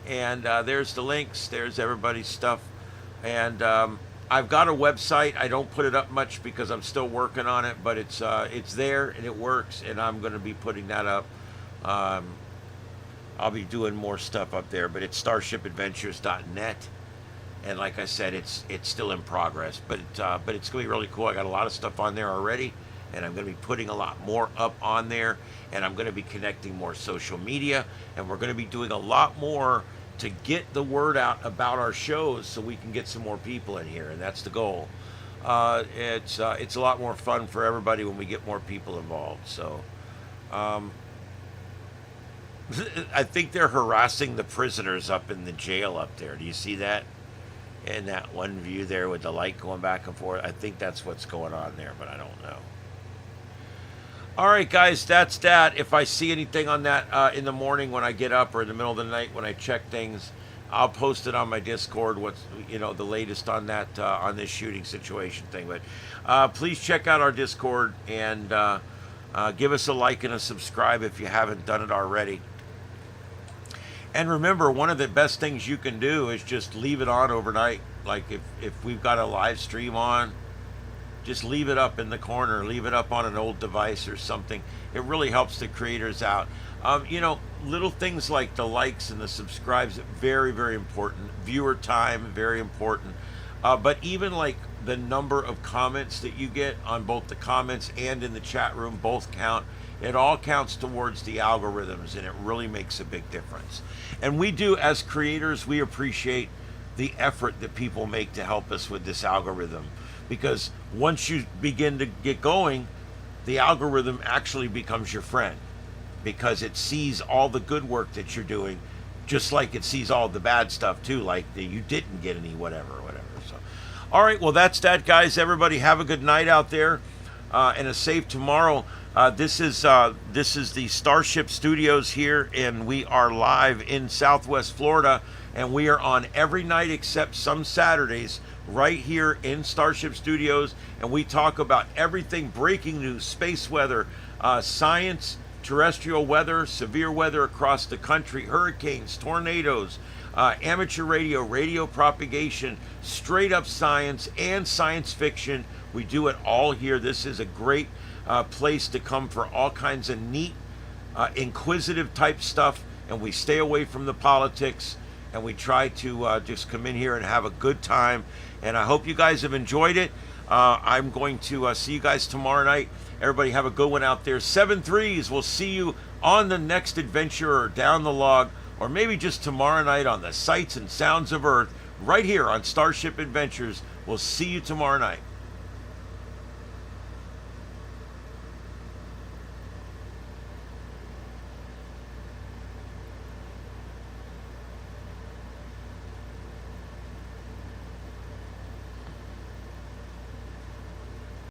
And there's the links. There's everybody's stuff. And I've got a website. I don't put it up much because I'm still working on it, but it's there and it works, and I'm going to be putting that up. I'll be doing more stuff up there, but it's starshipadventures.net. And like I said, it's still in progress, but it's going to be really cool. I got a lot of stuff on there already, and I'm going to be putting a lot more up on there, and I'm going to be connecting more social media, and we're going to be doing a lot more to get the word out about our shows so we can get some more people in here, and that's the goal. It's a lot more fun for everybody when we get more people involved. So I think they're harassing the prisoners up in the jail up there. Do you see that? In that one view there with the light going back and forth. I think that's what's going on there, but I don't know. All right, guys, that's that. If I see anything on that in the morning when I get up, or in the middle of the night when I check things, I'll post it on my Discord. What's the latest on that on this shooting situation thing. But please check out our Discord and give us a like and a subscribe if you haven't done it already. And remember, one of the best things you can do is just leave it on overnight. Like if we've got a live stream on, just leave it up in the corner, leave it up on an old device or something. It really helps the creators out. You know, little things like the likes and the subscribes, very, very important. Viewer time, very important. But even like the number of comments that you get on both the comments and in the chat room, both count. It all counts towards the algorithms, and it really makes a big difference. And we do, as creators, we appreciate the effort that people make to help us with this algorithm, because once you begin to get going, the algorithm actually becomes your friend, because it sees all the good work that you're doing, just like it sees all the bad stuff too, like that you didn't get any whatever. So, all right, well, that's that, guys. Everybody have a good night out there, and a safe tomorrow. This is the Starship Studios here, and we are live in Southwest Florida, and we are on every night except some Saturdays right here in Starship Studios, and we talk about everything: breaking news, space weather, science, terrestrial weather, severe weather across the country, hurricanes, tornadoes, amateur radio, radio propagation, straight up science, and science fiction. We do it all here. This is a great place to come for all kinds of neat, inquisitive type stuff, and we stay away from the politics, and we try to just come in here and have a good time. And I hope you guys have enjoyed it. I'm going to see you guys tomorrow night. Everybody have a good one out there. 7-3s. We'll see you on the next adventure, or down the log, or maybe just tomorrow night on the Sights and Sounds of Earth right here on Starship Adventures. We'll see you tomorrow night.